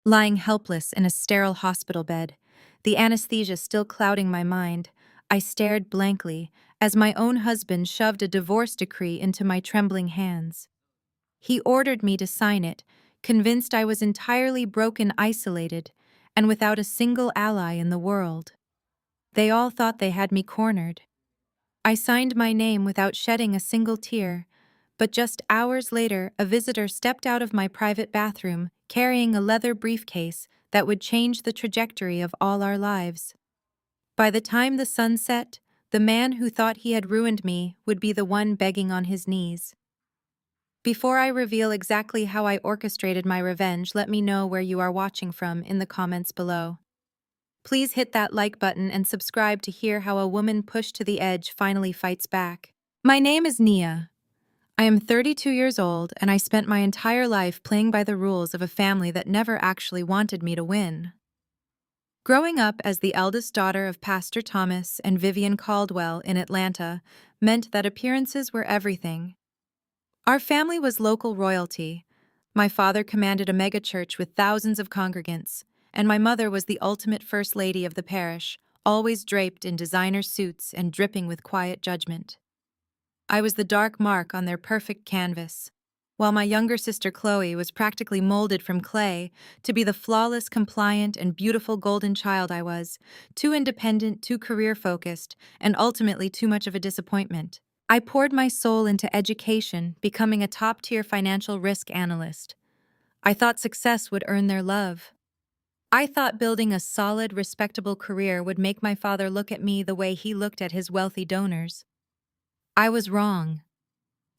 Lying helpless in a sterile hospital bed, the anesthesia still clouding my mind, I stared blankly as my own husband shoved a divorce decree into my trembling hands. He ordered me to sign it, convinced I was entirely broken, isolated, and without a single ally in the world. They all thought they had me cornered. I signed my name without shedding a single tear, but just hours later, a visitor stepped out of my private bathroom, carrying a leather briefcase that would change the trajectory of all our lives. By the time the sun set, the man who thought he had ruined me would be the one begging on his knees. Before I reveal exactly how I orchestrated my revenge, let me know where you are watching from in the comments below. Please hit that like button and subscribe to hear how a woman pushed to the edge finally fights back. My name is Nia. I am 32 years old, and I spent my entire life playing by the rules of a family that never actually wanted me to win. Growing up as the eldest daughter of Pastor Thomas and Vivian Caldwell in Atlanta meant that appearances were everything. Our family was local royalty. My father commanded a megachurch with thousands of congregants, and my mother was the ultimate first lady of the parish, always draped in designer suits and dripping with quiet judgment. I was the dark mark on their perfect canvas, while my younger sister Chloe was practically molded from clay to be the flawless, compliant, and beautiful golden child I was, too independent, too career-focused, and ultimately too much of a disappointment. I poured my soul into education, becoming a top-tier financial risk analyst. I thought success would earn their love. I thought building a solid, respectable career would make my father look at me the way he looked at his wealthy donors. I was wrong.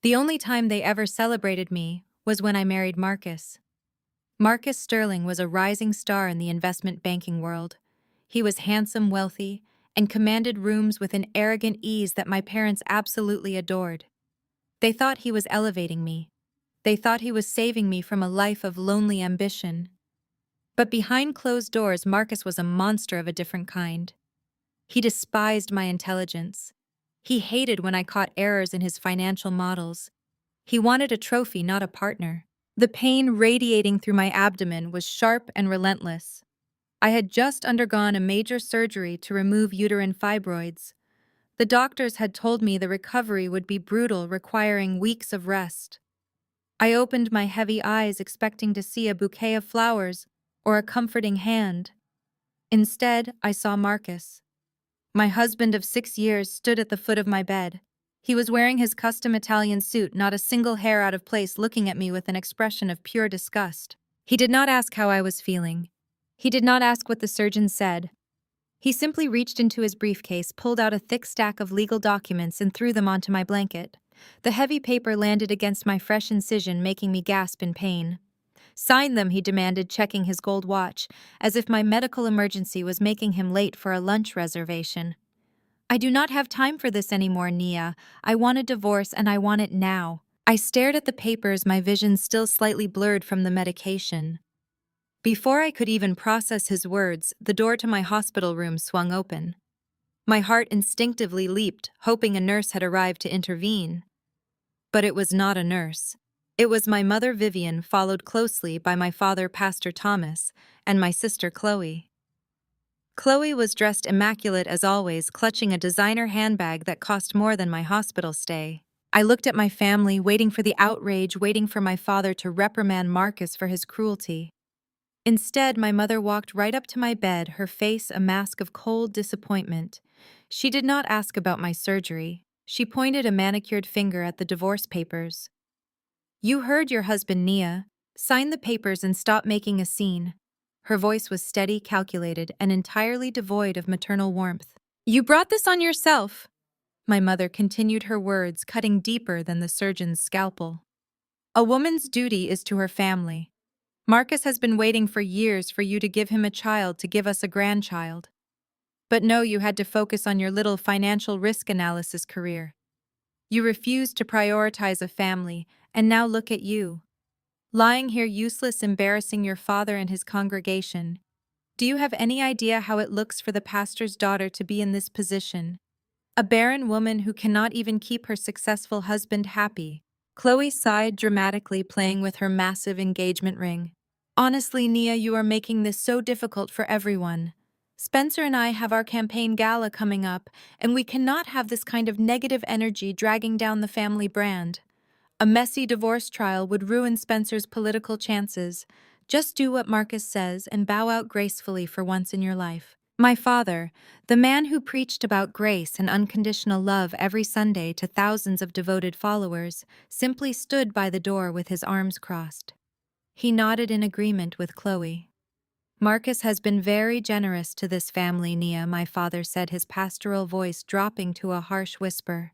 The only time they ever celebrated me was when I married Marcus. Marcus Sterling was a rising star in the investment banking world. He was handsome, wealthy, and commanded rooms with an arrogant ease that my parents absolutely adored. They thought he was elevating me. They thought he was saving me from a life of lonely ambition. But behind closed doors, Marcus was a monster of a different kind. He despised my intelligence. He hated when I caught errors in his financial models. He wanted a trophy, not a partner. The pain radiating through my abdomen was sharp and relentless. I had just undergone a major surgery to remove uterine fibroids. The doctors had told me the recovery would be brutal, requiring weeks of rest. I opened my heavy eyes expecting to see a bouquet of flowers or a comforting hand. Instead, I saw Marcus. My husband of 6 years stood at the foot of my bed. He was wearing his custom Italian suit, not a single hair out of place, looking at me with an expression of pure disgust. He did not ask how I was feeling. He did not ask what the surgeon said. He simply reached into his briefcase, pulled out a thick stack of legal documents, and threw them onto my blanket. The heavy paper landed against my fresh incision, making me gasp in pain. "Sign them," he demanded, checking his gold watch, as if my medical emergency was making him late for a lunch reservation. "I do not have time for this anymore, Nia. I want a divorce, and I want it now." I stared at the papers, my vision still slightly blurred from the medication. Before I could even process his words, the door to my hospital room swung open. My heart instinctively leaped, hoping a nurse had arrived to intervene. But it was not a nurse. It was my mother Vivian, followed closely by my father Pastor Thomas, and my sister Chloe. Chloe was dressed immaculate as always, clutching a designer handbag that cost more than my hospital stay. I looked at my family, waiting for the outrage, waiting for my father to reprimand Marcus for his cruelty. Instead, my mother walked right up to my bed, her face a mask of cold disappointment. She did not ask about my surgery. She pointed a manicured finger at the divorce papers. "You heard your husband, Nia. Sign the papers and stop making a scene." Her voice was steady, calculated, and entirely devoid of maternal warmth. "You brought this on yourself." My mother continued her words, cutting deeper than the surgeon's scalpel. "A woman's duty is to her family. Marcus has been waiting for years for you to give him a child, to give us a grandchild. But no, you had to focus on your little financial risk analysis career. You refused to prioritize a family, and now look at you. Lying here useless, embarrassing your father and his congregation. Do you have any idea how it looks for the pastor's daughter to be in this position? A barren woman who cannot even keep her successful husband happy." Chloe sighed dramatically, playing with her massive engagement ring. Honestly, Nia, you are making this so difficult for everyone. Spencer and I have our campaign gala coming up, and we cannot have this kind of negative energy dragging down the family brand. A messy divorce trial would ruin Spencer's political chances. Just do what Marcus says and bow out gracefully for once in your life. My father, the man who preached about grace and unconditional love every Sunday to thousands of devoted followers, simply stood by the door with his arms crossed. He nodded in agreement with Chloe. Marcus has been very generous to this family, Nia, my father said, his pastoral voice dropping to a harsh whisper.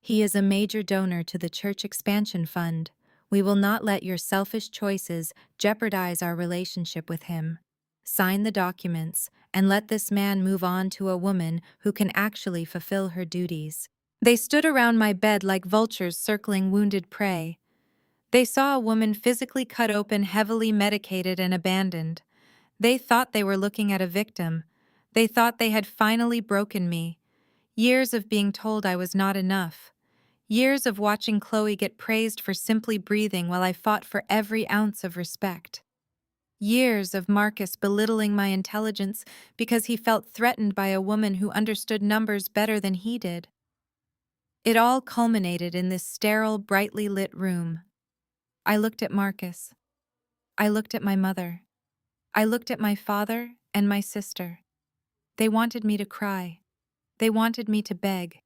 He is a major donor to the church expansion fund. We will not let your selfish choices jeopardize our relationship with him. Sign the documents and let this man move on to a woman who can actually fulfill her duties. They stood around my bed like vultures circling wounded prey. They saw a woman physically cut open, heavily medicated, and abandoned. They thought they were looking at a victim. They thought they had finally broken me. Years of being told I was not enough. Years of watching Chloe get praised for simply breathing while I fought for every ounce of respect. Years of Marcus belittling my intelligence because he felt threatened by a woman who understood numbers better than he did. It all culminated in this sterile, brightly lit room. I looked at Marcus. I looked at my mother. I looked at my father and my sister. They wanted me to cry. They wanted me to beg.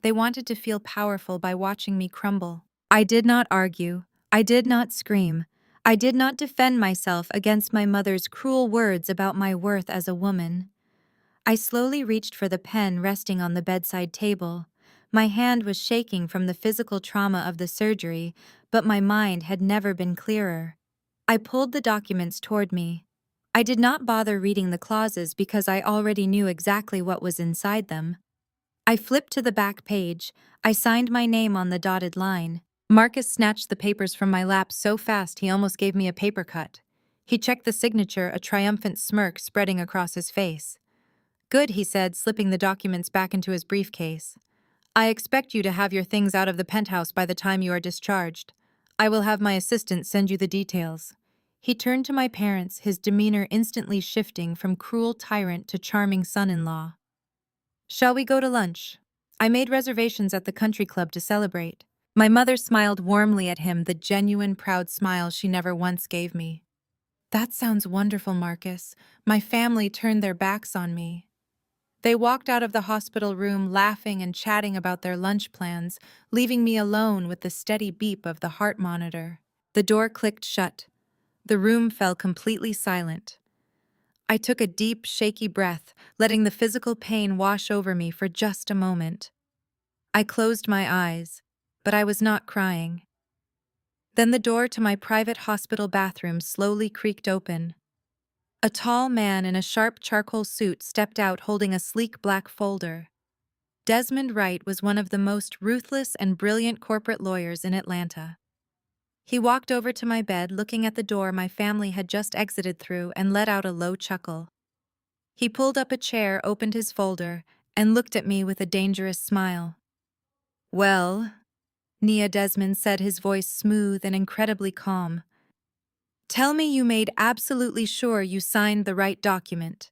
They wanted to feel powerful by watching me crumble. I did not argue. I did not scream. I did not defend myself against my mother's cruel words about my worth as a woman. I slowly reached for the pen resting on the bedside table. My hand was shaking from the physical trauma of the surgery, but my mind had never been clearer. I pulled the documents toward me. I did not bother reading the clauses because I already knew exactly what was inside them. I flipped to the back page. I signed my name on the dotted line. Marcus snatched the papers from my lap so fast he almost gave me a paper cut. He checked the signature, a triumphant smirk spreading across his face. Good, he said, slipping the documents back into his briefcase. I expect you to have your things out of the penthouse by the time you are discharged. I will have my assistant send you the details. He turned to my parents, his demeanor instantly shifting from cruel tyrant to charming son-in-law. Shall we go to lunch? I made reservations at the country club to celebrate. My mother smiled warmly at him, the genuine proud smile she never once gave me. That sounds wonderful, Marcus. My family turned their backs on me. They walked out of the hospital room laughing and chatting about their lunch plans, leaving me alone with the steady beep of the heart monitor. The door clicked shut. The room fell completely silent. I took a deep, shaky breath, letting the physical pain wash over me for just a moment. I closed my eyes, but I was not crying. Then the door to my private hospital bathroom slowly creaked open. A tall man in a sharp charcoal suit stepped out holding a sleek black folder. Desmond Wright was one of the most ruthless and brilliant corporate lawyers in Atlanta. He walked over to my bed, looking at the door my family had just exited through, and let out a low chuckle. He pulled up a chair, opened his folder, and looked at me with a dangerous smile. Well, Nia, Desmond said, his voice smooth and incredibly calm. Tell me you made absolutely sure you signed the right document.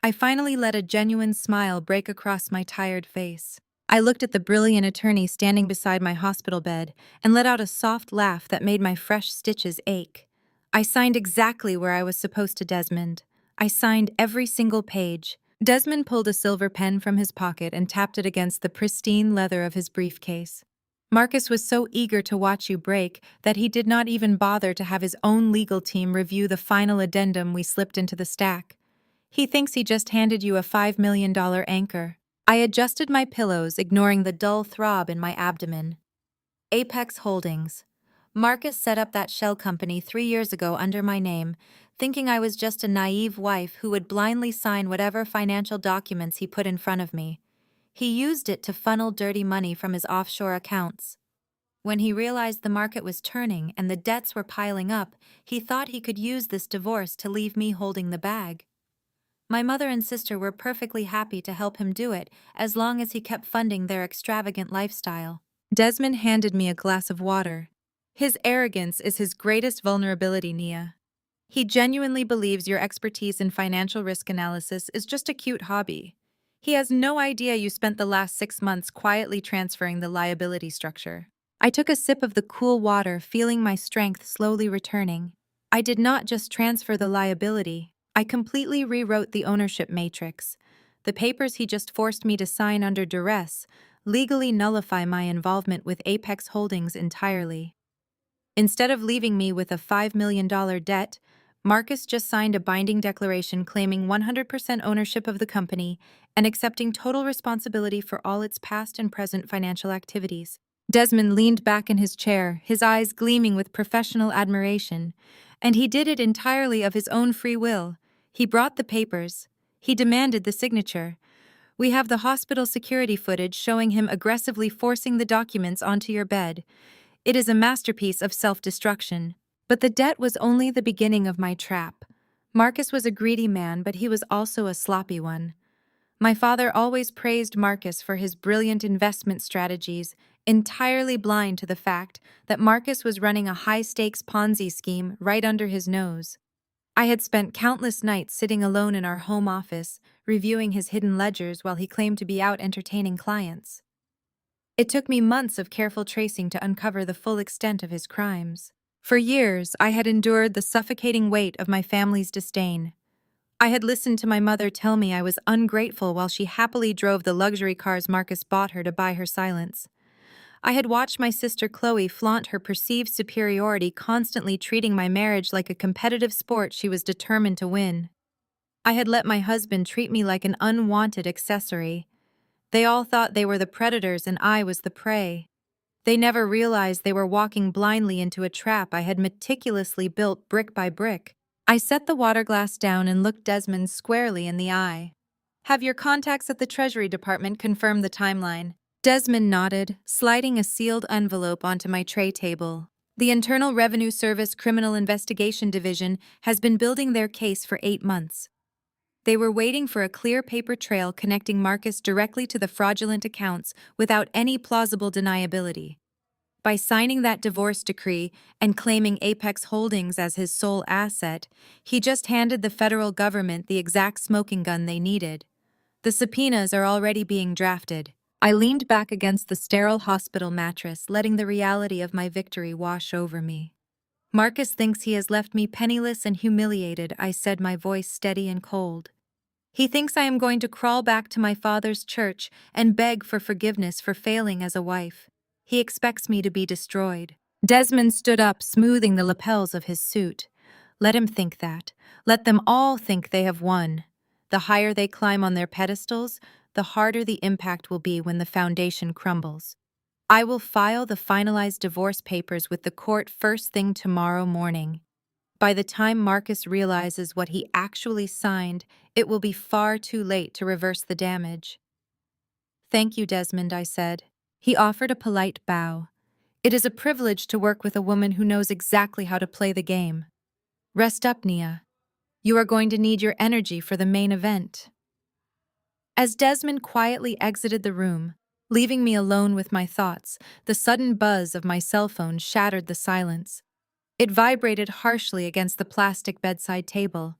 I finally let a genuine smile break across my tired face. I looked at the brilliant attorney standing beside my hospital bed and let out a soft laugh that made my fresh stitches ache. I signed exactly where I was supposed to, Desmond. I signed every single page. Desmond pulled a silver pen from his pocket and tapped it against the pristine leather of his briefcase. Marcus was so eager to watch you break that he did not even bother to have his own legal team review the final addendum we slipped into the stack. He thinks he just handed you a $5 million anchor. I adjusted my pillows, ignoring the dull throb in my abdomen. Apex Holdings. Marcus set up that shell company 3 years ago under my name, thinking I was just a naive wife who would blindly sign whatever financial documents he put in front of me. He used it to funnel dirty money from his offshore accounts. When he realized the market was turning and the debts were piling up, he thought he could use this divorce to leave me holding the bag. My mother and sister were perfectly happy to help him do it as long as he kept funding their extravagant lifestyle. Desmond handed me a glass of water. His arrogance is his greatest vulnerability, Nia. He genuinely believes your expertise in financial risk analysis is just a cute hobby. He has no idea you spent the last 6 months quietly transferring the liability structure. I took a sip of the cool water, feeling my strength slowly returning. I did not just transfer the liability, I completely rewrote the ownership matrix. The papers he just forced me to sign under duress legally nullify my involvement with Apex Holdings entirely. Instead of leaving me with a $5 million debt, Marcus just signed a binding declaration claiming 100% ownership of the company and accepting total responsibility for all its past and present financial activities. Desmond leaned back in his chair, his eyes gleaming with professional admiration, and he did it entirely of his own free will. He brought the papers. He demanded the signature. We have the hospital security footage showing him aggressively forcing the documents onto your bed. It is a masterpiece of self-destruction. But the debt was only the beginning of my trap. Marcus was a greedy man, but he was also a sloppy one. My father always praised Marcus for his brilliant investment strategies, entirely blind to the fact that Marcus was running a high-stakes Ponzi scheme right under his nose. I had spent countless nights sitting alone in our home office, reviewing his hidden ledgers while he claimed to be out entertaining clients. It took me months of careful tracing to uncover the full extent of his crimes. For years, I had endured the suffocating weight of my family's disdain. I had listened to my mother tell me I was ungrateful while she happily drove the luxury cars Marcus bought her to buy her silence. I had watched my sister Chloe flaunt her perceived superiority, constantly treating my marriage like a competitive sport she was determined to win. I had let my husband treat me like an unwanted accessory. They all thought they were the predators and I was the prey. They never realized they were walking blindly into a trap I had meticulously built brick by brick. I set the water glass down and looked Desmond squarely in the eye. Have your contacts at the Treasury Department confirmed the timeline? Desmond nodded, sliding a sealed envelope onto my tray table. The Internal Revenue Service Criminal Investigation Division has been building their case for 8 months. They were waiting for a clear paper trail connecting Marcus directly to the fraudulent accounts without any plausible deniability. By signing that divorce decree and claiming Apex Holdings as his sole asset, he just handed the federal government the exact smoking gun they needed. The subpoenas are already being drafted. I leaned back against the sterile hospital mattress, letting the reality of my victory wash over me. Marcus thinks he has left me penniless and humiliated, I said, my voice steady and cold. He thinks I am going to crawl back to my father's church and beg for forgiveness for failing as a wife. He expects me to be destroyed. Desmond stood up, smoothing the lapels of his suit. Let him think that. Let them all think they have won. The higher they climb on their pedestals, the harder the impact will be when the foundation crumbles. I will file the finalized divorce papers with the court first thing tomorrow morning. By the time Marcus realizes what he actually signed, it will be far too late to reverse the damage. Thank you, Desmond, I said. He offered a polite bow. It is a privilege to work with a woman who knows exactly how to play the game. Rest up, Nia. You are going to need your energy for the main event. As Desmond quietly exited the room, leaving me alone with my thoughts, the sudden buzz of my cell phone shattered the silence. It vibrated harshly against the plastic bedside table.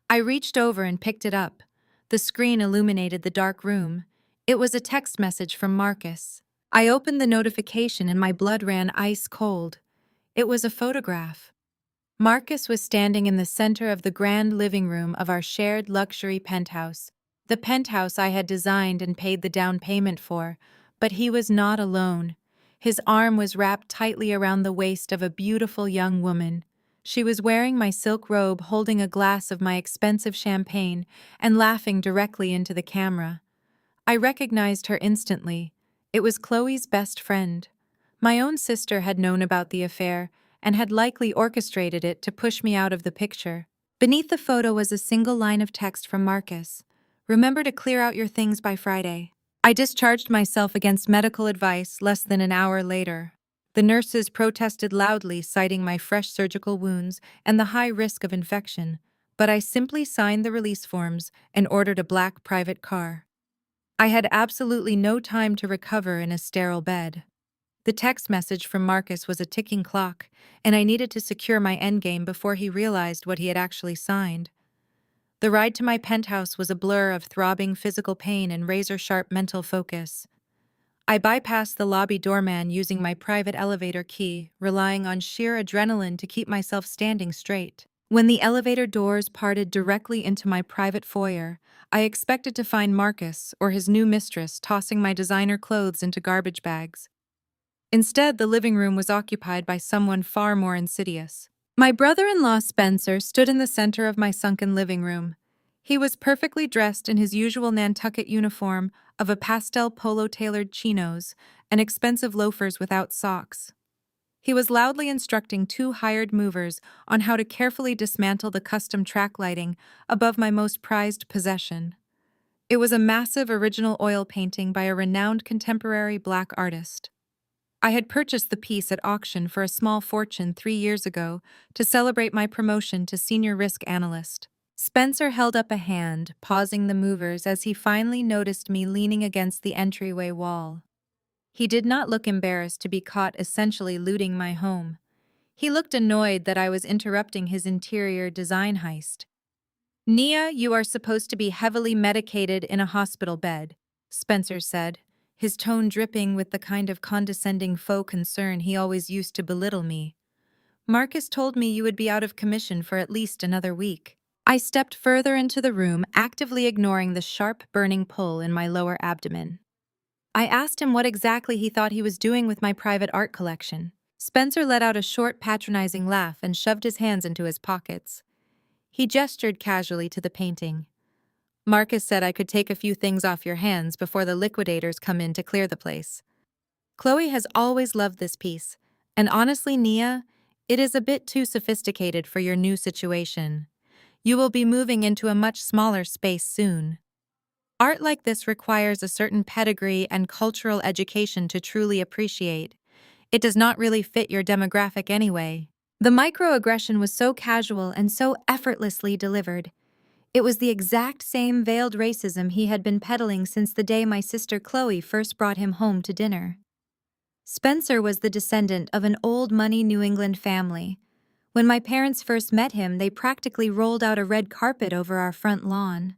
I reached over and picked it up. The screen illuminated the dark room. It was a text message from Marcus. I opened the notification and my blood ran ice cold. It was a photograph. Marcus was standing in the center of the grand living room of our shared luxury penthouse, the penthouse I had designed and paid the down payment for, but he was not alone. His arm was wrapped tightly around the waist of a beautiful young woman. She was wearing my silk robe, holding a glass of my expensive champagne, and laughing directly into the camera. I recognized her instantly. It was Chloe's best friend. My own sister had known about the affair and had likely orchestrated it to push me out of the picture. Beneath the photo was a single line of text from Marcus. Remember to clear out your things by Friday. I discharged myself against medical advice less than an hour later. The nurses protested loudly, citing my fresh surgical wounds and the high risk of infection, but I simply signed the release forms and ordered a black private car. I had absolutely no time to recover in a sterile bed. The text message from Marcus was a ticking clock, and I needed to secure my endgame before he realized what he had actually signed. The ride to my penthouse was a blur of throbbing physical pain and razor-sharp mental focus. I bypassed the lobby doorman using my private elevator key, relying on sheer adrenaline to keep myself standing straight. When the elevator doors parted directly into my private foyer, I expected to find Marcus or his new mistress tossing my designer clothes into garbage bags. Instead, the living room was occupied by someone far more insidious. My brother-in-law Spencer stood in the center of my sunken living room. He was perfectly dressed in his usual Nantucket uniform of a pastel polo-tailored chinos and expensive loafers without socks. He was loudly instructing two hired movers on how to carefully dismantle the custom track lighting above my most prized possession. It was a massive original oil painting by a renowned contemporary black artist. I had purchased the piece at auction for a small fortune 3 years ago to celebrate my promotion to senior risk analyst. Spencer held up a hand, pausing the movers as he finally noticed me leaning against the entryway wall. He did not look embarrassed to be caught essentially looting my home. He looked annoyed that I was interrupting his interior design heist. "Nia, you are supposed to be heavily medicated in a hospital bed," Spencer said, his tone dripping with the kind of condescending faux concern he always used to belittle me. "Marcus told me you would be out of commission for at least another week." I stepped further into the room, actively ignoring the sharp, burning pull in my lower abdomen. I asked him what exactly he thought he was doing with my private art collection. Spencer let out a short, patronizing laugh and shoved his hands into his pockets. He gestured casually to the painting. "Marcus said I could take a few things off your hands before the liquidators come in to clear the place. Chloe has always loved this piece, and honestly, Nia, it is a bit too sophisticated for your new situation. You will be moving into a much smaller space soon. Art like this requires a certain pedigree and cultural education to truly appreciate. It does not really fit your demographic anyway." The microaggression was so casual and so effortlessly delivered. It was the exact same veiled racism he had been peddling since the day my sister Chloe first brought him home to dinner. Spencer was the descendant of an old-money New England family. When my parents first met him, they practically rolled out a red carpet over our front lawn.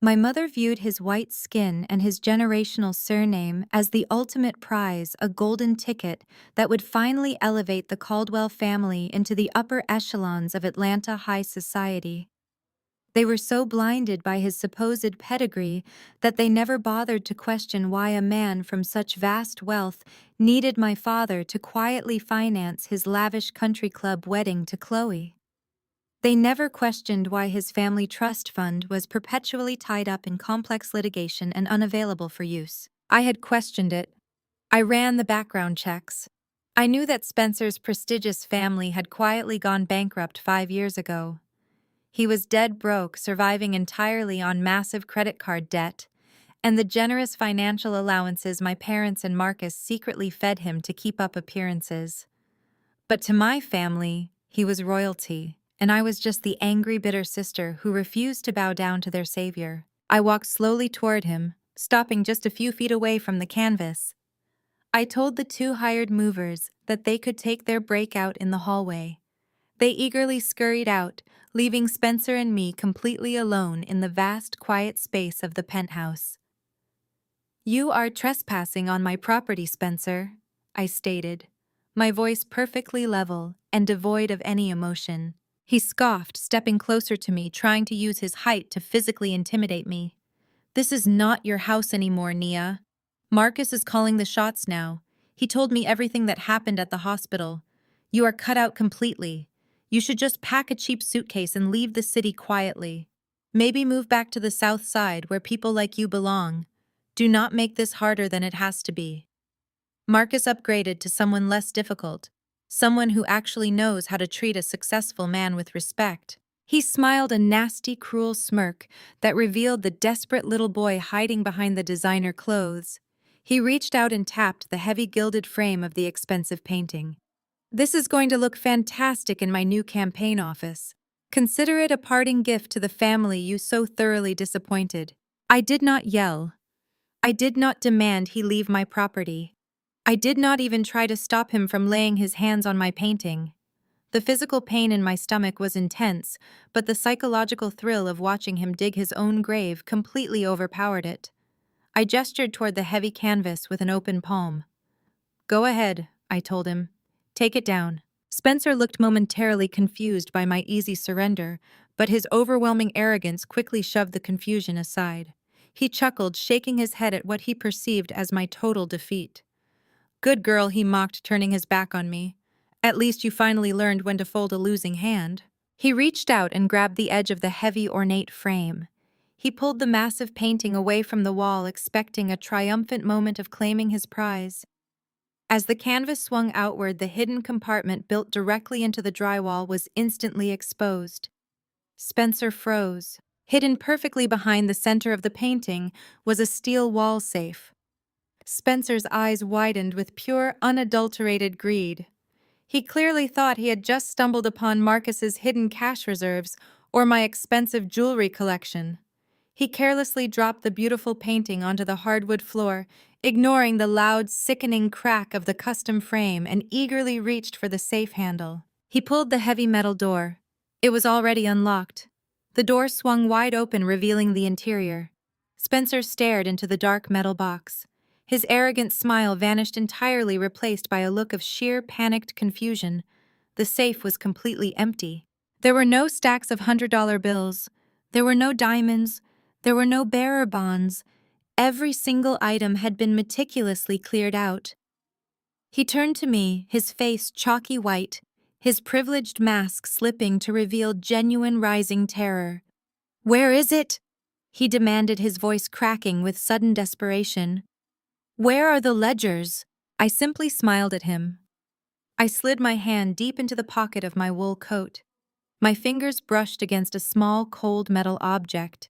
My mother viewed his white skin and his generational surname as the ultimate prize, a golden ticket that would finally elevate the Caldwell family into the upper echelons of Atlanta high society. They were so blinded by his supposed pedigree that they never bothered to question why a man from such vast wealth needed my father to quietly finance his lavish country club wedding to Chloe. They never questioned why his family trust fund was perpetually tied up in complex litigation and unavailable for use. I had questioned it. I ran the background checks. I knew that Spencer's prestigious family had quietly gone bankrupt 5 years ago. He was dead broke, surviving entirely on massive credit card debt, and the generous financial allowances my parents and Marcus secretly fed him to keep up appearances. But to my family, he was royalty, and I was just the angry, bitter sister who refused to bow down to their savior. I walked slowly toward him, stopping just a few feet away from the canvas. I told the two hired movers that they could take their break out in the hallway. They eagerly scurried out, leaving Spencer and me completely alone in the vast, quiet space of the penthouse. "You are trespassing on my property, Spencer," I stated, my voice perfectly level and devoid of any emotion. He scoffed, stepping closer to me, trying to use his height to physically intimidate me. "This is not your house anymore, Nia. Marcus is calling the shots now. He told me everything that happened at the hospital. You are cut out completely. You should just pack a cheap suitcase and leave the city quietly. Maybe move back to the South Side where people like you belong. Do not make this harder than it has to be." Marcus upgraded to someone less difficult, someone who actually knows how to treat a successful man with respect. He smiled a nasty, cruel smirk that revealed the desperate little boy hiding behind the designer clothes. He reached out and tapped the heavy gilded frame of the expensive painting. "This is going to look fantastic in my new campaign office. Consider it a parting gift to the family you so thoroughly disappointed." I did not yell. I did not demand he leave my property. I did not even try to stop him from laying his hands on my painting. The physical pain in my stomach was intense, but the psychological thrill of watching him dig his own grave completely overpowered it. I gestured toward the heavy canvas with an open palm. "Go ahead," I told him. "Take it down." Spencer looked momentarily confused by my easy surrender, but his overwhelming arrogance quickly shoved the confusion aside. He chuckled, shaking his head at what he perceived as my total defeat. "Good girl," he mocked, turning his back on me. "At least you finally learned when to fold a losing hand." He reached out and grabbed the edge of the heavy, ornate frame. He pulled the massive painting away from the wall, expecting a triumphant moment of claiming his prize. As the canvas swung outward, the hidden compartment built directly into the drywall was instantly exposed. Spencer froze. Hidden perfectly behind the center of the painting was a steel wall safe. Spencer's eyes widened with pure, unadulterated greed. He clearly thought he had just stumbled upon Marcus's hidden cash reserves or my expensive jewelry collection. He carelessly dropped the beautiful painting onto the hardwood floor, ignoring the loud, sickening crack of the custom frame, and eagerly reached for the safe handle. He pulled the heavy metal door. It was already unlocked. The door swung wide open, revealing the interior. Spencer stared into the dark metal box. His arrogant smile vanished entirely, replaced by a look of sheer, panicked confusion. The safe was completely empty. There were no stacks of $100 bills. There were no diamonds. There were no bearer bonds. Every single item had been meticulously cleared out. He turned to me, his face chalky white, his privileged mask slipping to reveal genuine rising terror. "Where is it?" he demanded, his voice cracking with sudden desperation. "Where are the ledgers?" I simply smiled at him. I slid my hand deep into the pocket of my wool coat. My fingers brushed against a small, cold metal object.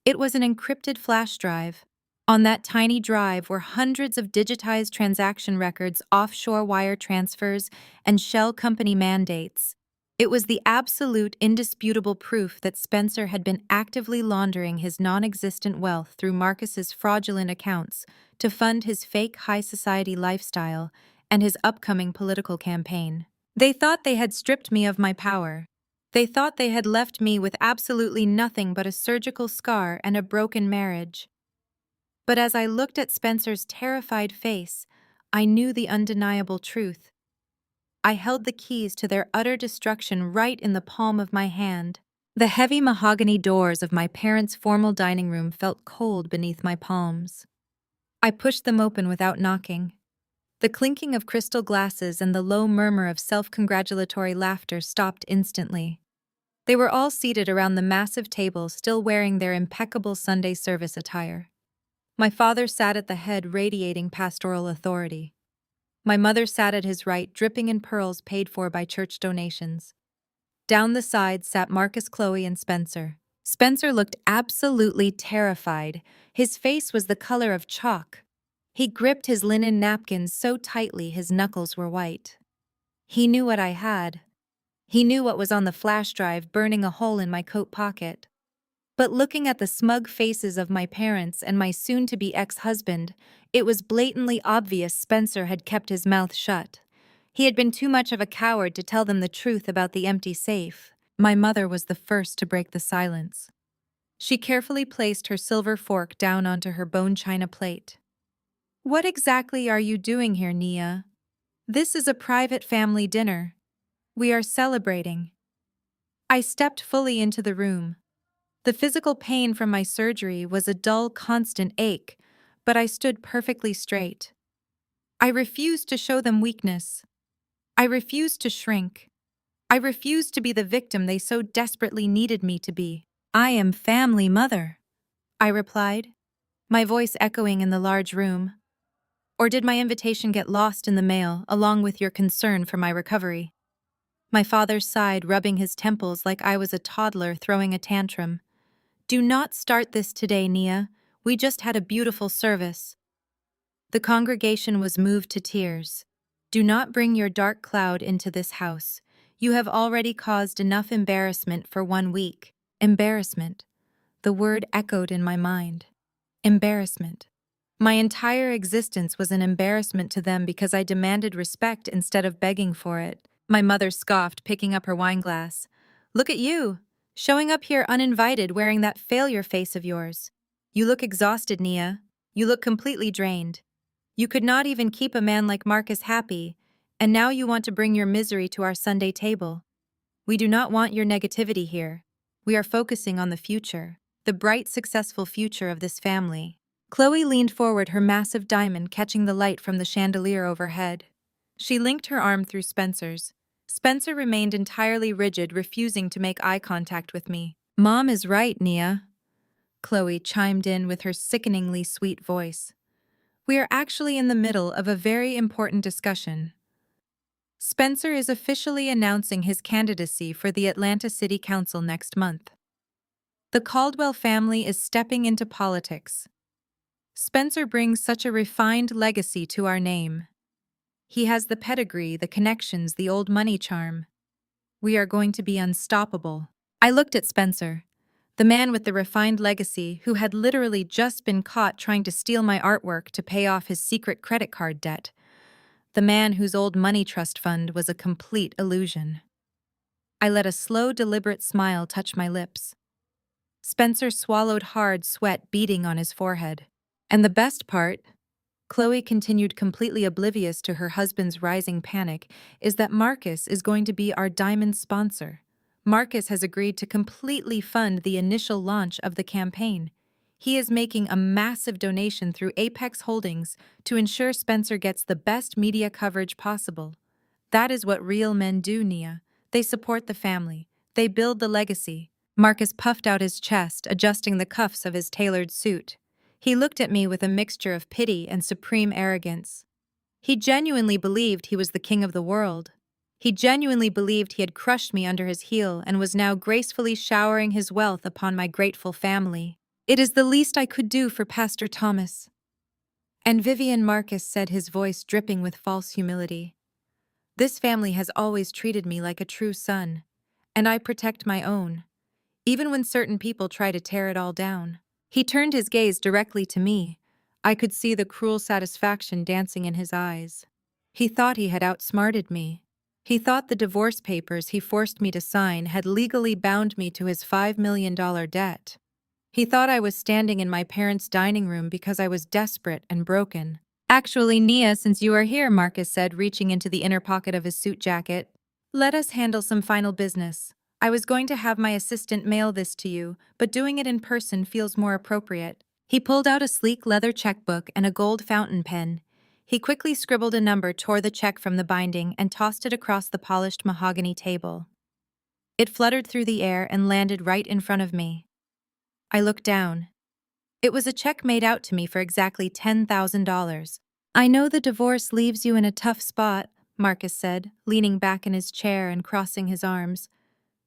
It was an encrypted flash drive. On that tiny drive were hundreds of digitized transaction records, offshore wire transfers, and shell company mandates. It was the absolute, indisputable proof that Spencer had been actively laundering his non-existent wealth through Marcus's fraudulent accounts to fund his fake high society lifestyle and his upcoming political campaign. They thought they had stripped me of my power. They thought they had left me with absolutely nothing but a surgical scar and a broken marriage. But as I looked at Spencer's terrified face, I knew the undeniable truth. I held the keys to their utter destruction right in the palm of my hand. The heavy mahogany doors of my parents' formal dining room felt cold beneath my palms. I pushed them open without knocking. The clinking of crystal glasses and the low murmur of self-congratulatory laughter stopped instantly. They were all seated around the massive table, still wearing their impeccable Sunday service attire. My father sat at the head, radiating pastoral authority. My mother sat at his right, dripping in pearls paid for by church donations. Down the sides sat Marcus, Chloe, and Spencer. Spencer looked absolutely terrified. His face was the color of chalk. He gripped his linen napkins so tightly his knuckles were white. He knew what I had. He knew what was on the flash drive, burning a hole in my coat pocket. But looking at the smug faces of my parents and my soon-to-be ex-husband, it was blatantly obvious Spencer had kept his mouth shut. He had been too much of a coward to tell them the truth about the empty safe. My mother was the first to break the silence. She carefully placed her silver fork down onto her bone china plate. "What exactly are you doing here, Nia? This is a private family dinner. We are celebrating." I stepped fully into the room. The physical pain from my surgery was a dull, constant ache, but I stood perfectly straight. I refused to show them weakness. I refused to shrink. I refused to be the victim they so desperately needed me to be. "I am family mother," I replied, my voice echoing in the large room. Or did my invitation get lost in the mail, along with your concern for my recovery? My father sighed, rubbing his temples like I was a toddler throwing a tantrum. "Do not start this today, Nia. We just had a beautiful service." The congregation was moved to tears. "Do not bring your dark cloud into this house. You have already caused enough embarrassment for 1 week." Embarrassment. The word echoed in my mind. Embarrassment. My entire existence was an embarrassment to them because I demanded respect instead of begging for it. My mother scoffed, picking up her wineglass. Look at you, showing up here uninvited wearing that failure face of yours. You look exhausted, Nia. You look completely drained. You could not even keep a man like Marcus happy, and now you want to bring your misery to our Sunday table. We do not want your negativity here. We are focusing on the future, the bright, successful future of this family. Chloe leaned forward, her massive diamond catching the light from the chandelier overhead. She linked her arm through Spencer's. Spencer remained entirely rigid, refusing to make eye contact with me. Mom is right, Nia, Chloe chimed in with her sickeningly sweet voice. We are actually in the middle of a very important discussion. Spencer is officially announcing his candidacy for the Atlanta City Council next month. The Caldwell family is stepping into politics. Spencer brings such a refined legacy to our name. He has the pedigree, the connections, the old money charm. We are going to be unstoppable. I looked at Spencer, the man with the refined legacy who had literally just been caught trying to steal my artwork to pay off his secret credit card debt. The man whose old money trust fund was a complete illusion. I let a slow, deliberate smile touch my lips. Spencer swallowed hard, sweat beading on his forehead. And the best part, Chloe continued completely oblivious to her husband's rising panic, is that Marcus is going to be our diamond sponsor. Marcus has agreed to completely fund the initial launch of the campaign. He is making a massive donation through Apex Holdings to ensure Spencer gets the best media coverage possible. That is what real men do, Nia. They support the family. They build the legacy. Marcus puffed out his chest, adjusting the cuffs of his tailored suit. He looked at me with a mixture of pity and supreme arrogance. He genuinely believed he was the king of the world. He genuinely believed he had crushed me under his heel and was now gracefully showering his wealth upon my grateful family. It is the least I could do for Pastor Thomas. And Vivian, Marcus said, his voice dripping with false humility. This family has always treated me like a true son, and I protect my own, even when certain people try to tear it all down. He turned his gaze directly to me. I could see the cruel satisfaction dancing in his eyes. He thought he had outsmarted me. He thought the divorce papers he forced me to sign had legally bound me to his $5 million debt. He thought I was standing in my parents' dining room because I was desperate and broken. Actually, Nia, since you are here, Marcus said, reaching into the inner pocket of his suit jacket. Let us handle some final business. I was going to have my assistant mail this to you, but doing it in person feels more appropriate. He pulled out a sleek leather checkbook and a gold fountain pen. He quickly scribbled a number, tore the check from the binding, and tossed it across the polished mahogany table. It fluttered through the air and landed right in front of me. I looked down. It was a check made out to me for exactly $10,000. I know the divorce leaves you in a tough spot, Marcus said, leaning back in his chair and crossing his arms.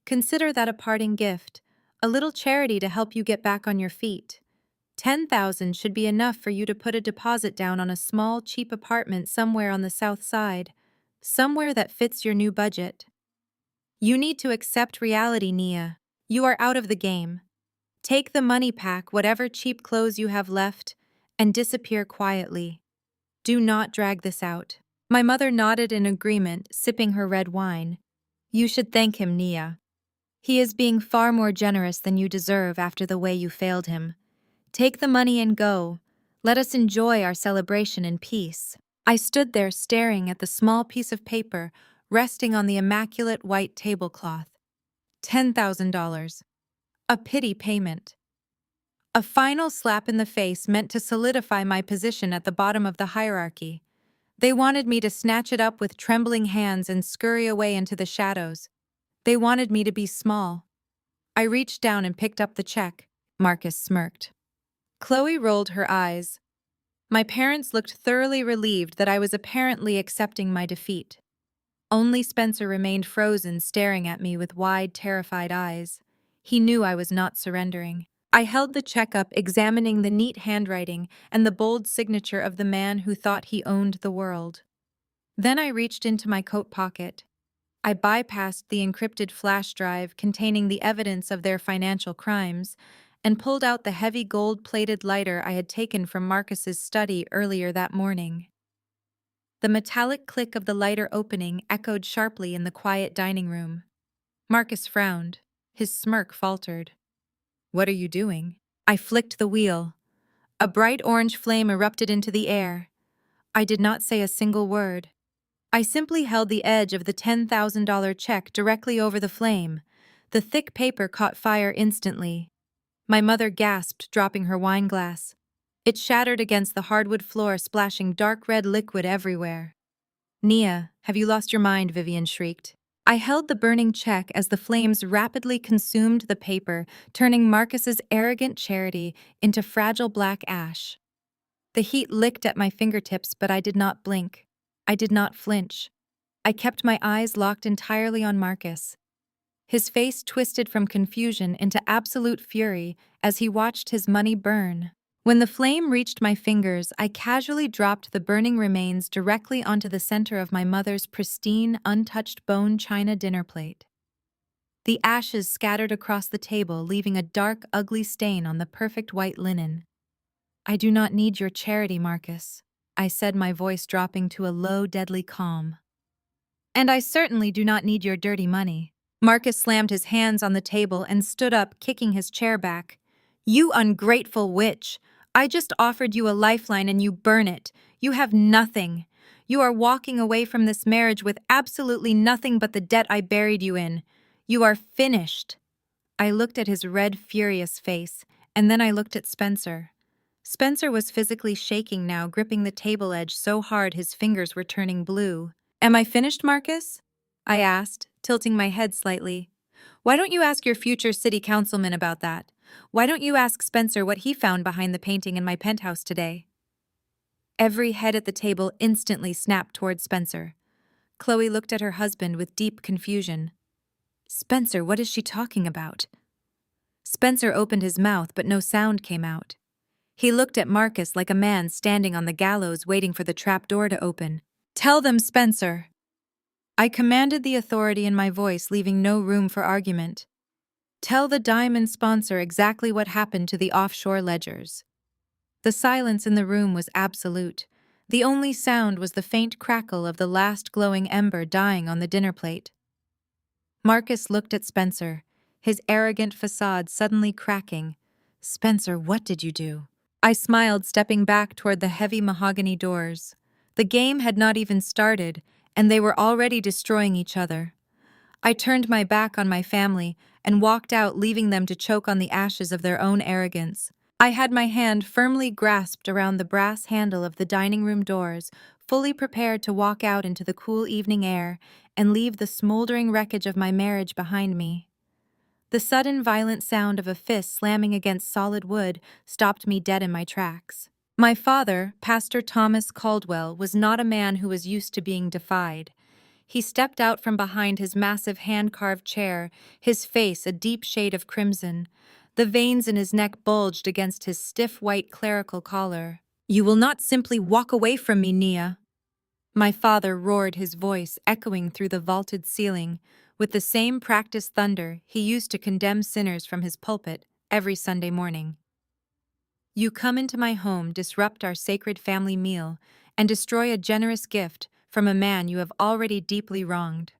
Consider that a parting gift, a little charity to help you get back on your feet. $10,000 should be enough for you to put a deposit down on a small, cheap apartment somewhere on the south side, somewhere that fits your new budget. You need to accept reality, Nia. You are out of the game. Take the money, pack whatever cheap clothes you have left, and disappear quietly. Do not drag this out. My mother nodded in agreement, sipping her red wine. You should thank him, Nia. He is being far more generous than you deserve after the way you failed him. Take the money and go. Let us enjoy our celebration in peace. I stood there staring at the small piece of paper resting on the immaculate white tablecloth. $10,000. A pity payment. A final slap in the face meant to solidify my position at the bottom of the hierarchy. They wanted me to snatch it up with trembling hands and scurry away into the shadows. They wanted me to be small. I reached down and picked up the check. Marcus smirked. Chloe rolled her eyes. My parents looked thoroughly relieved that I was apparently accepting my defeat. Only Spencer remained frozen, staring at me with wide, terrified eyes. He knew I was not surrendering. I held the check up, examining the neat handwriting and the bold signature of the man who thought he owned the world. Then I reached into my coat pocket. I bypassed the encrypted flash drive containing the evidence of their financial crimes and pulled out the heavy gold-plated lighter I had taken from Marcus's study earlier that morning. The metallic click of the lighter opening echoed sharply in the quiet dining room. Marcus frowned. His smirk faltered. "What are you doing?" I flicked the wheel. A bright orange flame erupted into the air. I did not say a single word. I simply held the edge of the $10,000 check directly over the flame. The thick paper caught fire instantly. My mother gasped, dropping her wine glass. It shattered against the hardwood floor, splashing dark red liquid everywhere. "Nia, have you lost your mind?" Vivian shrieked. I held the burning check as the flames rapidly consumed the paper, turning Marcus's arrogant charity into fragile black ash. The heat licked at my fingertips, but I did not blink. I did not flinch. I kept my eyes locked entirely on Marcus. His face twisted from confusion into absolute fury as he watched his money burn. When the flame reached my fingers, I casually dropped the burning remains directly onto the center of my mother's pristine, untouched bone china dinner plate. The ashes scattered across the table, leaving a dark, ugly stain on the perfect white linen. "I do not need your charity, Marcus," I said, my voice dropping to a low, deadly calm. "And I certainly do not need your dirty money." Marcus slammed his hands on the table and stood up, kicking his chair back. "You ungrateful witch! I just offered you a lifeline and you burn it. You have nothing. You are walking away from this marriage with absolutely nothing but the debt I buried you in. You are finished." I looked at his red, furious face, and then I looked at Spencer. Spencer was physically shaking now, gripping the table edge so hard his fingers were turning blue. "Am I finished, Marcus?" I asked, tilting my head slightly. "Why don't you ask your future city councilman about that? Why don't you ask Spencer what he found behind the painting in my penthouse today?" Every head at the table instantly snapped toward Spencer. Chloe looked at her husband with deep confusion. "Spencer, what is she talking about?" Spencer opened his mouth, but no sound came out. He looked at Marcus like a man standing on the gallows waiting for the trapdoor to open. "Tell them, Spencer." I commanded the authority in my voice, leaving no room for argument. "Tell the diamond sponsor exactly what happened to the offshore ledgers." The silence in the room was absolute. The only sound was the faint crackle of the last glowing ember dying on the dinner plate. Marcus looked at Spencer, his arrogant facade suddenly cracking. "Spencer, what did you do?" I smiled, stepping back toward the heavy mahogany doors. The game had not even started, and they were already destroying each other. I turned my back on my family and walked out, leaving them to choke on the ashes of their own arrogance. I had my hand firmly grasped around the brass handle of the dining room doors, fully prepared to walk out into the cool evening air and leave the smoldering wreckage of my marriage behind me. The sudden violent sound of a fist slamming against solid wood stopped me dead in my tracks. My father, Pastor Thomas Caldwell, was not a man who was used to being defied. He stepped out from behind his massive hand-carved chair, his face a deep shade of crimson. The veins in his neck bulged against his stiff white clerical collar. "You will not simply walk away from me, Nia." My father roared, his voice echoing through the vaulted ceiling, with the same practiced thunder he used to condemn sinners from his pulpit every Sunday morning. "You come into my home, disrupt our sacred family meal, and destroy a generous gift from a man you have already deeply wronged.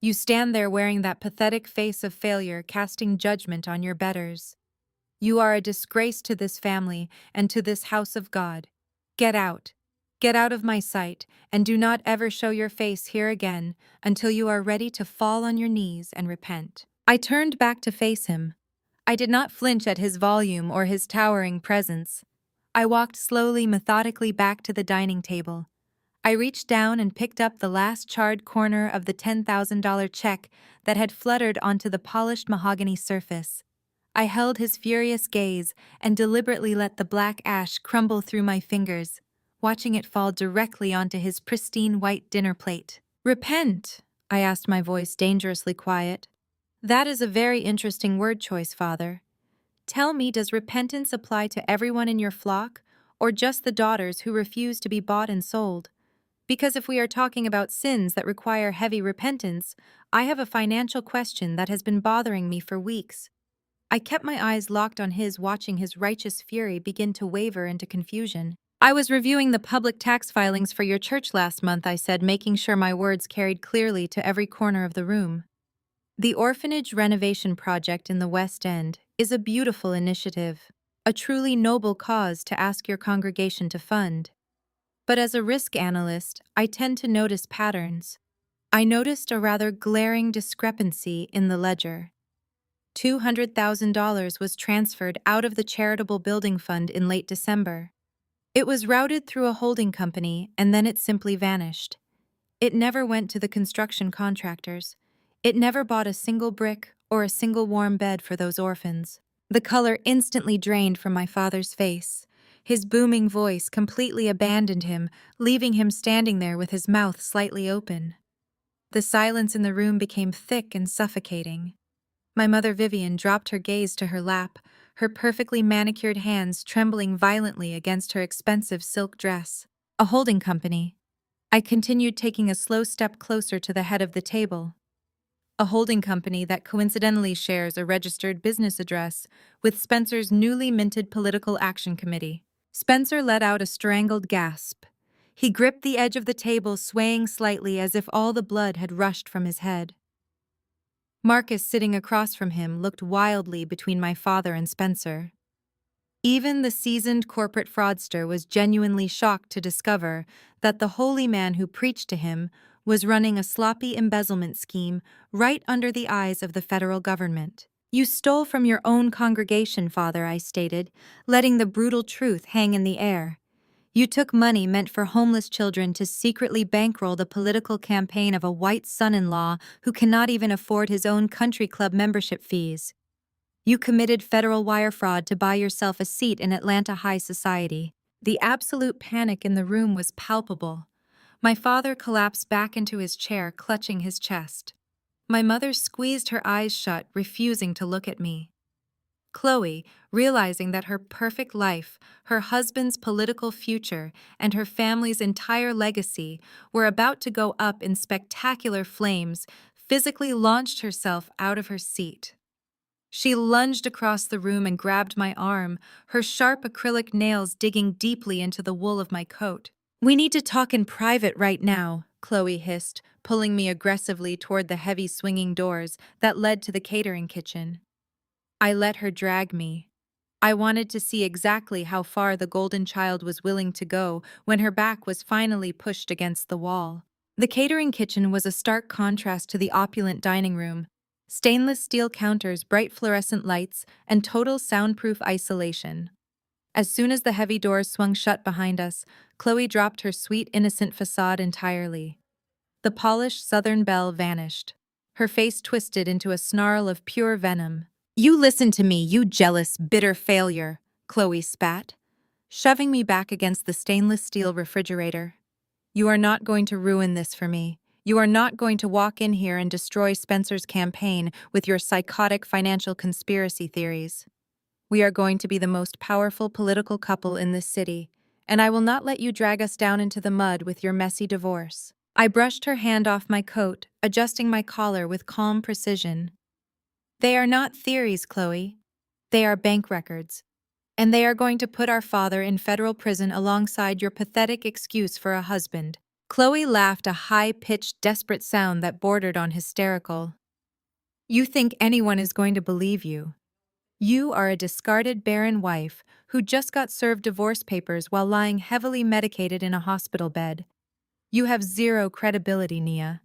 You stand there wearing that pathetic face of failure, casting judgment on your betters. You are a disgrace to this family and to this house of God. Get out. Get out of my sight, and do not ever show your face here again until you are ready to fall on your knees and repent." I turned back to face him. I did not flinch at his volume or his towering presence. I walked slowly, methodically back to the dining table. I reached down and picked up the last charred corner of the $10,000 check that had fluttered onto the polished mahogany surface. I held his furious gaze and deliberately let the black ash crumble through my fingers, watching it fall directly onto his pristine white dinner plate. "Repent," I asked, my voice dangerously quiet. "That is a very interesting word choice, Father. Tell me, does repentance apply to everyone in your flock, or just the daughters who refuse to be bought and sold? Because if we are talking about sins that require heavy repentance, I have a financial question that has been bothering me for weeks." I kept my eyes locked on his, watching his righteous fury begin to waver into confusion. I was reviewing the public tax filings for your church last month, I said, making sure my words carried clearly to every corner of the room. The orphanage renovation project in the West End is a beautiful initiative, a truly noble cause to ask your congregation to fund. But as a risk analyst, I tend to notice patterns. I noticed a rather glaring discrepancy in the ledger. $200,000 was transferred out of the charitable building fund in late December. It was routed through a holding company and then it simply vanished. It never went to the construction contractors. It never bought a single brick or a single warm bed for those orphans. The color instantly drained from my father's face. His booming voice completely abandoned him, leaving him standing there with his mouth slightly open. The silence in the room became thick and suffocating. My mother Vivian dropped her gaze to her lap, her perfectly manicured hands trembling violently against her expensive silk dress. A holding company. I continued, taking a slow step closer to the head of the table. A holding company that coincidentally shares a registered business address with Spencer's newly minted political action committee. Spencer let out a strangled gasp. He gripped the edge of the table, swaying slightly as if all the blood had rushed from his head. Marcus, sitting across from him, looked wildly between my father and Spencer. Even the seasoned corporate fraudster was genuinely shocked to discover that the holy man who preached to him was running a sloppy embezzlement scheme right under the eyes of the federal government. "You stole from your own congregation, Father," I stated, letting the brutal truth hang in the air. "You took money meant for homeless children to secretly bankroll the political campaign of a white son-in-law who cannot even afford his own country club membership fees. You committed federal wire fraud to buy yourself a seat in Atlanta high society." The absolute panic in the room was palpable. My father collapsed back into his chair, clutching his chest. My mother squeezed her eyes shut, refusing to look at me. Chloe, realizing that her perfect life, her husband's political future, and her family's entire legacy were about to go up in spectacular flames, physically launched herself out of her seat. She lunged across the room and grabbed my arm, her sharp acrylic nails digging deeply into the wool of my coat. "We need to talk in private right now," Chloe hissed, pulling me aggressively toward the heavy swinging doors that led to the catering kitchen. I let her drag me. I wanted to see exactly how far the golden child was willing to go when her back was finally pushed against the wall. The catering kitchen was a stark contrast to the opulent dining room. Stainless steel counters, bright fluorescent lights, and total soundproof isolation. As soon as the heavy doors swung shut behind us, Chloe dropped her sweet, innocent facade entirely. The polished southern belle vanished. Her face twisted into a snarl of pure venom. "You listen to me, you jealous, bitter failure," Chloe spat, shoving me back against the stainless steel refrigerator. "You are not going to ruin this for me. You are not going to walk in here and destroy Spencer's campaign with your psychotic financial conspiracy theories. We are going to be the most powerful political couple in this city, and I will not let you drag us down into the mud with your messy divorce." I brushed her hand off my coat, adjusting my collar with calm precision. "They are not theories, Chloe. They are bank records. And they are going to put our father in federal prison alongside your pathetic excuse for a husband." Chloe laughed, a high-pitched, desperate sound that bordered on hysterical. "You think anyone is going to believe you? You are a discarded barren wife who just got served divorce papers while lying heavily medicated in a hospital bed. You have zero credibility, Nia.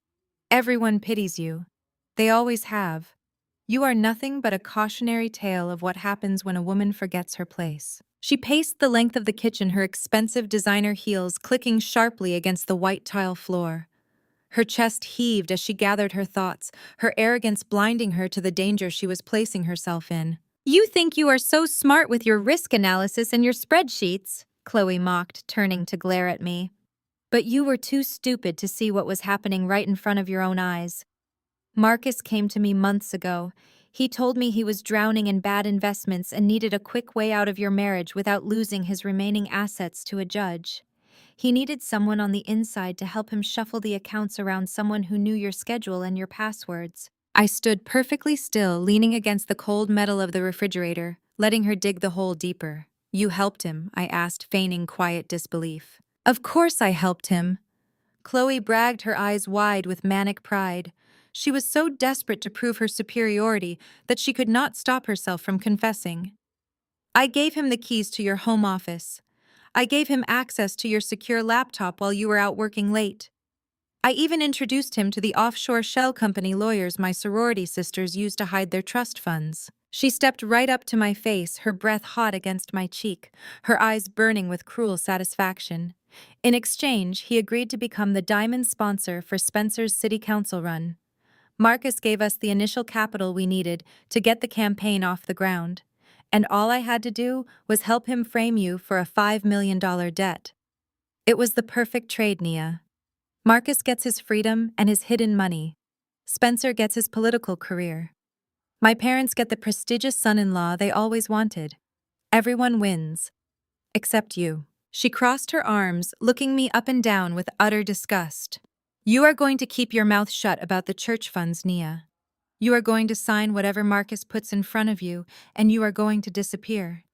Everyone pities you. They always have. You are nothing but a cautionary tale of what happens when a woman forgets her place." She paced the length of the kitchen, her expensive designer heels clicking sharply against the white tile floor. Her chest heaved as she gathered her thoughts, her arrogance blinding her to the danger she was placing herself in. "You think you are so smart with your risk analysis and your spreadsheets," Chloe mocked, turning to glare at me. "But you were too stupid to see what was happening right in front of your own eyes. Marcus came to me months ago. He told me he was drowning in bad investments and needed a quick way out of your marriage without losing his remaining assets to a judge. He needed someone on the inside to help him shuffle the accounts around, someone who knew your schedule and your passwords." I stood perfectly still, leaning against the cold metal of the refrigerator, letting her dig the hole deeper. You helped him, I asked, feigning quiet disbelief. Of course I helped him. Chloe bragged, her eyes wide with manic pride. She was so desperate to prove her superiority that she could not stop herself from confessing. I gave him the keys to your home office. I gave him access to your secure laptop while you were out working late. I even introduced him to the offshore shell company lawyers my sorority sisters used to hide their trust funds. She stepped right up to my face, her breath hot against my cheek, her eyes burning with cruel satisfaction. In exchange, he agreed to become the diamond sponsor for Spencer's city council run. Marcus gave us the initial capital we needed to get the campaign off the ground, and all I had to do was help him frame you for a $5 million debt. It was the perfect trade, Nia. Marcus gets his freedom and his hidden money. Spencer gets his political career. My parents get the prestigious son-in-law they always wanted. Everyone wins. Except you. She crossed her arms, looking me up and down with utter disgust. You are going to keep your mouth shut about the church funds, Nia. You are going to sign whatever Marcus puts in front of you, and you are going to disappear.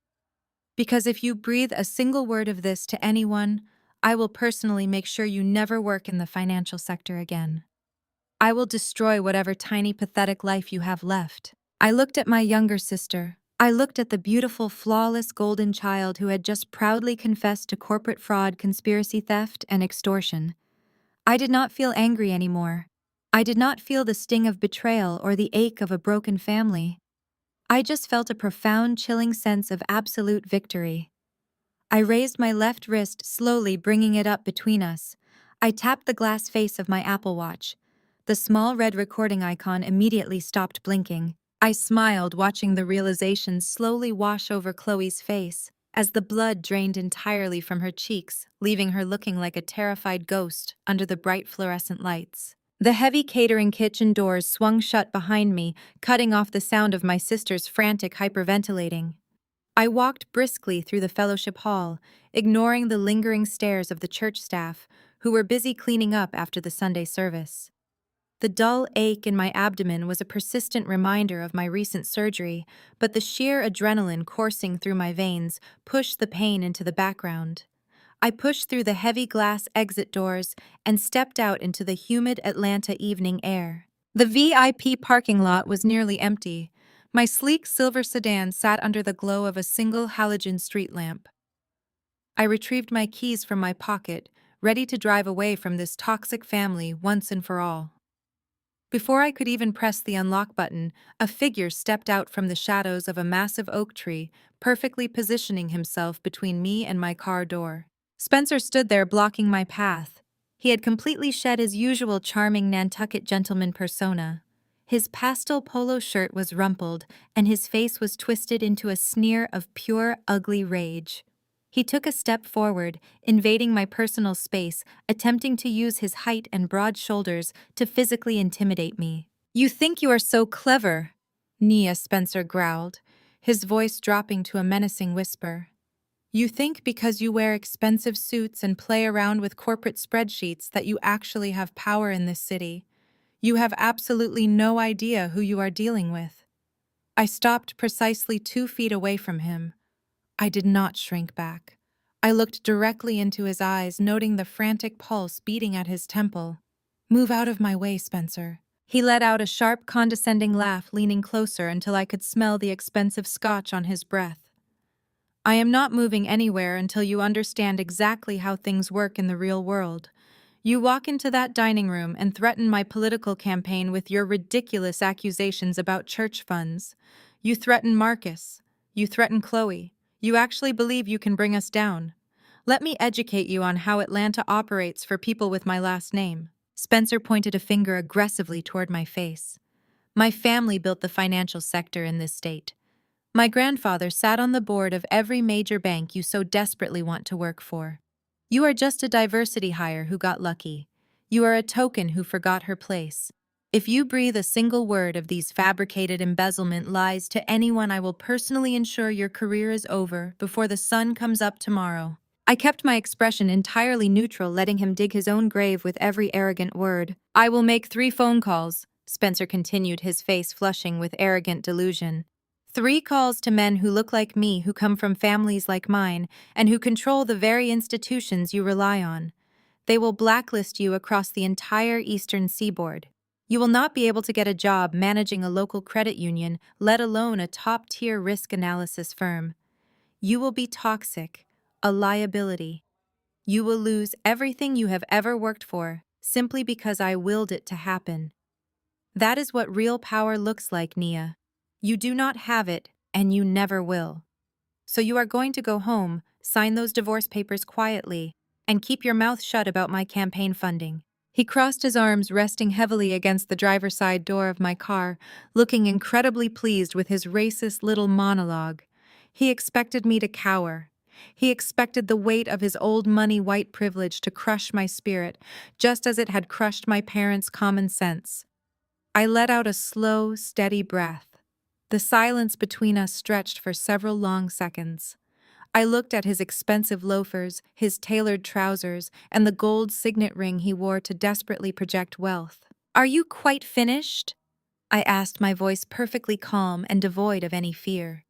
Because if you breathe a single word of this to anyone, I will personally make sure you never work in the financial sector again. I will destroy whatever tiny pathetic life you have left. I looked at my younger sister. I looked at the beautiful, flawless golden child who had just proudly confessed to corporate fraud, conspiracy theft, and extortion. I did not feel angry anymore. I did not feel the sting of betrayal or the ache of a broken family. I just felt a profound, chilling sense of absolute victory. I raised my left wrist, slowly bringing it up between us. I tapped the glass face of my Apple Watch. The small red recording icon immediately stopped blinking. I smiled, watching the realization slowly wash over Chloe's face, as the blood drained entirely from her cheeks, leaving her looking like a terrified ghost under the bright fluorescent lights. The heavy catering kitchen doors swung shut behind me, cutting off the sound of my sister's frantic hyperventilating. I walked briskly through the fellowship hall, ignoring the lingering stares of the church staff, who were busy cleaning up after the Sunday service. The dull ache in my abdomen was a persistent reminder of my recent surgery, but the sheer adrenaline coursing through my veins pushed the pain into the background. I pushed through the heavy glass exit doors and stepped out into the humid Atlanta evening air. The VIP parking lot was nearly empty. My sleek silver sedan sat under the glow of a single halogen street lamp. I retrieved my keys from my pocket, ready to drive away from this toxic family once and for all. Before I could even press the unlock button, a figure stepped out from the shadows of a massive oak tree, perfectly positioning himself between me and my car door. Spencer stood there blocking my path. He had completely shed his usual charming Nantucket gentleman persona. His pastel polo shirt was rumpled, and his face was twisted into a sneer of pure, ugly rage. He took a step forward, invading my personal space, attempting to use his height and broad shoulders to physically intimidate me. "You think you are so clever," Nia, Spencer growled, his voice dropping to a menacing whisper. "You think because you wear expensive suits and play around with corporate spreadsheets that you actually have power in this city. You have absolutely no idea who you are dealing with." I stopped precisely 2 feet away from him. I did not shrink back. I looked directly into his eyes, noting the frantic pulse beating at his temple. "Move out of my way, Spencer." He let out a sharp, condescending laugh, leaning closer until I could smell the expensive scotch on his breath. "I am not moving anywhere until you understand exactly how things work in the real world. You walk into that dining room and threaten my political campaign with your ridiculous accusations about church funds. You threaten Marcus. You threaten Chloe. You actually believe you can bring us down. Let me educate you on how Atlanta operates for people with my last name." Spencer pointed a finger aggressively toward my face. "My family built the financial sector in this state. My grandfather sat on the board of every major bank you so desperately want to work for. You are just a diversity hire who got lucky. You are a token who forgot her place. If you breathe a single word of these fabricated embezzlement lies to anyone, I will personally ensure your career is over before the sun comes up tomorrow." I kept my expression entirely neutral, letting him dig his own grave with every arrogant word. "I will make 3 phone calls. Spencer continued, his face flushing with arrogant delusion. 3 calls to men who look like me, who come from families like mine, and who control the very institutions you rely on. They will blacklist you across the entire eastern seaboard. You will not be able to get a job managing a local credit union, let alone a top-tier risk analysis firm. You will be toxic, a liability. You will lose everything you have ever worked for, simply because I willed it to happen. That is what real power looks like, Nia. You do not have it, and you never will. So you are going to go home, sign those divorce papers quietly, and keep your mouth shut about my campaign funding. He crossed his arms, resting heavily against the driver's side door of my car, looking incredibly pleased with his racist little monologue. He expected me to cower. He expected the weight of his old money white privilege to crush my spirit, just as it had crushed my parents' common sense. I let out a slow, steady breath. The silence between us stretched for several long seconds. I looked at his expensive loafers, his tailored trousers, and the gold signet ring he wore to desperately project wealth. "Are you quite finished?" I asked, my voice perfectly calm and devoid of any fear.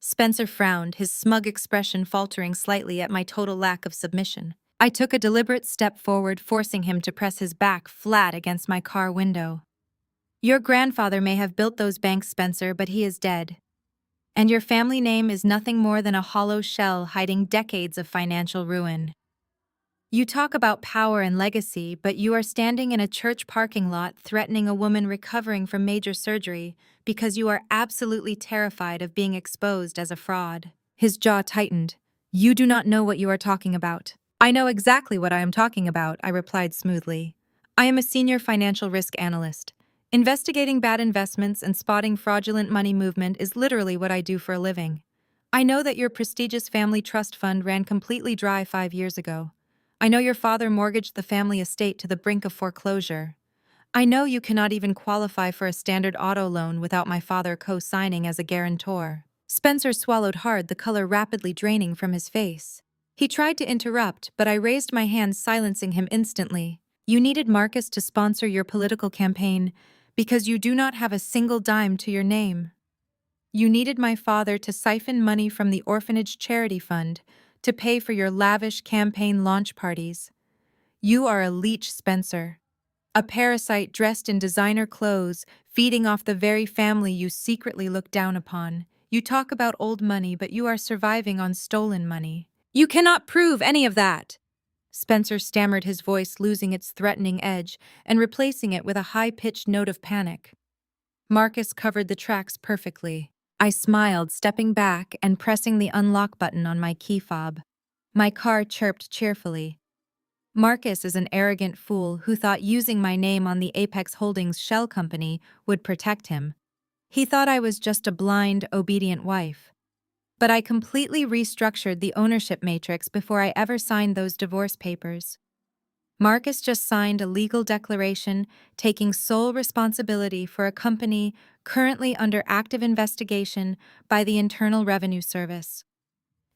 Spencer frowned, his smug expression faltering slightly at my total lack of submission. I took a deliberate step forward, forcing him to press his back flat against my car window. "Your grandfather may have built those banks, Spencer, but he is dead. And your family name is nothing more than a hollow shell hiding decades of financial ruin. You talk about power and legacy, but you are standing in a church parking lot threatening a woman recovering from major surgery because you are absolutely terrified of being exposed as a fraud." His jaw tightened. "You do not know what you are talking about." "I know exactly what I am talking about," I replied smoothly. "I am a senior financial risk analyst. Investigating bad investments and spotting fraudulent money movement is literally what I do for a living. I know that your prestigious family trust fund ran completely dry 5 years ago. I know your father mortgaged the family estate to the brink of foreclosure. I know you cannot even qualify for a standard auto loan without my father co-signing as a guarantor." Spencer swallowed hard, the color rapidly draining from his face. He tried to interrupt, but I raised my hand, silencing him instantly. "You needed Marcus to sponsor your political campaign because you do not have a single dime to your name. You needed my father to siphon money from the orphanage charity fund to pay for your lavish campaign launch parties. You are a leech, Spencer. A parasite dressed in designer clothes, feeding off the very family you secretly look down upon. You talk about old money, but you are surviving on stolen money. You cannot prove any of that." Spencer stammered, his voice losing its threatening edge and replacing it with a high-pitched note of panic. Marcus covered the tracks perfectly. I smiled, stepping back and pressing the unlock button on my key fob. My car chirped cheerfully. Marcus is an arrogant fool who thought using my name on the Apex Holdings shell company would protect him. He thought I was just a blind, obedient wife. But I completely restructured the ownership matrix before I ever signed those divorce papers. Marcus just signed a legal declaration taking sole responsibility for a company currently under active investigation by the Internal Revenue Service.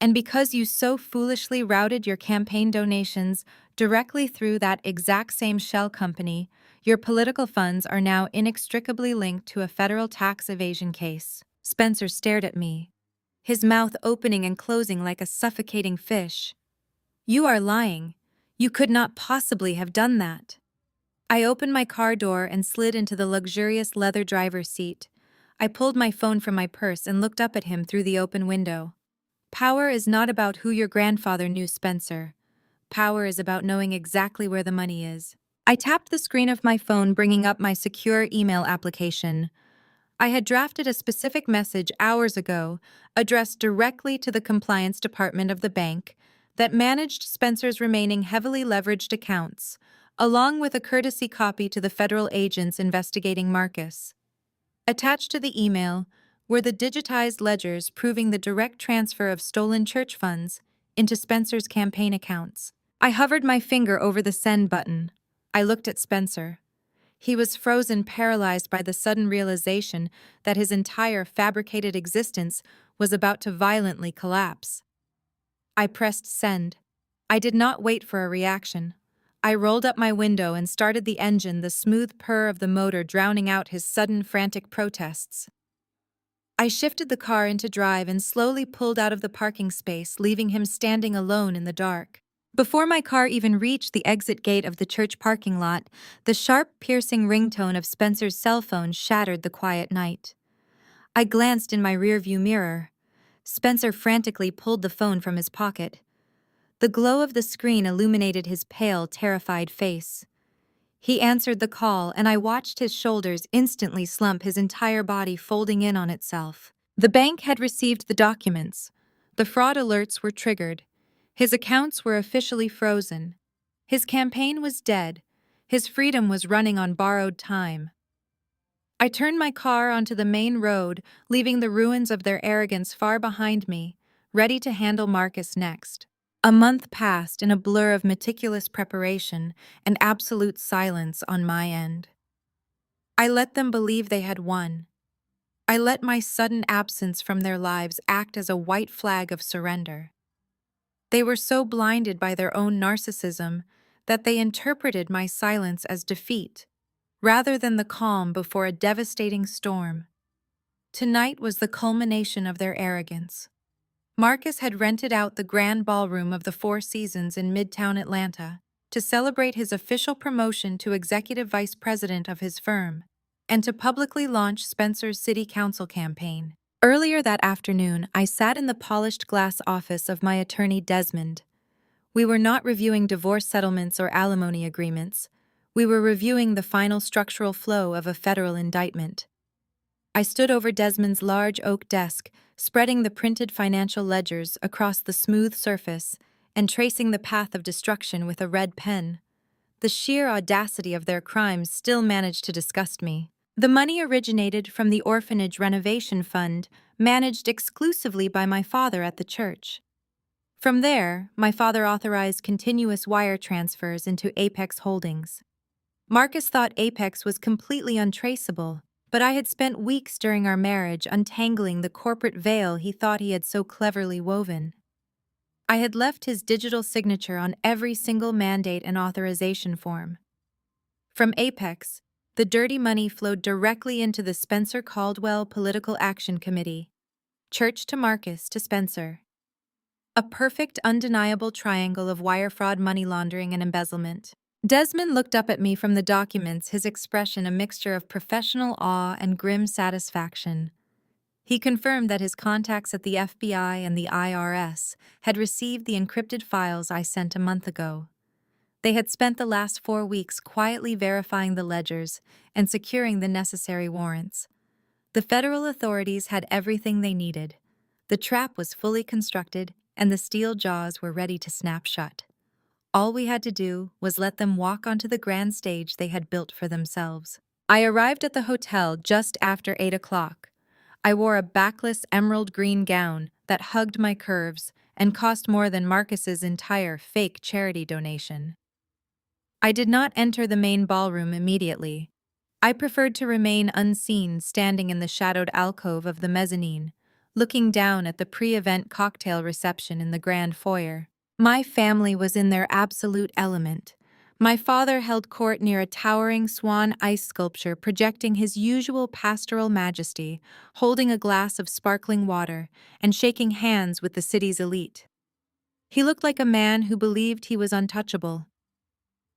And because you so foolishly routed your campaign donations directly through that exact same shell company, your political funds are now inextricably linked to a federal tax evasion case." Spencer stared at me, his mouth opening and closing like a suffocating fish. "You are lying. You could not possibly have done that." I opened my car door and slid into the luxurious leather driver's seat. I pulled my phone from my purse and looked up at him through the open window. "Power is not about who your grandfather knew, Spencer. Power is about knowing exactly where the money is." I tapped the screen of my phone, bringing up my secure email application. I had drafted a specific message hours ago, addressed directly to the compliance department of the bank that managed Spencer's remaining heavily leveraged accounts, along with a courtesy copy to the federal agents investigating Marcus. Attached to the email were the digitized ledgers proving the direct transfer of stolen church funds into Spencer's campaign accounts. I hovered my finger over the send button. I looked at Spencer. He was frozen, paralyzed by the sudden realization that his entire fabricated existence was about to violently collapse. I pressed send. I did not wait for a reaction. I rolled up my window and started the engine, the smooth purr of the motor drowning out his sudden frantic protests. I shifted the car into drive and slowly pulled out of the parking space, leaving him standing alone in the dark. Before my car even reached the exit gate of the church parking lot, the sharp, piercing ringtone of Spencer's cell phone shattered the quiet night. I glanced in my rearview mirror. Spencer frantically pulled the phone from his pocket. The glow of the screen illuminated his pale, terrified face. He answered the call, and I watched his shoulders instantly slump, his entire body folding in on itself. The bank had received the documents. The fraud alerts were triggered. His accounts were officially frozen. His campaign was dead. His freedom was running on borrowed time. I turned my car onto the main road, leaving the ruins of their arrogance far behind me, ready to handle Marcus next. A month passed in a blur of meticulous preparation and absolute silence on my end. I let them believe they had won. I let my sudden absence from their lives act as a white flag of surrender. They were so blinded by their own narcissism that they interpreted my silence as defeat, rather than the calm before a devastating storm. Tonight was the culmination of their arrogance. Marcus had rented out the grand ballroom of the Four Seasons in Midtown Atlanta to celebrate his official promotion to executive vice president of his firm and to publicly launch Spencer's city council campaign. Earlier that afternoon, I sat in the polished glass office of my attorney Desmond. We were not reviewing divorce settlements or alimony agreements. We were reviewing the final structural flow of a federal indictment. I stood over Desmond's large oak desk, spreading the printed financial ledgers across the smooth surface and tracing the path of destruction with a red pen. The sheer audacity of their crimes still managed to disgust me. The money originated from the orphanage renovation fund, managed exclusively by my father at the church. From there, my father authorized continuous wire transfers into Apex Holdings. Marcus thought Apex was completely untraceable, but I had spent weeks during our marriage untangling the corporate veil he thought he had so cleverly woven. I had left his digital signature on every single mandate and authorization form. From Apex, the dirty money flowed directly into the Spencer Caldwell Political Action Committee. Church to Marcus to Spencer. A perfect, undeniable triangle of wire fraud, money laundering, and embezzlement. Desmond looked up at me from the documents, his expression a mixture of professional awe and grim satisfaction. He confirmed that his contacts at the FBI and the IRS had received the encrypted files I sent a month ago. They had spent the last 4 weeks quietly verifying the ledgers and securing the necessary warrants. The federal authorities had everything they needed. The trap was fully constructed, and the steel jaws were ready to snap shut. All we had to do was let them walk onto the grand stage they had built for themselves. I arrived at the hotel just after 8 o'clock. I wore a backless emerald green gown that hugged my curves and cost more than Marcus's entire fake charity donation. I did not enter the main ballroom immediately. I preferred to remain unseen, standing in the shadowed alcove of the mezzanine, looking down at the pre-event cocktail reception in the grand foyer. My family was in their absolute element. My father held court near a towering swan ice sculpture projecting his usual pastoral majesty, holding a glass of sparkling water and shaking hands with the city's elite. He looked like a man who believed he was untouchable.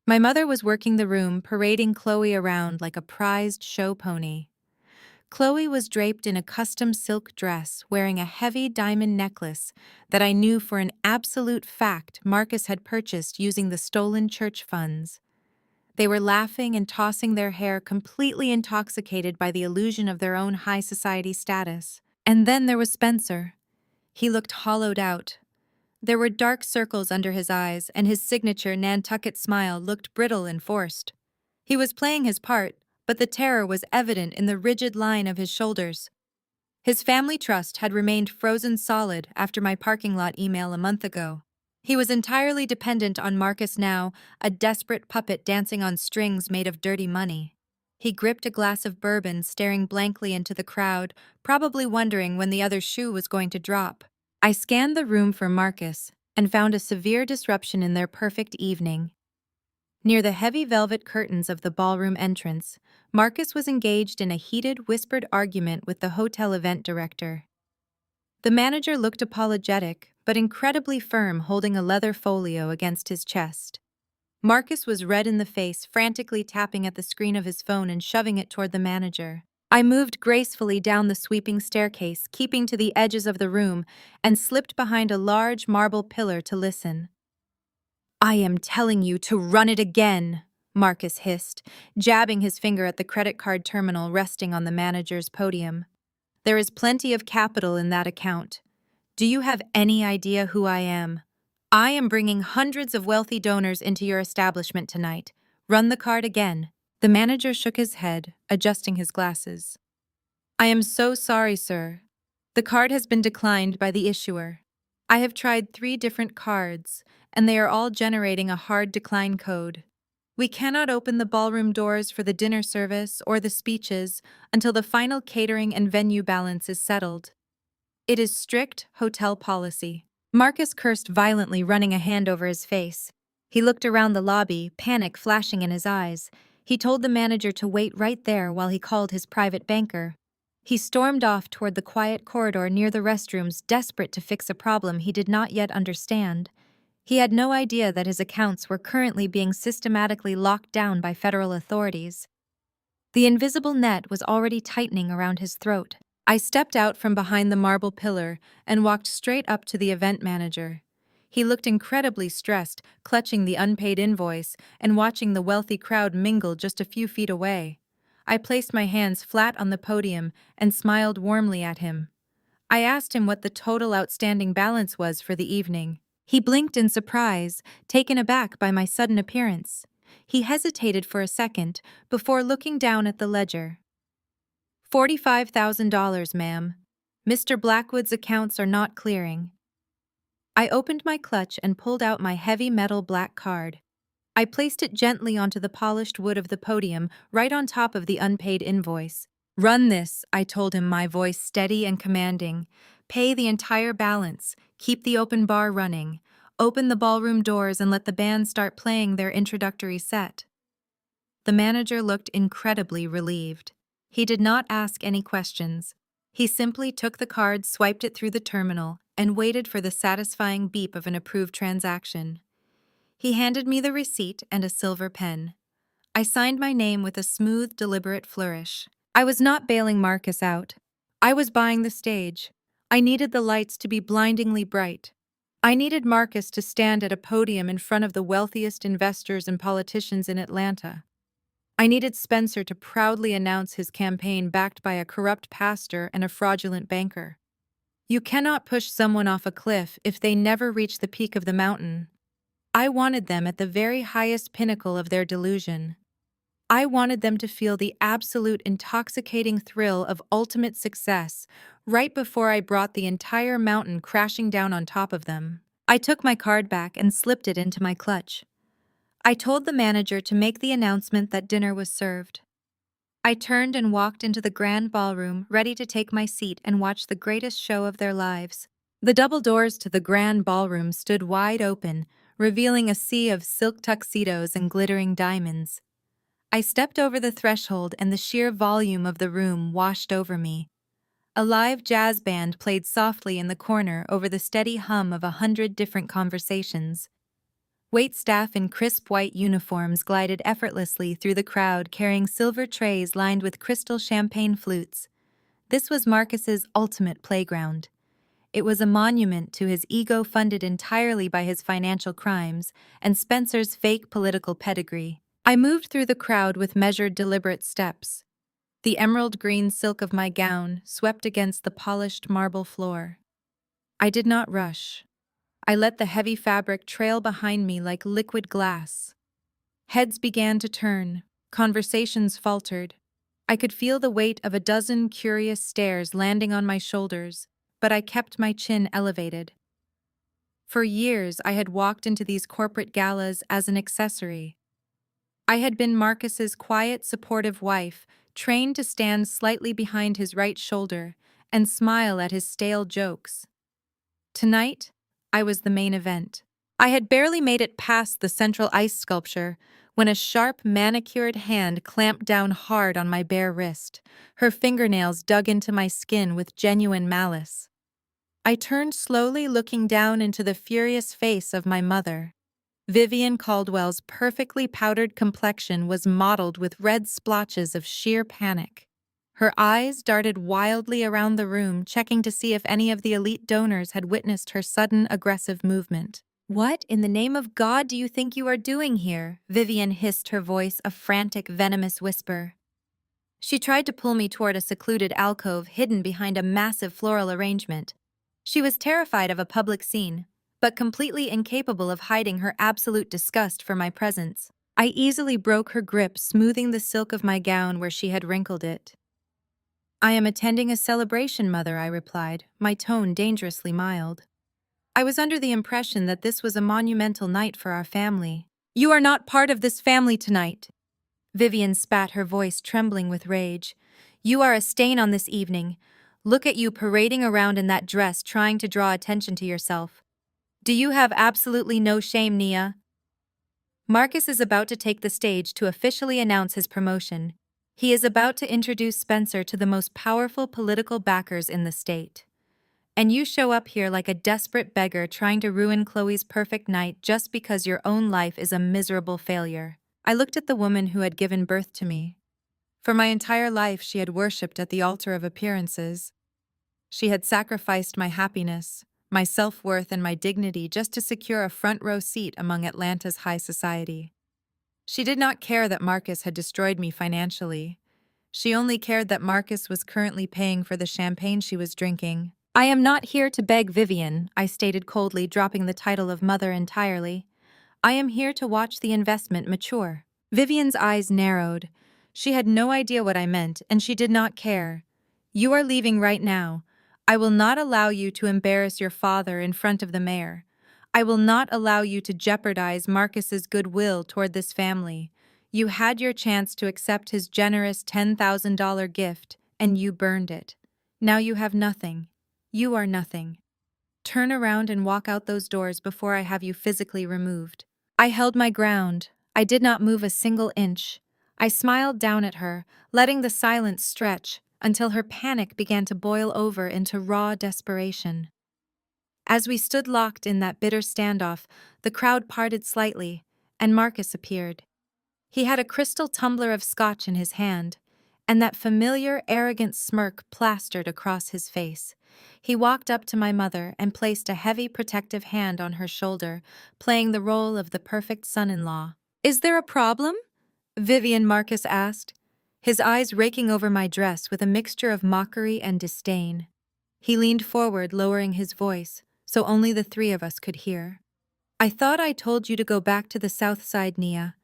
My mother was working the room, parading Chloe around like a prized show pony. Chloe was draped in a custom silk dress, wearing a heavy diamond necklace that I knew for an absolute fact Marcus had purchased using the stolen church funds. They were laughing and tossing their hair, completely intoxicated by the illusion of their own high society status. And then there was Spencer. He looked hollowed out. There were dark circles under his eyes, and his signature Nantucket smile looked brittle and forced. He was playing his part, but the terror was evident in the rigid line of his shoulders. His family trust had remained frozen solid after my parking lot email a month ago. He was entirely dependent on Marcus now, a desperate puppet dancing on strings made of dirty money. He gripped a glass of bourbon, staring blankly into the crowd, probably wondering when the other shoe was going to drop. I scanned the room for Marcus and found a severe disruption in their perfect evening. Near the heavy velvet curtains of the ballroom entrance, Marcus was engaged in a heated, whispered argument with the hotel event director. The manager looked apologetic, but incredibly firm, holding a leather folio against his chest. Marcus was red in the face, frantically tapping at the screen of his phone and shoving it toward the manager. I moved gracefully down the sweeping staircase, keeping to the edges of the room, and slipped behind a large marble pillar to listen. "I am telling you to run it again," Marcus hissed, jabbing his finger at the credit card terminal resting on the manager's podium. "There is plenty of capital in that account. Do you have any idea who I am? I am bringing hundreds of wealthy donors into your establishment tonight. Run the card again." The manager shook his head, adjusting his glasses. "I am so sorry, sir. The card has been declined by the issuer. I have tried 3 different cards, and they are all generating a hard decline code. We cannot open the ballroom doors for the dinner service or the speeches until the final catering and venue balance is settled. It is strict hotel policy." Marcus cursed violently, running a hand over his face. He looked around the lobby, panic flashing in his eyes. He told the manager to wait right there while he called his private banker. He stormed off toward the quiet corridor near the restrooms, desperate to fix a problem he did not yet understand. He had no idea that his accounts were currently being systematically locked down by federal authorities. The invisible net was already tightening around his throat. I stepped out from behind the marble pillar and walked straight up to the event manager. He looked incredibly stressed, clutching the unpaid invoice and watching the wealthy crowd mingle just a few feet away. I placed my hands flat on the podium and smiled warmly at him. I asked him what the total outstanding balance was for the evening. He blinked in surprise, taken aback by my sudden appearance. He hesitated for a second before looking down at the ledger. $45,000, ma'am. Mr. Blackwood's accounts are not clearing." I opened my clutch and pulled out my heavy metal black card. I placed it gently onto the polished wood of the podium, right on top of the unpaid invoice. "Run this," I told him, my voice steady and commanding. "Pay the entire balance, keep the open bar running, open the ballroom doors and let the band start playing their introductory set." The manager looked incredibly relieved. He did not ask any questions. He simply took the card, swiped it through the terminal, and waited for the satisfying beep of an approved transaction. He handed me the receipt and a silver pen. I signed my name with a smooth, deliberate flourish. I was not bailing Marcus out. I was buying the stage. I needed the lights to be blindingly bright. I needed Marcus to stand at a podium in front of the wealthiest investors and politicians in Atlanta. I needed Spencer to proudly announce his campaign backed by a corrupt pastor and a fraudulent banker. You cannot push someone off a cliff if they never reach the peak of the mountain. I wanted them at the very highest pinnacle of their delusion. I wanted them to feel the absolute intoxicating thrill of ultimate success right before I brought the entire mountain crashing down on top of them. I took my card back and slipped it into my clutch. I told the manager to make the announcement that dinner was served. I turned and walked into the grand ballroom, ready to take my seat and watch the greatest show of their lives. The double doors to the grand ballroom stood wide open, revealing a sea of silk tuxedos and glittering diamonds. I stepped over the threshold and the sheer volume of the room washed over me. A live jazz band played softly in the corner over the steady hum of 100 different conversations. Waitstaff in crisp white uniforms glided effortlessly through the crowd carrying silver trays lined with crystal champagne flutes. This was Marcus's ultimate playground. It was a monument to his ego funded entirely by his financial crimes and Spencer's fake political pedigree. I moved through the crowd with measured, deliberate steps. The emerald green silk of my gown swept against the polished marble floor. I did not rush. I let the heavy fabric trail behind me like liquid glass. Heads began to turn, conversations faltered. I could feel the weight of a dozen curious stares landing on my shoulders, but I kept my chin elevated. For years, I had walked into these corporate galas as an accessory. I had been Marcus's quiet, supportive wife, trained to stand slightly behind his right shoulder and smile at his stale jokes. Tonight, I was the main event. I had barely made it past the central ice sculpture when a sharp, manicured hand clamped down hard on my bare wrist, her fingernails dug into my skin with genuine malice. I turned slowly, looking down into the furious face of my mother. Vivian Caldwell's perfectly powdered complexion was mottled with red splotches of sheer panic. Her eyes darted wildly around the room, checking to see if any of the elite donors had witnessed her sudden, aggressive movement. "What in the name of God do you think you are doing here?" Vivian hissed, her voice a frantic, venomous whisper. She tried to pull me toward a secluded alcove hidden behind a massive floral arrangement. She was terrified of a public scene, but completely incapable of hiding her absolute disgust for my presence. I easily broke her grip, smoothing the silk of my gown where she had wrinkled it. "I am attending a celebration, Mother," I replied, my tone dangerously mild. I was under the impression that this was a monumental night for our family. "You are not part of this family tonight." Vivian spat, her voice trembling with rage. "You are a stain on this evening. Look at you parading around in that dress, trying to draw attention to yourself. Do you have absolutely no shame, Nia?" Marcus is about to take the stage to officially announce his promotion. He is about to introduce Spencer to the most powerful political backers in the state. And you show up here like a desperate beggar trying to ruin Chloe's perfect night just because your own life is a miserable failure. I looked at the woman who had given birth to me. For my entire life, she had worshipped at the altar of appearances. She had sacrificed my happiness, my self-worth, and my dignity just to secure a front-row seat among Atlanta's high society. She did not care that Marcus had destroyed me financially. She only cared that Marcus was currently paying for the champagne she was drinking. "I am not here to beg Vivian," I stated coldly, dropping the title of mother entirely. "I am here to watch the investment mature." Vivian's eyes narrowed. She had no idea what I meant, and she did not care. "You are leaving right now. I will not allow you to embarrass your father in front of the mayor. I will not allow you to jeopardize Marcus's goodwill toward this family. You had your chance to accept his generous $10,000 gift, and you burned it. Now you have nothing. You are nothing. Turn around and walk out those doors before I have you physically removed." I held my ground. I did not move a single inch. I smiled down at her, letting the silence stretch until her panic began to boil over into raw desperation. As we stood locked in that bitter standoff, the crowd parted slightly, and Marcus appeared. He had a crystal tumbler of scotch in his hand, and that familiar, arrogant smirk plastered across his face. He walked up to my mother and placed a heavy, protective hand on her shoulder, playing the role of the perfect son-in-law. "Is there a problem?" Vivian, Marcus asked, his eyes raking over my dress with a mixture of mockery and disdain. He leaned forward, lowering his voice, so only the three of us could hear. "I thought I told you to go back to the south side, Nia.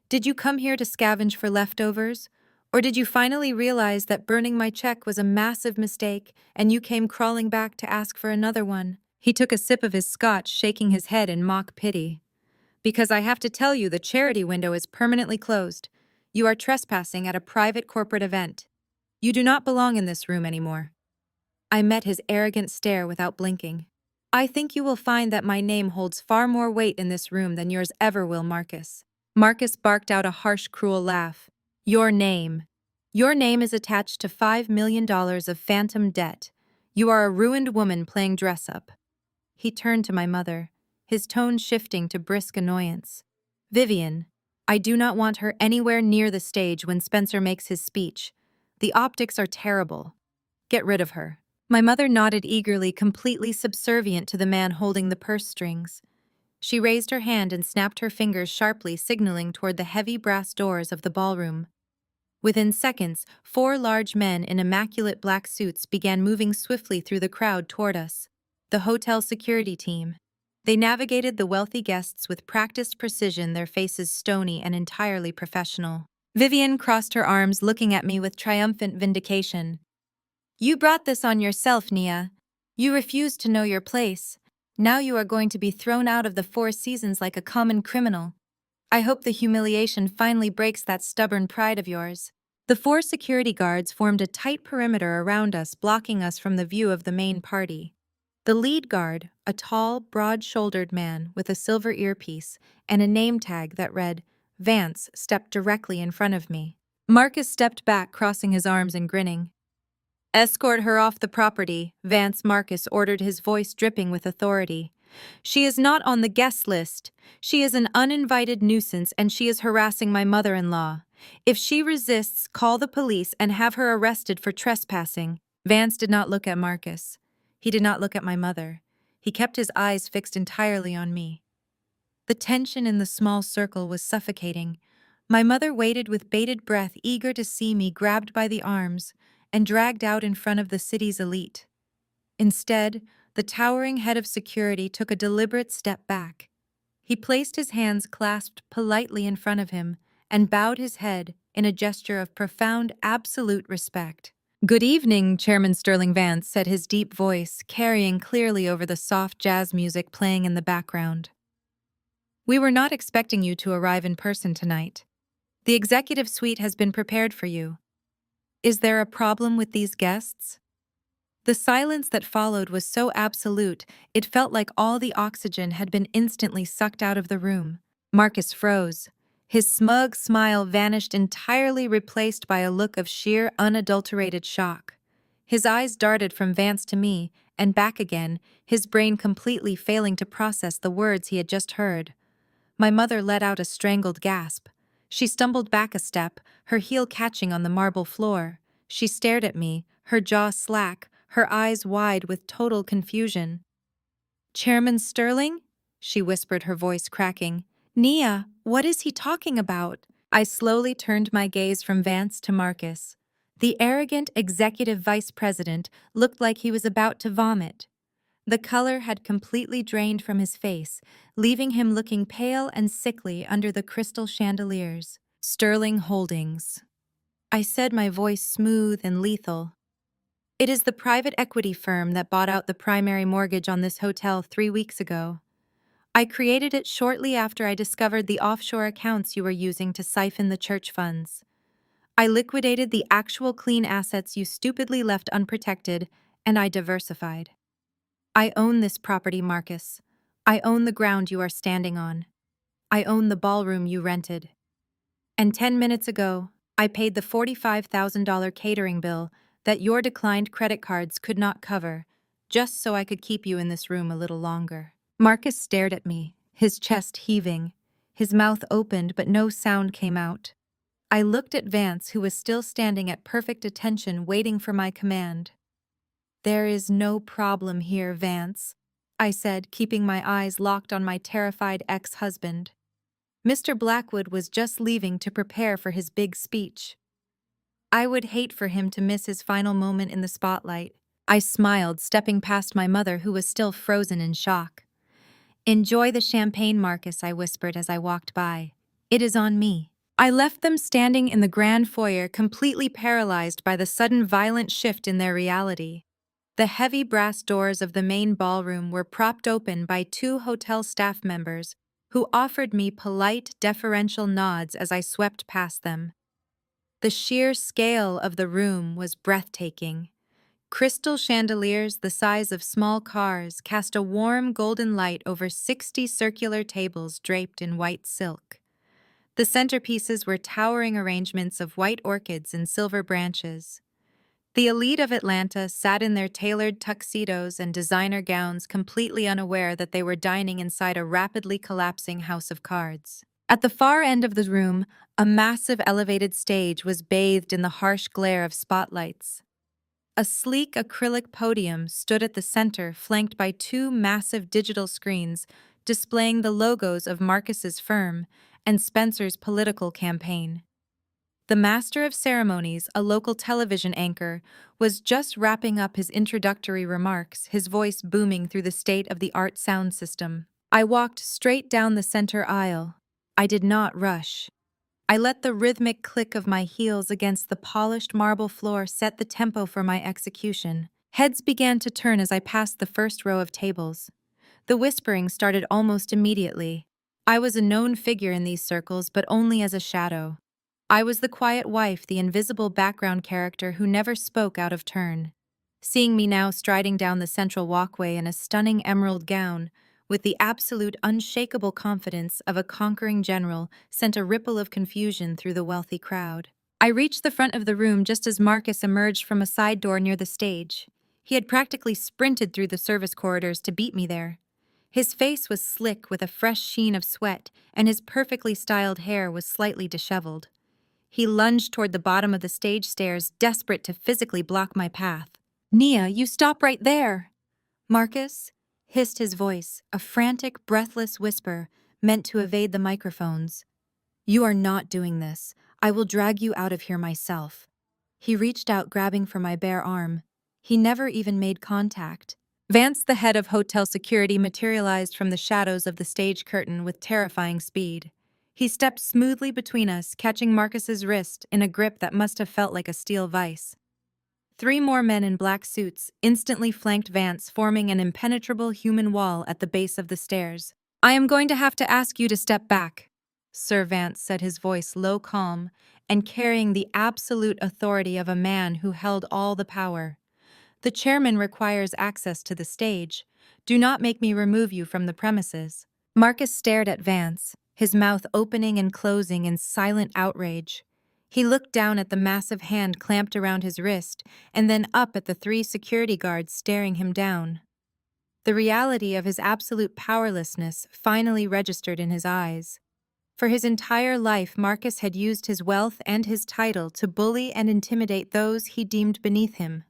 Did you come here to scavenge for leftovers? Or did you finally realize that burning my check was a massive mistake and you came crawling back to ask for another one?" He took a sip of his scotch, shaking his head in mock pity. "Because I have to tell you, the charity window is permanently closed. You are trespassing at a private corporate event. You do not belong in this room anymore." I met his arrogant stare without blinking. "I think you will find that my name holds far more weight in this room than yours ever will, Marcus." Marcus barked out a harsh, cruel laugh. "Your name. Your name is attached to $5 million of phantom debt. You are a ruined woman playing dress-up." He turned to my mother, his tone shifting to brisk annoyance. "Vivian, I do not want her anywhere near the stage when Spencer makes his speech. The optics are terrible. Get rid of her." My mother nodded eagerly, completely subservient to the man holding the purse strings. She raised her hand and snapped her fingers sharply, signaling toward the heavy brass doors of the ballroom. Within seconds, 4 large men in immaculate black suits began moving swiftly through the crowd toward us. The hotel security team. They navigated the wealthy guests with practiced precision, their faces stony and entirely professional. Vivian crossed her arms, looking at me with triumphant vindication. "You brought this on yourself, Nia. You refused to know your place. Now you are going to be thrown out of the Four Seasons like a common criminal. I hope the humiliation finally breaks that stubborn pride of yours." The 4 security guards formed a tight perimeter around us, blocking us from the view of the main party. The lead guard, a tall, broad-shouldered man with a silver earpiece and a name tag that read, Vance stepped directly in front of me. Marcus stepped back, crossing his arms and grinning. Escort her off the property, Vance Marcus ordered, his voice dripping with authority. She is not on the guest list. She is an uninvited nuisance and she is harassing my mother-in-law. If she resists, call the police and have her arrested for trespassing. Vance did not look at Marcus. He did not look at my mother. He kept his eyes fixed entirely on me. The tension in the small circle was suffocating. My mother waited with bated breath, eager to see me grabbed by the arms and dragged out in front of the city's elite. Instead, the towering head of security took a deliberate step back. He placed his hands clasped politely in front of him and bowed his head in a gesture of profound, absolute respect. "Good evening, Chairman Sterling Vance," said his deep voice, carrying clearly over the soft jazz music playing in the background. "We were not expecting you to arrive in person tonight. The executive suite has been prepared for you. Is there a problem with these guests?" The silence that followed was so absolute, it felt like all the oxygen had been instantly sucked out of the room. Marcus froze. His smug smile vanished entirely, replaced by a look of sheer, unadulterated shock. His eyes darted from Vance to me, and back again, his brain completely failing to process the words he had just heard. My mother let out a strangled gasp. She stumbled back a step, her heel catching on the marble floor. She stared at me, her jaw slack, her eyes wide with total confusion. "Chairman Sterling?" she whispered, her voice cracking. "Nia, what is he talking about?" I slowly turned my gaze from Vance to Marcus. The arrogant executive vice president looked like he was about to vomit. The color had completely drained from his face, leaving him looking pale and sickly under the crystal chandeliers. "Sterling Holdings," I said, my voice smooth and lethal. "It is the private equity firm that bought out the primary mortgage on this hotel 3 weeks ago. I created it shortly after I discovered the offshore accounts you were using to siphon the church funds. I liquidated the actual clean assets you stupidly left unprotected, and I diversified. I own this property, Marcus. I own the ground you are standing on. I own the ballroom you rented. And 10 minutes ago, I paid the $45,000 catering bill that your declined credit cards could not cover, just so I could keep you in this room a little longer." Marcus stared at me, his chest heaving. His mouth opened, but no sound came out. I looked at Vance, who was still standing at perfect attention, waiting for my command. "There is no problem here, Vance," I said, keeping my eyes locked on my terrified ex-husband. Mr. Blackwood was just leaving to prepare for his big speech. I would hate for him to miss his final moment in the spotlight. I smiled, stepping past my mother, who was still frozen in shock. "Enjoy the champagne, Marcus," I whispered as I walked by. "It is on me." I left them standing in the grand foyer, completely paralyzed by the sudden violent shift in their reality. The heavy brass doors of the main ballroom were propped open by 2 hotel staff members who offered me polite, deferential nods as I swept past them. The sheer scale of the room was breathtaking. Crystal chandeliers the size of small cars cast a warm golden light over 60 circular tables draped in white silk. The centerpieces were towering arrangements of white orchids and silver branches. The elite of Atlanta sat in their tailored tuxedos and designer gowns, completely unaware that they were dining inside a rapidly collapsing house of cards. At the far end of the room, a massive elevated stage was bathed in the harsh glare of spotlights. A sleek acrylic podium stood at the center, flanked by 2 massive digital screens displaying the logos of Marcus's firm and Spencer's political campaign. The master of ceremonies, a local television anchor, was just wrapping up his introductory remarks, his voice booming through the state-of-the-art sound system. I walked straight down the center aisle. I did not rush. I let the rhythmic click of my heels against the polished marble floor set the tempo for my execution. Heads began to turn as I passed the first row of tables. The whispering started almost immediately. I was a known figure in these circles, but only as a shadow. I was the quiet wife, the invisible background character who never spoke out of turn. Seeing me now striding down the central walkway in a stunning emerald gown, with the absolute unshakable confidence of a conquering general, sent a ripple of confusion through the wealthy crowd. I reached the front of the room just as Marcus emerged from a side door near the stage. He had practically sprinted through the service corridors to beat me there. His face was slick with a fresh sheen of sweat, and his perfectly styled hair was slightly disheveled. He lunged toward the bottom of the stage stairs, desperate to physically block my path. "Nia, you stop right there!" "Marcus?" hissed his voice, a frantic, breathless whisper meant to evade the microphones. "You are not doing this. I will drag you out of here myself." He reached out, grabbing for my bare arm. He never even made contact. Vance, the head of hotel security, materialized from the shadows of the stage curtain with terrifying speed. He stepped smoothly between us, catching Marcus's wrist in a grip that must have felt like a steel vise. 3 more men in black suits instantly flanked Vance, forming an impenetrable human wall at the base of the stairs. "I am going to have to ask you to step back," Sir Vance said, his voice low, calm, and carrying the absolute authority of a man who held all the power. "The chairman requires access to the stage. Do not make me remove you from the premises." Marcus stared at Vance, his mouth opening and closing in silent outrage. He looked down at the massive hand clamped around his wrist, and then up at the 3 security guards staring him down. The reality of his absolute powerlessness finally registered in his eyes. For his entire life, Marcus had used his wealth and his title to bully and intimidate those he deemed beneath him.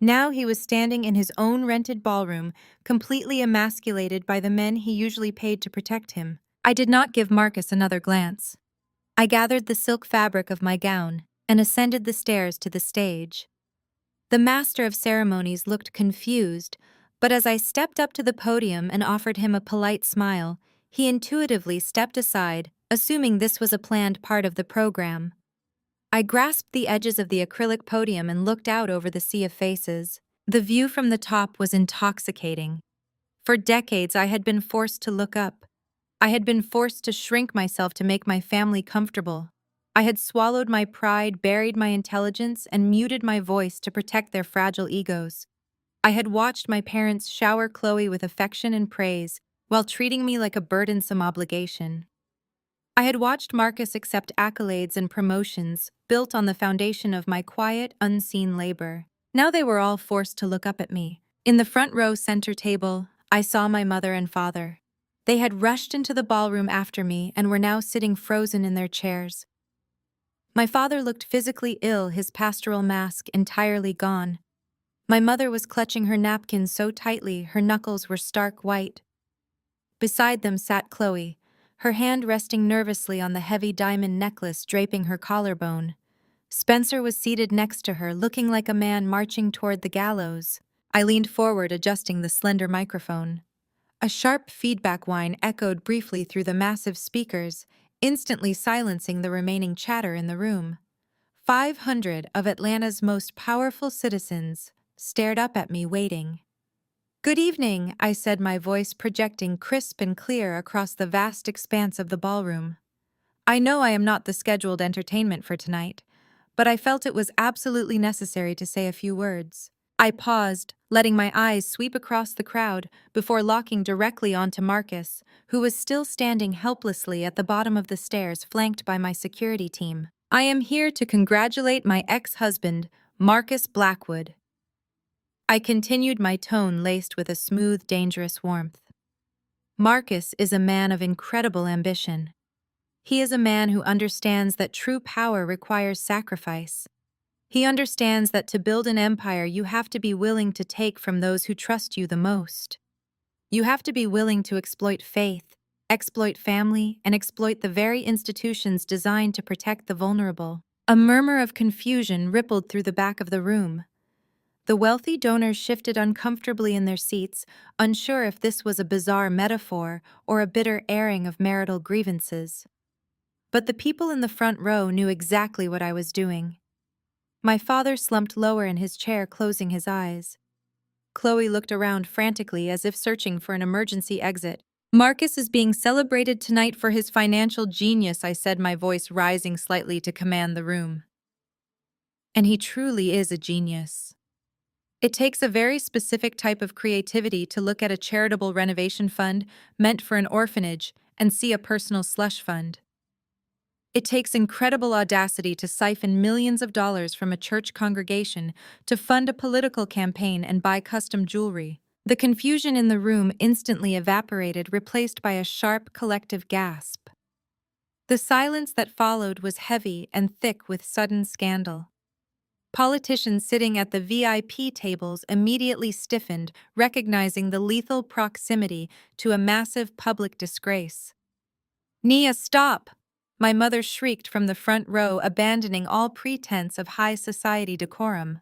Now he was standing in his own rented ballroom, completely emasculated by the men he usually paid to protect him. I did not give Marcus another glance. I gathered the silk fabric of my gown and ascended the stairs to the stage. The master of ceremonies looked confused, but as I stepped up to the podium and offered him a polite smile, he intuitively stepped aside, assuming this was a planned part of the program. I grasped the edges of the acrylic podium and looked out over the sea of faces. The view from the top was intoxicating. For decades, I had been forced to look up. I had been forced to shrink myself to make my family comfortable. I had swallowed my pride, buried my intelligence, and muted my voice to protect their fragile egos. I had watched my parents shower Chloe with affection and praise, while treating me like a burdensome obligation. I had watched Marcus accept accolades and promotions built on the foundation of my quiet, unseen labor. Now they were all forced to look up at me. In the front row center table, I saw my mother and father. They had rushed into the ballroom after me and were now sitting frozen in their chairs. My father looked physically ill, his pastoral mask entirely gone. My mother was clutching her napkin so tightly her knuckles were stark white. Beside them sat Chloe, her hand resting nervously on the heavy diamond necklace draping her collarbone. Spencer was seated next to her, looking like a man marching toward the gallows. I leaned forward, adjusting the slender microphone. A sharp feedback whine echoed briefly through the massive speakers, instantly silencing the remaining chatter in the room. 500 of Atlanta's most powerful citizens stared up at me, waiting. "Good evening," I said, my voice projecting crisp and clear across the vast expanse of the ballroom. "I know I am not the scheduled entertainment for tonight, but I felt it was absolutely necessary to say a few words." I paused, letting my eyes sweep across the crowd before locking directly onto Marcus, who was still standing helplessly at the bottom of the stairs, flanked by my security team. "I am here to congratulate my ex-husband, Marcus Blackwood." I continued, my tone laced with a smooth, dangerous warmth. "Marcus is a man of incredible ambition. He is a man who understands that true power requires sacrifice. He understands that to build an empire, you have to be willing to take from those who trust you the most. You have to be willing to exploit faith, exploit family, and exploit the very institutions designed to protect the vulnerable." A murmur of confusion rippled through the back of the room. The wealthy donors shifted uncomfortably in their seats, unsure if this was a bizarre metaphor or a bitter airing of marital grievances. But the people in the front row knew exactly what I was doing. My father slumped lower in his chair, closing his eyes. Chloe looked around frantically, as if searching for an emergency exit. "Marcus is being celebrated tonight for his financial genius," I said, my voice rising slightly to command the room. "And he truly is a genius. It takes a very specific type of creativity to look at a charitable renovation fund meant for an orphanage and see a personal slush fund. It takes incredible audacity to siphon millions of dollars from a church congregation to fund a political campaign and buy custom jewelry. The confusion in the room instantly evaporated, replaced by a sharp collective gasp. The silence that followed was heavy and thick with sudden scandal. Politicians sitting at the VIP tables immediately stiffened, recognizing the lethal proximity to a massive public disgrace. "Nia, stop!" My mother shrieked from the front row, abandoning all pretense of high society decorum.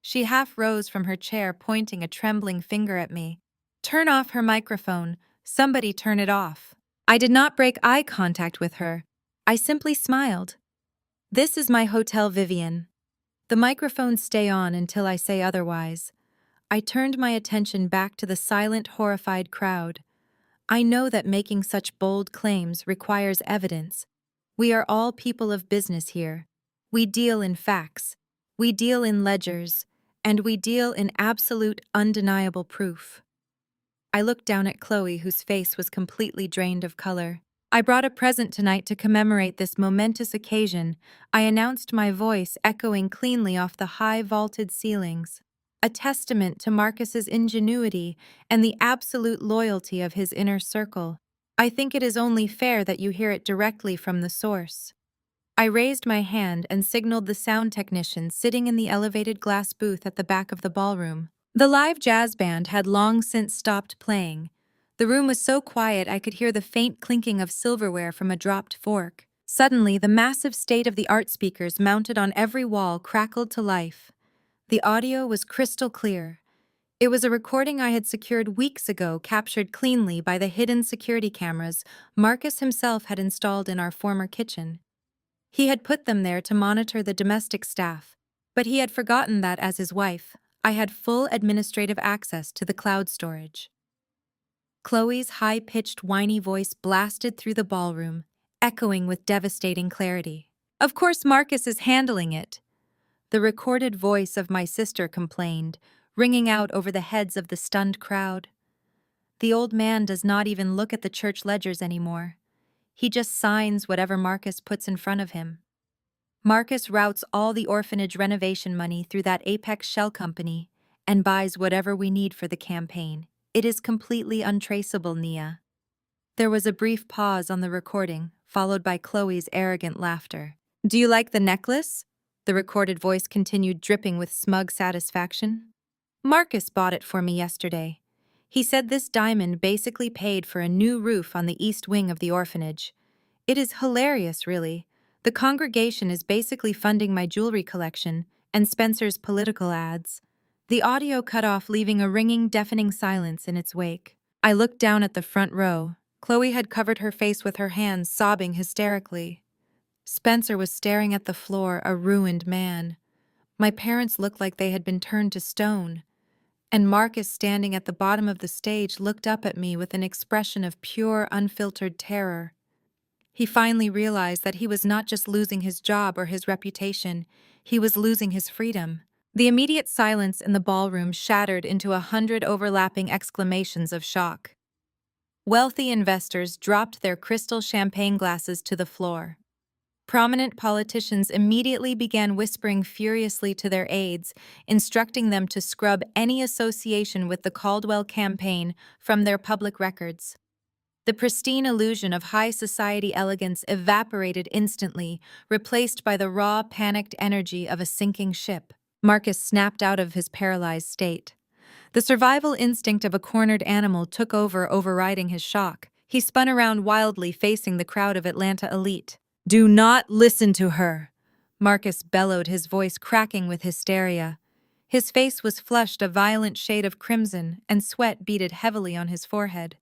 She half rose from her chair, pointing a trembling finger at me. "Turn off her microphone. Somebody turn it off." I did not break eye contact with her. I simply smiled. "This is my Hotel Vivian. The microphones stay on until I say otherwise." I turned my attention back to the silent, horrified crowd. I know that making such bold claims requires evidence. We are all people of business here. We deal in facts. We deal in ledgers. And we deal in absolute, undeniable proof. I looked down at Chloe, whose face was completely drained of color. "I brought a present tonight to commemorate this momentous occasion," I announced, my voice echoing cleanly off the high vaulted ceilings. "A testament to Marcus's ingenuity and the absolute loyalty of his inner circle. I think it is only fair that you hear it directly from the source." I raised my hand and signaled the sound technician sitting in the elevated glass booth at the back of the ballroom. The live jazz band had long since stopped playing. The room was so quiet I could hear the faint clinking of silverware from a dropped fork. Suddenly, the massive state-of-the-art speakers mounted on every wall crackled to life. The audio was crystal clear. It was a recording I had secured weeks ago, captured cleanly by the hidden security cameras Marcus himself had installed in our former kitchen. He had put them there to monitor the domestic staff, but he had forgotten that as his wife, I had full administrative access to the cloud storage. Chloe's high-pitched, whiny voice blasted through the ballroom, echoing with devastating clarity. "Of course Marcus is handling it," the recorded voice of my sister complained, ringing out over the heads of the stunned crowd. "The old man does not even look at the church ledgers anymore. He just signs whatever Marcus puts in front of him. Marcus routes all the orphanage renovation money through that Apex shell company and buys whatever we need for the campaign. It is completely untraceable, Nia." There was a brief pause on the recording, followed by Chloe's arrogant laughter. "Do you like the necklace?" The recorded voice continued, dripping with smug satisfaction. "Marcus bought it for me yesterday. He said this diamond basically paid for a new roof on the east wing of the orphanage. It is hilarious, really. The congregation is basically funding my jewelry collection and Spencer's political ads." The audio cut off, leaving a ringing, deafening silence in its wake. I looked down at the front row. Chloe had covered her face with her hands, sobbing hysterically. Spencer was staring at the floor, a ruined man. My parents looked like they had been turned to stone. And Marcus, standing at the bottom of the stage, looked up at me with an expression of pure, unfiltered terror. He finally realized that he was not just losing his job or his reputation, he was losing his freedom. The immediate silence in the ballroom shattered into 100 overlapping exclamations of shock. Wealthy investors dropped their crystal champagne glasses to the floor. Prominent politicians immediately began whispering furiously to their aides, instructing them to scrub any association with the Caldwell campaign from their public records. The pristine illusion of high society elegance evaporated instantly, replaced by the raw, panicked energy of a sinking ship. Marcus snapped out of his paralyzed state. The survival instinct of a cornered animal took over, overriding his shock. He spun around wildly, facing the crowd of Atlanta elite. "Do not listen to her," Marcus bellowed, his voice cracking with hysteria. His face was flushed a violent shade of crimson, and sweat beaded heavily on his forehead.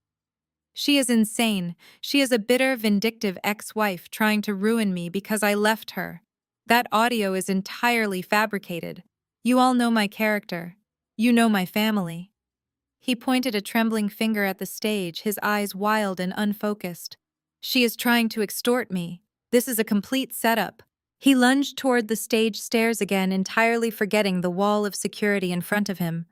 "She is insane. She is a bitter, vindictive ex-wife trying to ruin me because I left her. That audio is entirely fabricated. You all know my character. You know my family." He pointed a trembling finger at the stage, his eyes wild and unfocused. "She is trying to extort me. This is a complete setup. He lunged toward the stage stairs again, entirely forgetting the wall of security in front of him.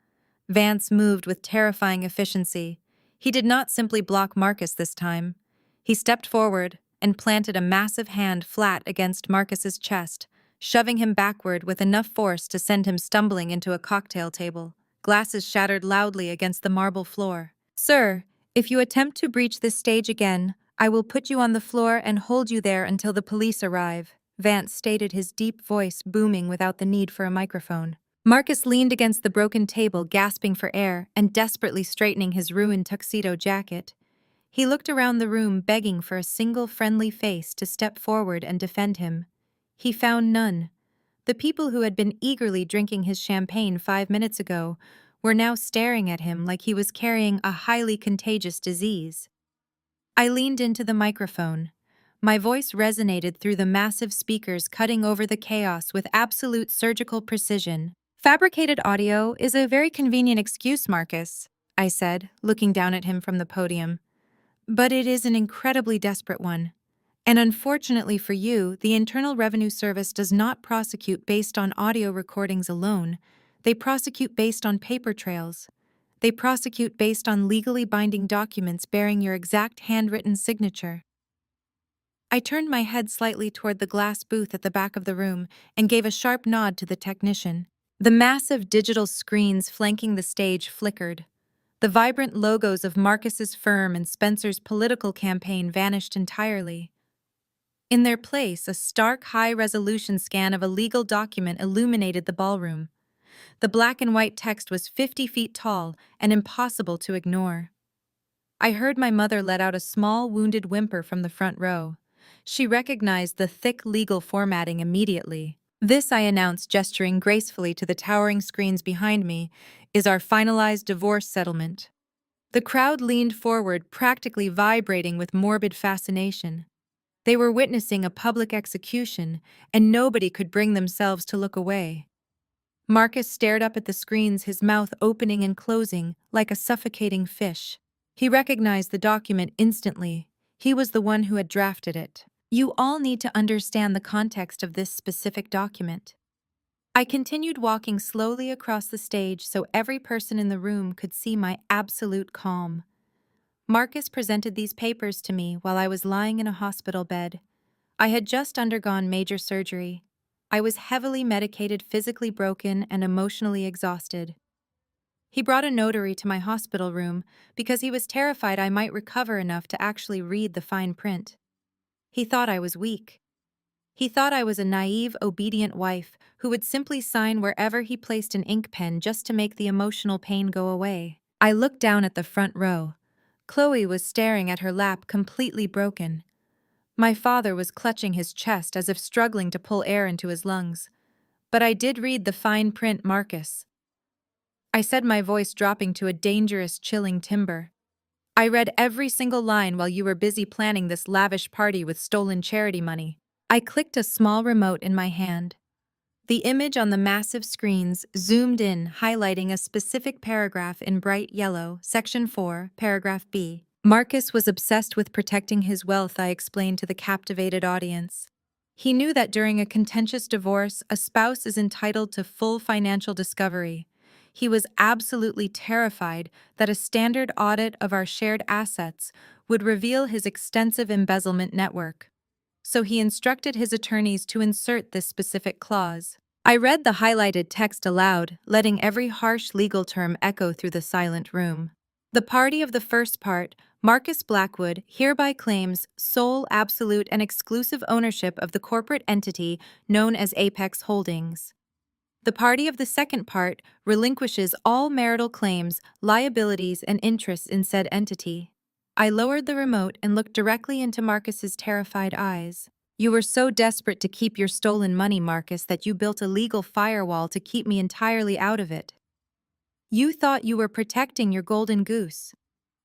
Vance moved with terrifying efficiency. He did not simply block Marcus this time. He stepped forward and planted a massive hand flat against Marcus's chest, shoving him backward with enough force to send him stumbling into a cocktail table. Glasses shattered loudly against the marble floor. "Sir, if you attempt to breach this stage again, I will put you on the floor and hold you there until the police arrive," Vance stated, his deep voice booming without the need for a microphone. Marcus leaned against the broken table, gasping for air and desperately straightening his ruined tuxedo jacket. He looked around the room, begging for a single friendly face to step forward and defend him. He found none. The people who had been eagerly drinking his champagne 5 minutes ago were now staring at him like he was carrying a highly contagious disease. I leaned into the microphone. My voice resonated through the massive speakers, cutting over the chaos with absolute surgical precision. "Fabricated audio is a very convenient excuse, Marcus," I said, looking down at him from the podium. "But it is an incredibly desperate one. And unfortunately for you, the Internal Revenue Service does not prosecute based on audio recordings alone. They prosecute based on paper trails. They prosecute based on legally binding documents bearing your exact handwritten signature." I turned my head slightly toward the glass booth at the back of the room and gave a sharp nod to the technician. The massive digital screens flanking the stage flickered. The vibrant logos of Marcus's firm and Spencer's political campaign vanished entirely. In their place, a stark, high-resolution scan of a legal document illuminated the ballroom. The black and white text was 50 feet tall and impossible to ignore. I heard my mother let out a small, wounded whimper from the front row. She recognized the thick legal formatting immediately. "This," I announced, gesturing gracefully to the towering screens behind me, "is our finalized divorce settlement." The crowd leaned forward, practically vibrating with morbid fascination. They were witnessing a public execution, and nobody could bring themselves to look away. Marcus stared up at the screens, his mouth opening and closing like a suffocating fish. He recognized the document instantly. He was the one who had drafted it. "You all need to understand the context of this specific document." I continued walking slowly across the stage so every person in the room could see my absolute calm. Marcus presented these papers to me while I was lying in a hospital bed. I had just undergone major surgery. I was heavily medicated, physically broken, and emotionally exhausted. He brought a notary to my hospital room because he was terrified I might recover enough to actually read the fine print. He thought I was weak. He thought I was a naive, obedient wife who would simply sign wherever he placed an ink pen just to make the emotional pain go away. I looked down at the front row. Chloe was staring at her lap, completely broken. My father was clutching his chest as if struggling to pull air into his lungs. But I did read the fine print, Marcus. I said, my voice dropping to a dangerous, chilling timbre. "I read every single line while you were busy planning this lavish party with stolen charity money." I clicked a small remote in my hand. The image on the massive screens zoomed in, highlighting a specific paragraph in bright yellow, Section 4, Paragraph B. Marcus was obsessed with protecting his wealth, I explained to the captivated audience. He knew that during a contentious divorce, a spouse is entitled to full financial discovery. He was absolutely terrified that a standard audit of our shared assets would reveal his extensive embezzlement network. So he instructed his attorneys to insert this specific clause. I read the highlighted text aloud, letting every harsh legal term echo through the silent room. "The party of the first part, Marcus Blackwood, hereby claims sole, absolute, and exclusive ownership of the corporate entity known as Apex Holdings. The party of the second part relinquishes all marital claims, liabilities, and interests in said entity." I lowered the remote and looked directly into Marcus's terrified eyes. "You were so desperate to keep your stolen money, Marcus, that you built a legal firewall to keep me entirely out of it. You thought you were protecting your golden goose,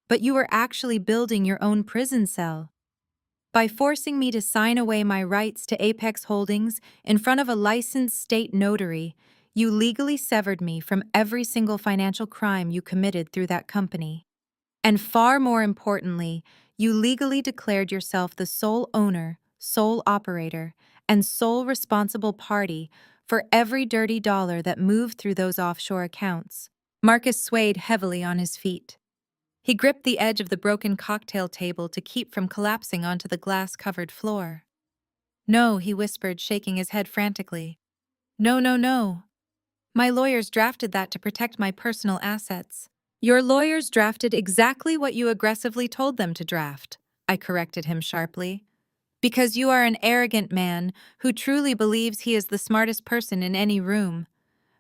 but you were actually building your own prison cell. By forcing me to sign away my rights to Apex Holdings in front of a licensed state notary, you legally severed me from every single financial crime you committed through that company. And far more importantly, you legally declared yourself the sole owner, sole operator, and sole responsible party for every dirty dollar that moved through those offshore accounts. Marcus swayed heavily on his feet. He gripped the edge of the broken cocktail table to keep from collapsing onto the glass-covered floor. "No," he whispered, shaking his head frantically. "No, no, no. My lawyers drafted that to protect my personal assets." "Your lawyers drafted exactly what you aggressively told them to draft," I corrected him sharply. "Because you are an arrogant man who truly believes he is the smartest person in any room.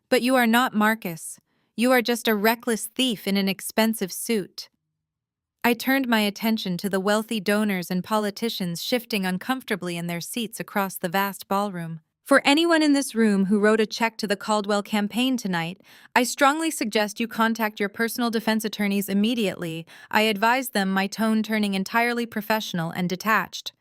But you are not Marcus. You are just a reckless thief in an expensive suit." I turned my attention to the wealthy donors and politicians shifting uncomfortably in their seats across the vast ballroom. "For anyone in this room who wrote a check to the Caldwell campaign tonight, I strongly suggest you contact your personal defense attorneys immediately," I advised them, my tone turning entirely professional and detached.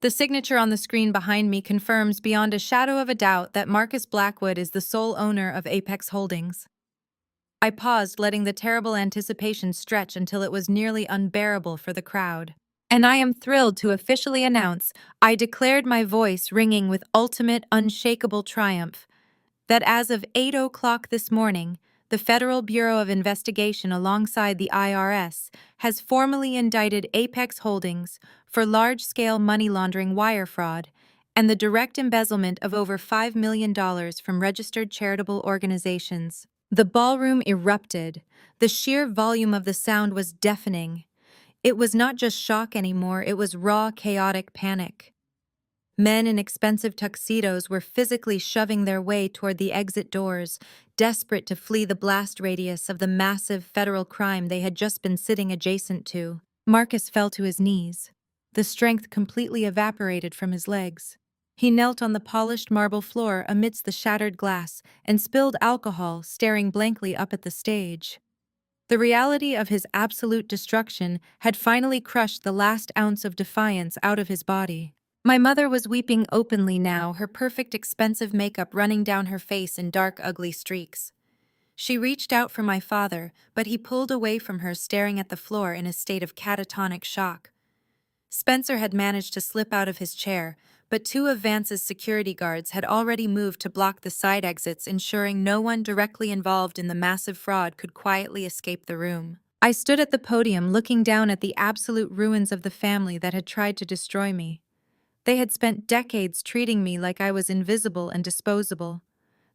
The signature on the screen behind me confirms beyond a shadow of a doubt that Marcus Blackwood is the sole owner of Apex Holdings. I paused, letting the terrible anticipation stretch until it was nearly unbearable for the crowd. "And I am thrilled to officially announce," I declared, my voice ringing with ultimate, unshakable triumph, "that as of 8 o'clock this morning, the Federal Bureau of Investigation alongside the IRS has formally indicted Apex Holdings for large-scale money laundering, wire fraud, and the direct embezzlement of over $5 million from registered charitable organizations." The ballroom erupted. The sheer volume of the sound was deafening. It was not just shock anymore, it was raw, chaotic panic. Men in expensive tuxedos were physically shoving their way toward the exit doors, desperate to flee the blast radius of the massive federal crime they had just been sitting adjacent to. Marcus fell to his knees. The strength completely evaporated from his legs. He knelt on the polished marble floor amidst the shattered glass and spilled alcohol, staring blankly up at the stage. The reality of his absolute destruction had finally crushed the last ounce of defiance out of his body. My mother was weeping openly now, her perfect expensive makeup running down her face in dark, ugly streaks. She reached out for my father, but he pulled away from her, staring at the floor in a state of catatonic shock. Spencer had managed to slip out of his chair, but two of Vance's security guards had already moved to block the side exits, ensuring no one directly involved in the massive fraud could quietly escape the room. I stood at the podium, looking down at the absolute ruins of the family that had tried to destroy me. They had spent decades treating me like I was invisible and disposable.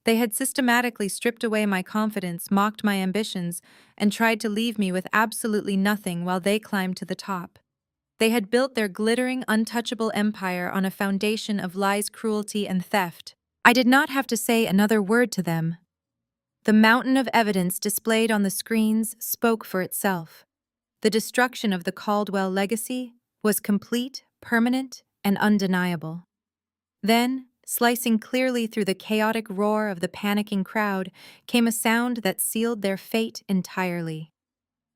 They had systematically stripped away my confidence, mocked my ambitions, and tried to leave me with absolutely nothing while they climbed to the top. They had built their glittering, untouchable empire on a foundation of lies, cruelty, and theft. I did not have to say another word to them. The mountain of evidence displayed on the screens spoke for itself. The destruction of the Caldwell legacy was complete, permanent, and undeniable. Then, slicing clearly through the chaotic roar of the panicking crowd, came a sound that sealed their fate entirely.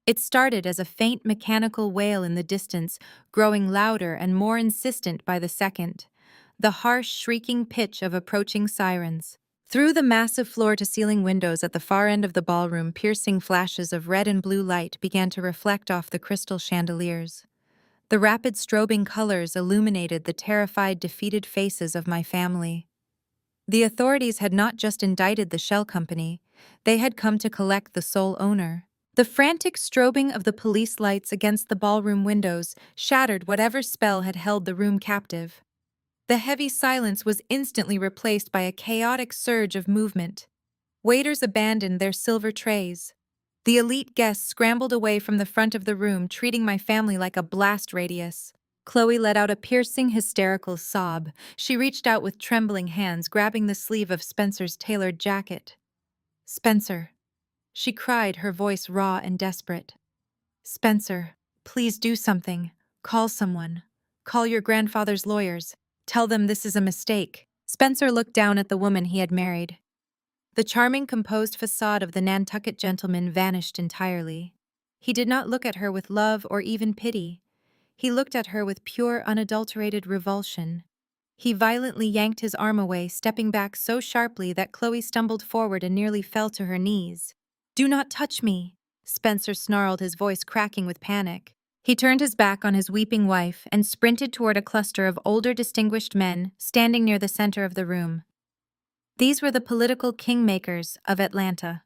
It started as a faint mechanical wail in the distance, growing louder and more insistent by the second, the harsh, shrieking pitch of approaching sirens. Through the massive floor-to-ceiling windows at the far end of the ballroom, piercing flashes of red and blue light began to reflect off the crystal chandeliers. The rapid strobing colors illuminated the terrified, defeated faces of my family. The authorities had not just indicted the shell company, they had come to collect the sole owner. The frantic strobing of the police lights against the ballroom windows shattered whatever spell had held the room captive. The heavy silence was instantly replaced by a chaotic surge of movement. Waiters abandoned their silver trays. The elite guests scrambled away from the front of the room, treating my family like a blast radius. Chloe let out a piercing, hysterical sob. She reached out with trembling hands, grabbing the sleeve of Spencer's tailored jacket. "Spencer," she cried, her voice raw and desperate. "Spencer, please do something. Call someone. Call your grandfather's lawyers. Tell them this is a mistake." Spencer looked down at the woman he had married. The charming, composed facade of the Nantucket gentleman vanished entirely. He did not look at her with love or even pity. He looked at her with pure, unadulterated revulsion. He violently yanked his arm away, stepping back so sharply that Chloe stumbled forward and nearly fell to her knees. "Do not touch me," Spencer snarled, his voice cracking with panic. He turned his back on his weeping wife and sprinted toward a cluster of older distinguished men standing near the center of the room. These were the political kingmakers of Atlanta.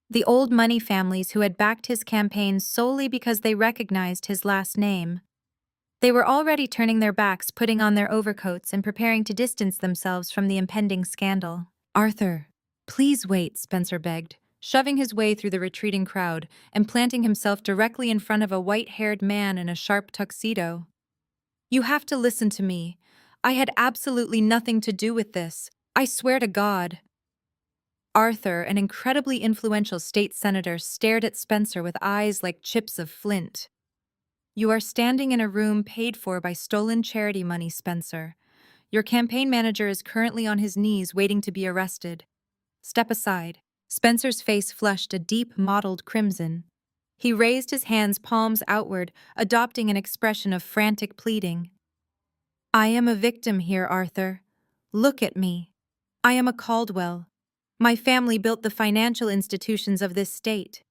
The old money families who had backed his campaign solely because they recognized his last name. They were already turning their backs, putting on their overcoats, and preparing to distance themselves from the impending scandal. "Arthur, please wait," Spencer begged, shoving his way through the retreating crowd and planting himself directly in front of a white-haired man in a sharp tuxedo. "You have to listen to me. I had absolutely nothing to do with this. I swear to God." Arthur, an incredibly influential state senator, stared at Spencer with eyes like chips of flint. "You are standing in a room paid for by stolen charity money, Spencer. Your campaign manager is currently on his knees waiting to be arrested. Step aside." Spencer's face flushed a deep, mottled crimson. He raised his hands, palms outward, adopting an expression of frantic pleading. "I am a victim here, Arthur. Look at me. I am a Caldwell. My family built the financial institutions of this state.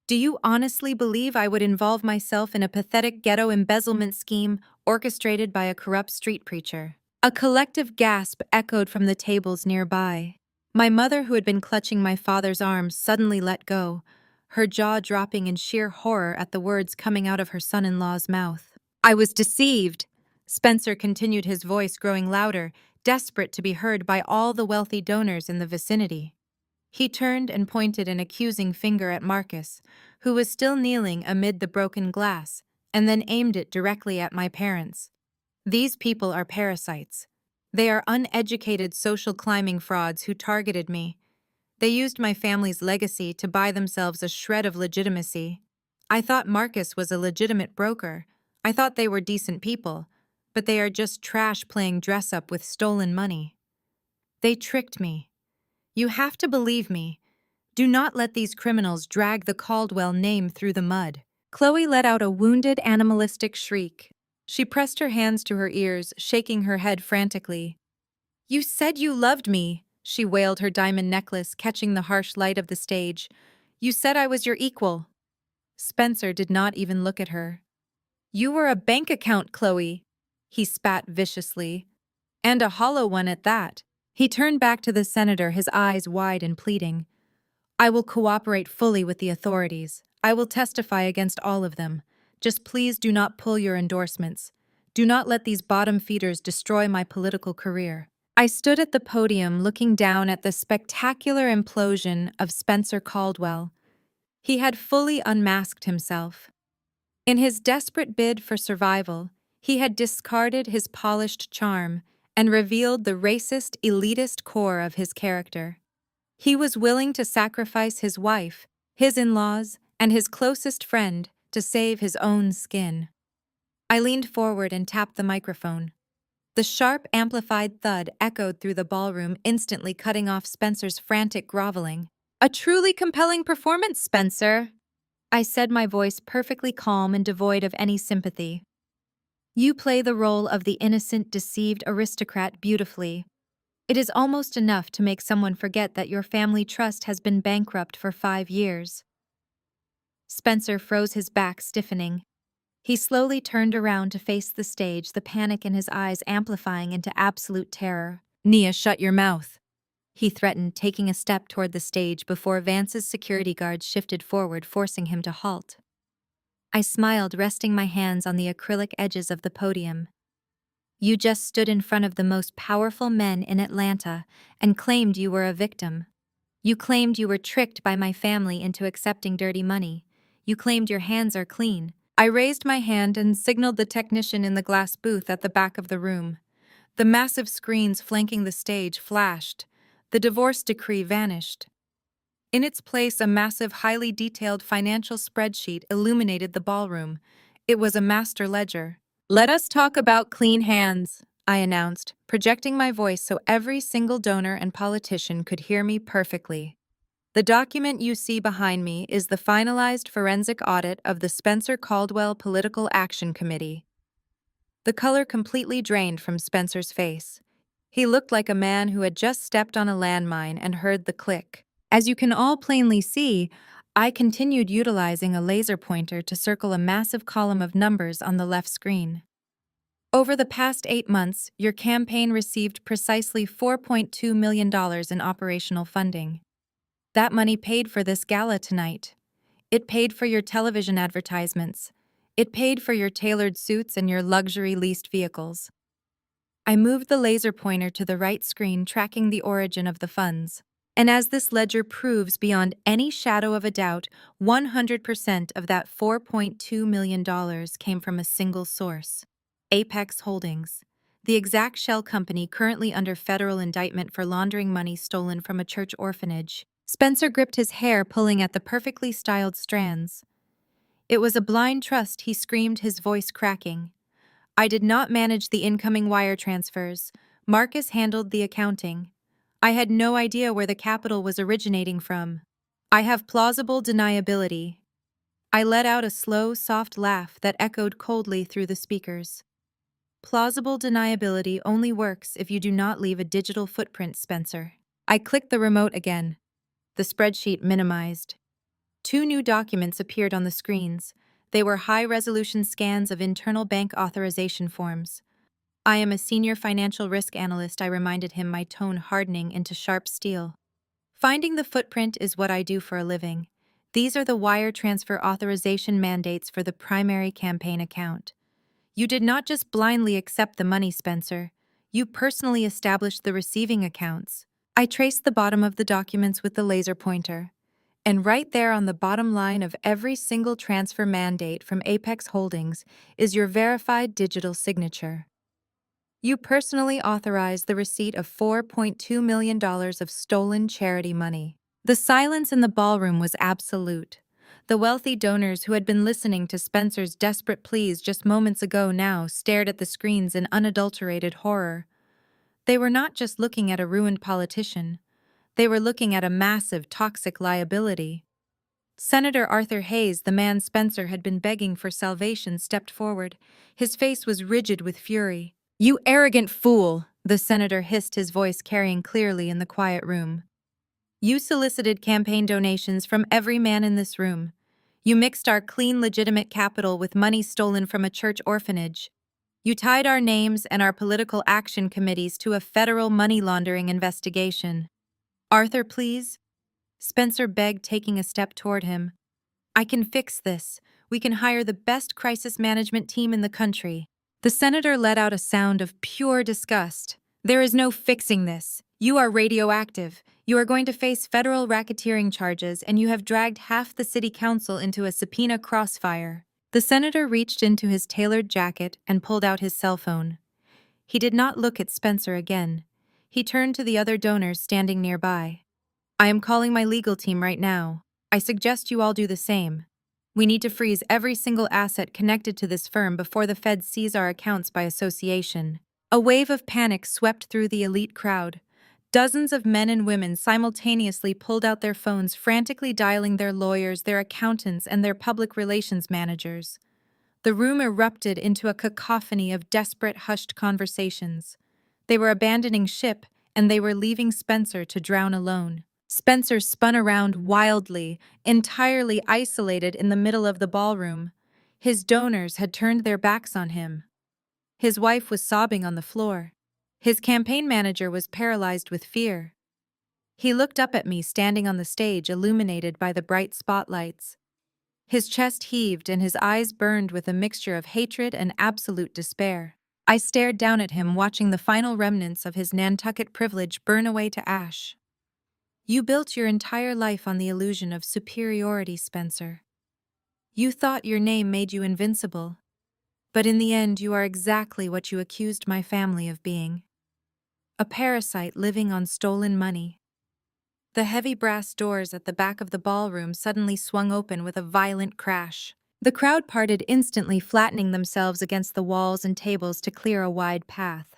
Do you honestly believe I would involve myself in a pathetic ghetto embezzlement scheme orchestrated by a corrupt street preacher?" A collective gasp echoed from the tables nearby. My mother, who had been clutching my father's arms, suddenly let go, her jaw dropping in sheer horror at the words coming out of her son-in-law's mouth. "I was deceived," Spencer continued, his voice growing louder, desperate to be heard by all the wealthy donors in the vicinity. He turned and pointed an accusing finger at Marcus, who was still kneeling amid the broken glass, and then aimed it directly at my parents. "These people are parasites. They are uneducated social climbing frauds who targeted me. They used my family's legacy to buy themselves a shred of legitimacy. I thought Marcus was a legitimate broker. I thought they were decent people, but they are just trash playing dress-up with stolen money. They tricked me. You have to believe me. Do not let these criminals drag the Caldwell name through the mud." Chloe let out a wounded, animalistic shriek. She pressed her hands to her ears, shaking her head frantically. "You said you loved me," she wailed, her diamond necklace catching the harsh light of the stage. "You said I was your equal." Spencer did not even look at her. "You were a bank account, Chloe," he spat viciously. "And a hollow one at that." He turned back to the senator, his eyes wide and pleading. "I will cooperate fully with the authorities. I will testify against all of them. Just please do not pull your endorsements. Do not let these bottom feeders destroy my political career." I stood at the podium looking down at the spectacular implosion of Spencer Caldwell. He had fully unmasked himself. In his desperate bid for survival, he had discarded his polished charm and revealed the racist, elitist core of his character. He was willing to sacrifice his wife, his in-laws, and his closest friend to save his own skin. I leaned forward and tapped the microphone. The sharp, amplified thud echoed through the ballroom, instantly cutting off Spencer's frantic groveling. "A truly compelling performance, Spencer," I said, my voice perfectly calm and devoid of any sympathy. "You play the role of the innocent, deceived aristocrat beautifully. It is almost enough to make someone forget that your family trust has been bankrupt for 5 years." Spencer froze, his back stiffening. He slowly turned around to face the stage, the panic in his eyes amplifying into absolute terror. "Nia, shut your mouth," he threatened, taking a step toward the stage before Vance's security guards shifted forward, forcing him to halt. I smiled, resting my hands on the acrylic edges of the podium. "You just stood in front of the most powerful men in Atlanta and claimed you were a victim. You claimed you were tricked by my family into accepting dirty money. You claimed your hands are clean." I raised my hand and signaled the technician in the glass booth at the back of the room. The massive screens flanking the stage flashed. The divorce decree vanished. In its place, a massive, highly detailed financial spreadsheet illuminated the ballroom. It was a master ledger. "Let us talk about clean hands," I announced, projecting my voice so every single donor and politician could hear me perfectly. "The document you see behind me is the finalized forensic audit of the Spencer Caldwell Political Action Committee." The color completely drained from Spencer's face. He looked like a man who had just stepped on a landmine and heard the click. "As you can all plainly see, I continued utilizing a laser pointer to circle a massive column of numbers on the left screen. Over the past 8 months, your campaign received precisely $4.2 million in operational funding. That money paid for this gala tonight. It paid for your television advertisements. It paid for your tailored suits and your luxury leased vehicles. I moved the laser pointer to the right screen, tracking the origin of the funds. And as this ledger proves beyond any shadow of a doubt, 100% of that $4.2 million came from a single source: Apex Holdings, the exact shell company currently under federal indictment for laundering money stolen from a church orphanage. Spencer gripped his hair, pulling at the perfectly styled strands. It was a blind trust, he screamed, his voice cracking. I did not manage the incoming wire transfers. Marcus handled the accounting. I had no idea where the capital was originating from. I have plausible deniability. I let out a slow, soft laugh that echoed coldly through the speakers. Plausible deniability only works if you do not leave a digital footprint, Spencer. I clicked the remote again. The spreadsheet minimized. 2 new documents appeared on the screens. They were high-resolution scans of internal bank authorization forms. I am a senior financial risk analyst, I reminded him, my tone hardening into sharp steel. Finding the footprint is what I do for a living. These are the wire transfer authorization mandates for the primary campaign account. You did not just blindly accept the money, Spencer. You personally established the receiving accounts. I traced the bottom of the documents with the laser pointer. And right there on the bottom line of every single transfer mandate from Apex Holdings is your verified digital signature. You personally authorized the receipt of $4.2 million of stolen charity money. The silence in the ballroom was absolute. The wealthy donors who had been listening to Spencer's desperate pleas just moments ago now stared at the screens in unadulterated horror. They were not just looking at a ruined politician. They were looking at a massive, toxic liability. Senator Arthur Hayes, the man Spencer had been begging for salvation, stepped forward. His face was rigid with fury. "You arrogant fool," the senator hissed, his voice carrying clearly in the quiet room. "You solicited campaign donations from every man in this room. You mixed our clean, legitimate capital with money stolen from a church orphanage. You tied our names and our political action committees to a federal money laundering investigation." "Arthur, please," Spencer begged, taking a step toward him. "I can fix this. We can hire the best crisis management team in the country." The senator let out a sound of pure disgust. "There is no fixing this. You are radioactive. You are going to face federal racketeering charges, and you have dragged half the city council into a subpoena crossfire." The senator reached into his tailored jacket and pulled out his cell phone. He did not look at Spencer again. He turned to the other donors standing nearby. "I am calling my legal team right now. I suggest you all do the same. We need to freeze every single asset connected to this firm before the feds seize our accounts by association." A wave of panic swept through the elite crowd. Dozens of men and women simultaneously pulled out their phones, frantically dialing their lawyers, their accountants, and their public relations managers. The room erupted into a cacophony of desperate, hushed conversations. They were abandoning ship, and they were leaving Spencer to drown alone. Spencer spun around wildly, entirely isolated in the middle of the ballroom. His donors had turned their backs on him. His wife was sobbing on the floor. His campaign manager was paralyzed with fear. He looked up at me, standing on the stage, illuminated by the bright spotlights. His chest heaved and his eyes burned with a mixture of hatred and absolute despair. I stared down at him, watching the final remnants of his Nantucket privilege burn away to ash. "You built your entire life on the illusion of superiority, Spencer. You thought your name made you invincible. But in the end, you are exactly what you accused my family of being: a parasite living on stolen money." The heavy brass doors at the back of the ballroom suddenly swung open with a violent crash. The crowd parted instantly, flattening themselves against the walls and tables to clear a wide path.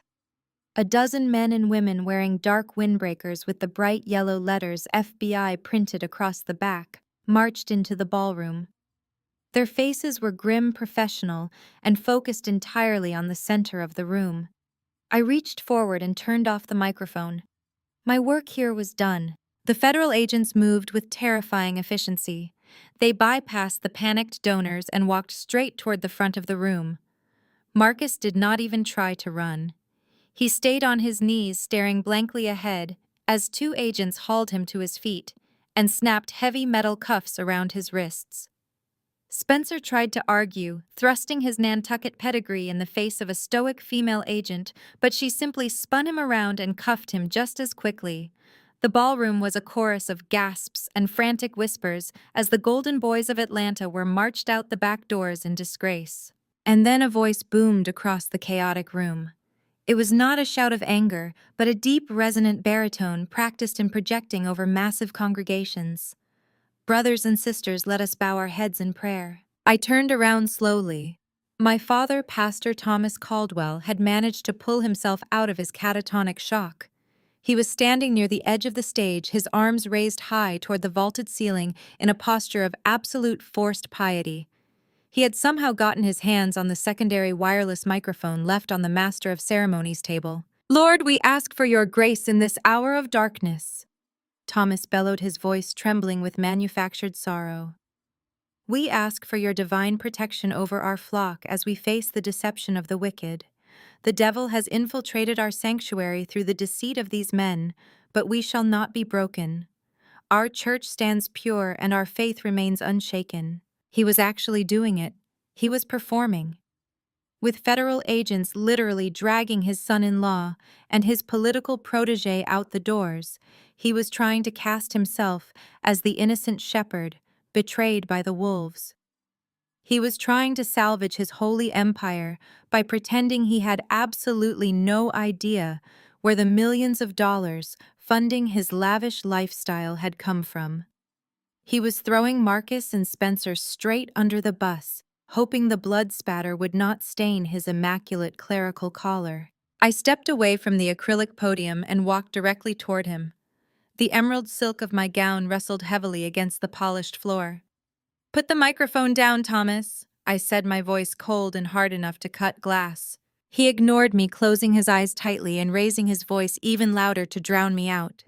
A dozen men and women wearing dark windbreakers with the bright yellow letters FBI printed across the back marched into the ballroom. Their faces were grim, professional, and focused entirely on the center of the room. I reached forward and turned off the microphone. My work here was done. The federal agents moved with terrifying efficiency. They bypassed the panicked donors and walked straight toward the front of the room. Marcus did not even try to run. He stayed on his knees, staring blankly ahead, as two agents hauled him to his feet and snapped heavy metal cuffs around his wrists. Spencer tried to argue, thrusting his Nantucket pedigree in the face of a stoic female agent, but she simply spun him around and cuffed him just as quickly. The ballroom was a chorus of gasps and frantic whispers as the Golden Boys of Atlanta were marched out the back doors in disgrace. And then a voice boomed across the chaotic room. It was not a shout of anger, but a deep, resonant baritone practiced in projecting over massive congregations. "Brothers and sisters, let us bow our heads in prayer." I turned around slowly. My father, Pastor Thomas Caldwell, had managed to pull himself out of his catatonic shock. He was standing near the edge of the stage, his arms raised high toward the vaulted ceiling in a posture of absolute forced piety. He had somehow gotten his hands on the secondary wireless microphone left on the Master of Ceremonies table. "Lord, we ask for your grace in this hour of darkness," Thomas bellowed, his voice trembling with manufactured sorrow. "We ask for your divine protection over our flock as we face the deception of the wicked. The devil has infiltrated our sanctuary through the deceit of these men, but we shall not be broken. Our church stands pure and our faith remains unshaken." He was actually doing it. He was performing. With federal agents literally dragging his son-in-law and his political protege out the doors, he was trying to cast himself as the innocent shepherd, betrayed by the wolves. He was trying to salvage his holy empire by pretending he had absolutely no idea where the millions of dollars funding his lavish lifestyle had come from. He was throwing Marcus and Spencer straight under the bus, hoping the blood spatter would not stain his immaculate clerical collar. I stepped away from the acrylic podium and walked directly toward him. The emerald silk of my gown rustled heavily against the polished floor. "Put the microphone down, Thomas," I said, my voice cold and hard enough to cut glass. He ignored me, closing his eyes tightly and raising his voice even louder to drown me out.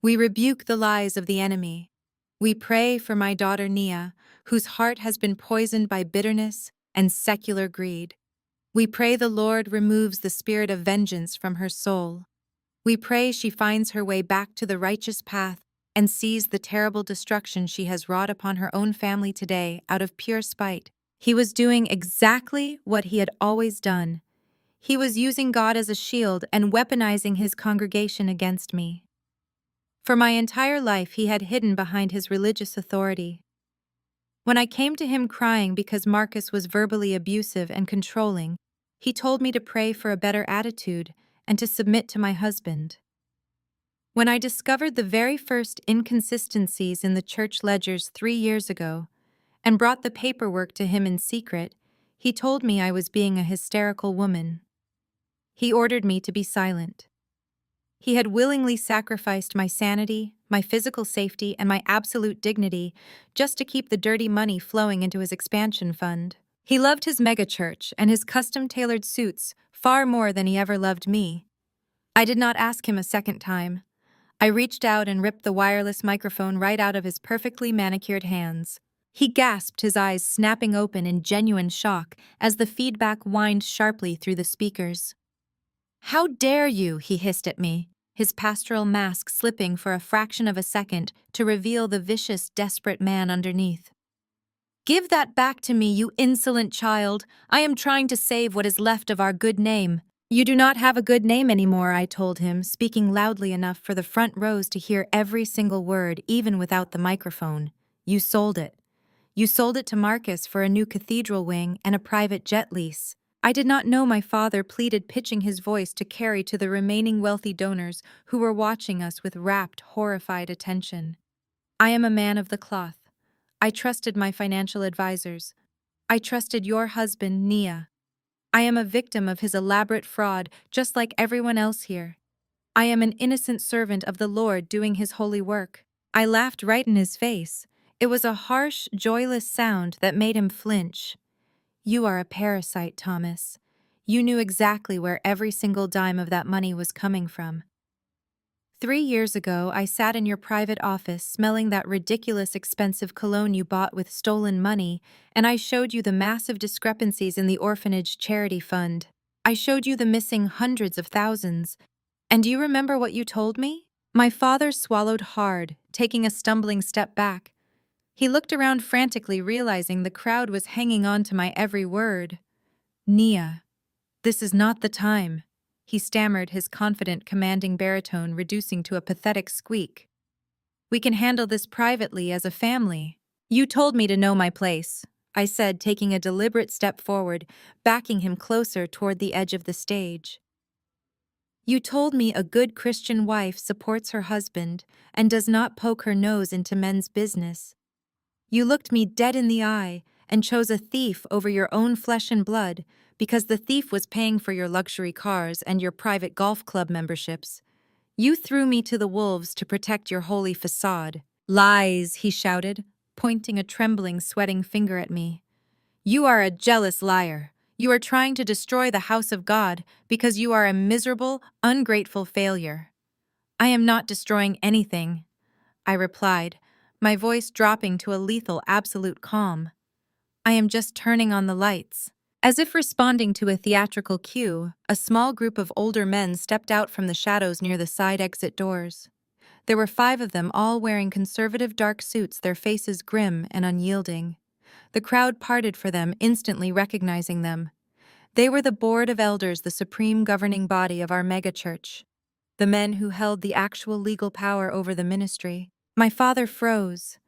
"We rebuke the lies of the enemy. We pray for my daughter Nia, whose heart has been poisoned by bitterness and secular greed. We pray the Lord removes the spirit of vengeance from her soul. We pray she finds her way back to the righteous path and sees the terrible destruction she has wrought upon her own family today out of pure spite." He was doing exactly what he had always done. He was using God as a shield and weaponizing his congregation against me. For my entire life, he had hidden behind his religious authority. When I came to him crying because Marcus was verbally abusive and controlling, he told me to pray for a better attitude and to submit to my husband. When I discovered the very first inconsistencies in the church ledgers 3 years ago and brought the paperwork to him in secret, he told me I was being a hysterical woman. He ordered me to be silent. He had willingly sacrificed my sanity, my physical safety, and my absolute dignity just to keep the dirty money flowing into his expansion fund. He loved his megachurch and his custom-tailored suits far more than he ever loved me. I did not ask him a second time. I reached out and ripped the wireless microphone right out of his perfectly manicured hands. He gasped, his eyes snapping open in genuine shock as the feedback whined sharply through the speakers. "How dare you?" he hissed at me, his pastoral mask slipping for a fraction of a second to reveal the vicious, desperate man underneath. "Give that back to me, you insolent child. I am trying to save what is left of our good name." "You do not have a good name anymore," I told him, speaking loudly enough for the front rows to hear every single word, even without the microphone. "You sold it. You sold it to Marcus for a new cathedral wing and a private jet lease." I did not know my father pleaded, pitching his voice to carry to the remaining wealthy donors who were watching us with rapt, horrified attention. "I am a man of the cloth. I trusted my financial advisors. I trusted your husband, Nia. I am a victim of his elaborate fraud, just like everyone else here. I am an innocent servant of the Lord doing his holy work." I laughed right in his face. It was a harsh, joyless sound that made him flinch. "You are a parasite, Thomas. You knew exactly where every single dime of that money was coming from." 3 years ago, I sat in your private office smelling that ridiculous expensive cologne you bought with stolen money, and I showed you the massive discrepancies in the orphanage charity fund. I showed you the missing hundreds of thousands. And do you remember what you told me? My father swallowed hard, taking a stumbling step back. He looked around frantically, realizing the crowd was hanging on to my every word. Nia, this is not the time, he stammered, his confident, commanding baritone reducing to a pathetic squeak. We can handle this privately as a family. You told me to know my place, I said, taking a deliberate step forward, backing him closer toward the edge of the stage. You told me a good Christian wife supports her husband and does not poke her nose into men's business. You looked me dead in the eye and chose a thief over your own flesh and blood because the thief was paying for your luxury cars and your private golf club memberships. You threw me to the wolves to protect your holy facade. Lies, he shouted, pointing a trembling, sweating finger at me. You are a jealous liar. You are trying to destroy the house of God because you are a miserable, ungrateful failure. I am not destroying anything, I replied, my voice dropping to a lethal, absolute calm. I am just turning on the lights. As if responding to a theatrical cue, a small group of older men stepped out from the shadows near the side exit doors. There were 5 of them, all wearing conservative dark suits, their faces grim and unyielding. The crowd parted for them, instantly recognizing them. They were the Board of Elders, the supreme governing body of our megachurch. The men who held the actual legal power over the ministry. My father froze.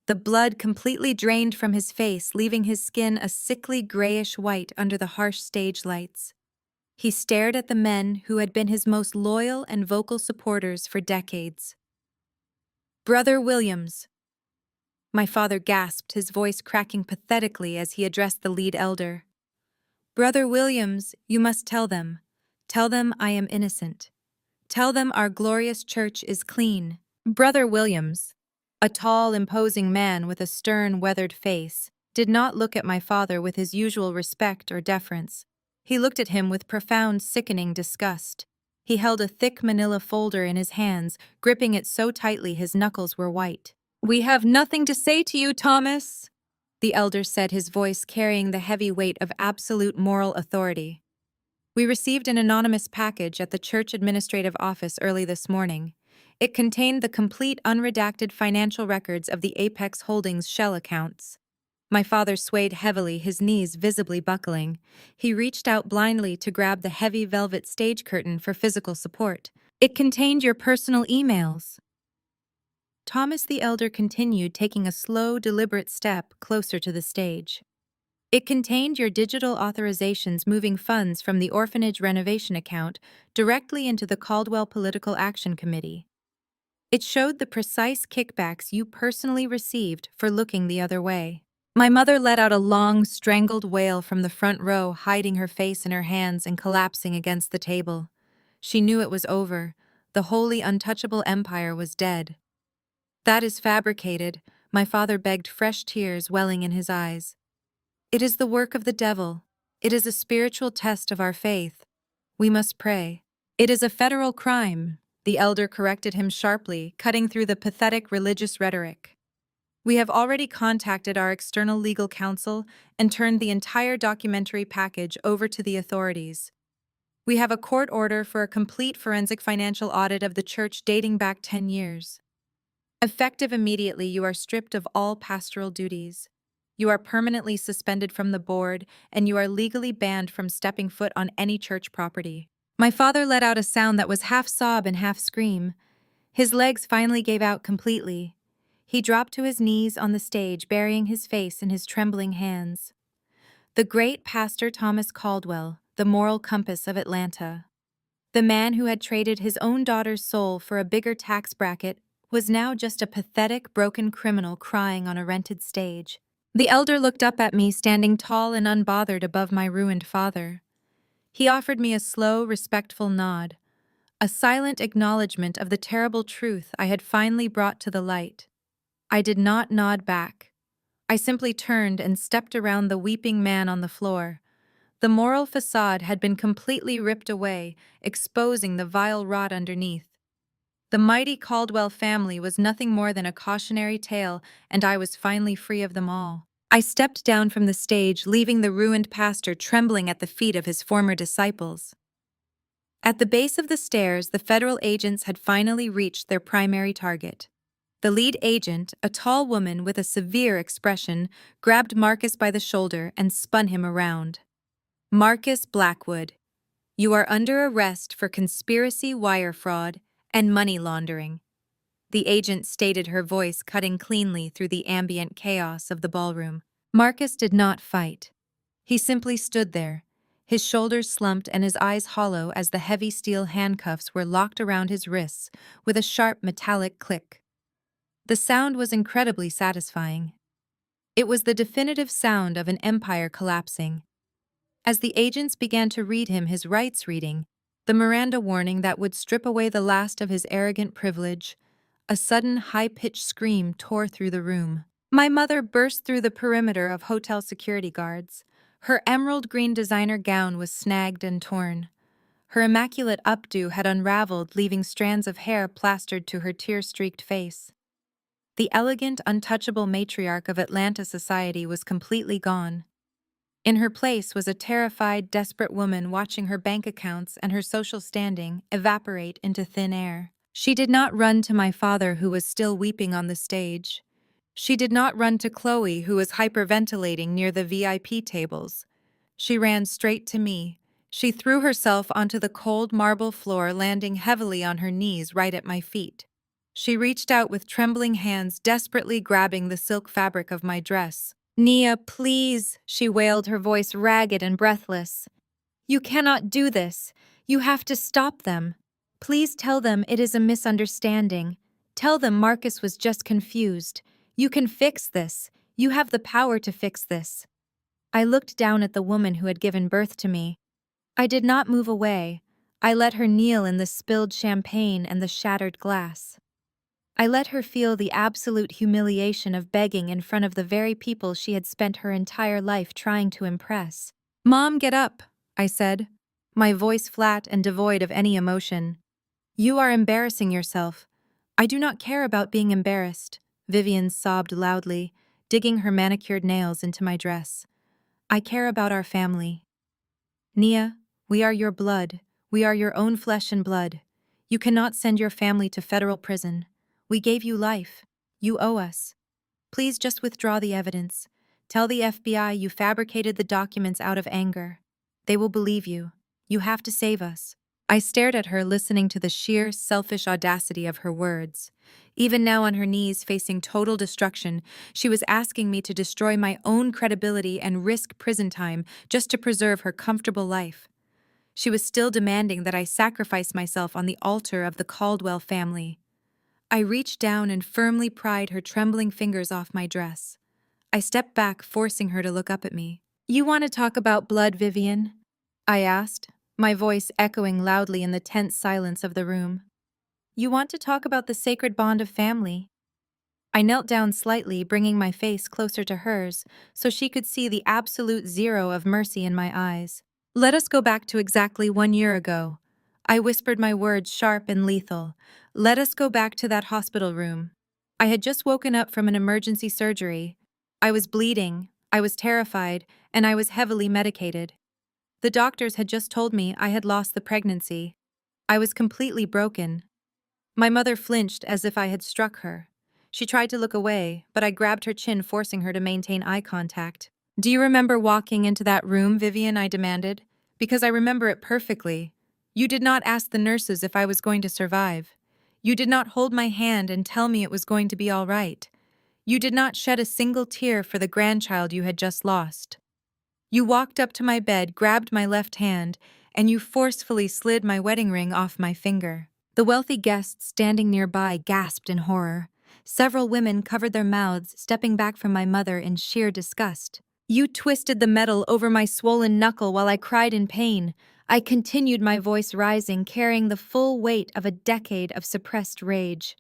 The blood completely drained from his face, leaving his skin a sickly grayish white under the harsh stage lights. He stared at the men who had been his most loyal and vocal supporters for decades. Brother Williams. My father gasped, his voice cracking pathetically as he addressed the lead elder. Brother Williams, you must tell them. Tell them I am innocent. Tell them our glorious church is clean. Brother Williams, a tall, imposing man with a stern, weathered face, did not look at my father with his usual respect or deference. He looked at him with profound, sickening disgust. He held a thick manila folder in his hands, gripping it so tightly his knuckles were white. We have nothing to say to you, Thomas, the elder said, his voice carrying the heavy weight of absolute moral authority. We received an anonymous package at the church administrative office early this morning. It contained the complete unredacted financial records of the Apex Holdings shell accounts. My father swayed heavily, his knees visibly buckling. He reached out blindly to grab the heavy velvet stage curtain for physical support. It contained your personal emails. Thomas the elder continued, taking a slow, deliberate step closer to the stage. It contained your digital authorizations moving funds from the orphanage renovation account directly into the Caldwell Political Action Committee. It showed the precise kickbacks you personally received for looking the other way. My mother let out a long, strangled wail from the front row, hiding her face in her hands and collapsing against the table. She knew it was over. The holy, untouchable empire was dead. That is fabricated, my father begged, fresh tears welling in his eyes. It is the work of the devil. It is a spiritual test of our faith. We must pray. It is a federal crime, the elder corrected him sharply, cutting through the pathetic religious rhetoric. We have already contacted our external legal counsel and turned the entire documentary package over to the authorities. We have a court order for a complete forensic financial audit of the church dating back 10 years. Effective immediately, you are stripped of all pastoral duties. You are permanently suspended from the board, and you are legally banned from stepping foot on any church property. My father let out a sound that was half sob and half scream. His legs finally gave out completely. He dropped to his knees on the stage, burying his face in his trembling hands. The great Pastor Thomas Caldwell, the moral compass of Atlanta. The man who had traded his own daughter's soul for a bigger tax bracket was now just a pathetic, broken criminal crying on a rented stage. The elder looked up at me, standing tall and unbothered above my ruined father. He offered me a slow, respectful nod, a silent acknowledgement of the terrible truth I had finally brought to the light. I did not nod back. I simply turned and stepped around the weeping man on the floor. The moral facade had been completely ripped away, exposing the vile rot underneath. The mighty Caldwell family was nothing more than a cautionary tale, and I was finally free of them all. I stepped down from the stage, leaving the ruined pastor trembling at the feet of his former disciples. At the base of the stairs, the federal agents had finally reached their primary target. The lead agent, a tall woman with a severe expression, grabbed Marcus by the shoulder and spun him around. "Marcus Blackwood, you are under arrest for conspiracy, wire fraud, and money laundering," the agent stated, her voice cutting cleanly through the ambient chaos of the ballroom. Marcus did not fight. He simply stood there, his shoulders slumped and his eyes hollow as the heavy steel handcuffs were locked around his wrists with a sharp metallic click. The sound was incredibly satisfying. It was the definitive sound of an empire collapsing. As the agents began to read him his rights reading, the Miranda warning that would strip away the last of his arrogant privilege, a sudden high-pitched scream tore through the room. My mother burst through the perimeter of hotel security guards. Her emerald green designer gown was snagged and torn. Her immaculate updo had unraveled, leaving strands of hair plastered to her tear-streaked face. The elegant, untouchable matriarch of Atlanta society was completely gone. In her place was a terrified, desperate woman watching her bank accounts and her social standing evaporate into thin air. She did not run to my father, who was still weeping on the stage. She did not run to Chloe, who was hyperventilating near the VIP tables. She ran straight to me. She threw herself onto the cold marble floor, landing heavily on her knees right at my feet. She reached out with trembling hands, desperately grabbing the silk fabric of my dress. "Nia, please," she wailed, her voice ragged and breathless. "You cannot do this. You have to stop them. Please tell them it is a misunderstanding. Tell them Marcus was just confused. You can fix this. You have the power to fix this." I looked down at the woman who had given birth to me. I did not move away. I let her kneel in the spilled champagne and the shattered glass. I let her feel the absolute humiliation of begging in front of the very people she had spent her entire life trying to impress. "Mom, get up," I said, my voice flat and devoid of any emotion. "You are embarrassing yourself." "I do not care about being embarrassed," Vivian sobbed loudly, digging her manicured nails into my dress. "I care about our family. Nia, we are your blood. We are your own flesh and blood. You cannot send your family to federal prison. We gave you life. You owe us. Please just withdraw the evidence. Tell the FBI you fabricated the documents out of anger. They will believe you. You have to save us." I stared at her, listening to the sheer, selfish audacity of her words. Even now, on her knees, facing total destruction, she was asking me to destroy my own credibility and risk prison time just to preserve her comfortable life. She was still demanding that I sacrifice myself on the altar of the Caldwell family. I reached down and firmly pried her trembling fingers off my dress. I stepped back, forcing her to look up at me. "You want to talk about blood, Vivian?" I asked, my voice echoing loudly in the tense silence of the room. "You want to talk about the sacred bond of family?" I knelt down slightly, bringing my face closer to hers so she could see the absolute zero of mercy in my eyes. "Let us go back to exactly 1 year ago." I whispered, my words sharp and lethal. "Let us go back to that hospital room." I had just woken up from an emergency surgery. I was bleeding, I was terrified, and I was heavily medicated. The doctors had just told me I had lost the pregnancy. I was completely broken. My mother flinched as if I had struck her. She tried to look away, but I grabbed her chin, forcing her to maintain eye contact. "Do you remember walking into that room, Vivian?" I demanded. "Because I remember it perfectly. You did not ask the nurses if I was going to survive. You did not hold my hand and tell me it was going to be all right. You did not shed a single tear for the grandchild you had just lost. You walked up to my bed, grabbed my left hand, and you forcefully slid my wedding ring off my finger." The wealthy guests standing nearby gasped in horror. Several women covered their mouths, stepping back from my mother in sheer disgust. "You twisted the metal over my swollen knuckle while I cried in pain." I continued, my voice rising, carrying the full weight of a decade of suppressed rage.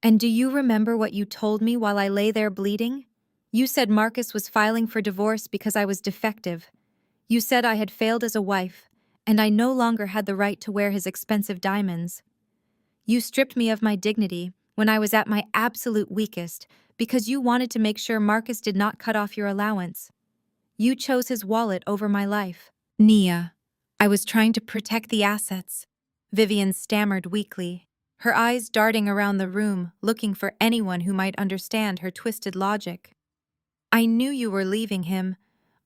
"And do you remember what you told me while I lay there bleeding? You said Marcus was filing for divorce because I was defective. You said I had failed as a wife, and I no longer had the right to wear his expensive diamonds. You stripped me of my dignity when I was at my absolute weakest because you wanted to make sure Marcus did not cut off your allowance. You chose his wallet over my life. Nia, I was trying to protect the assets. Vivian stammered weakly, her eyes darting around the room, looking for anyone who might understand her twisted logic. I knew you were leaving him.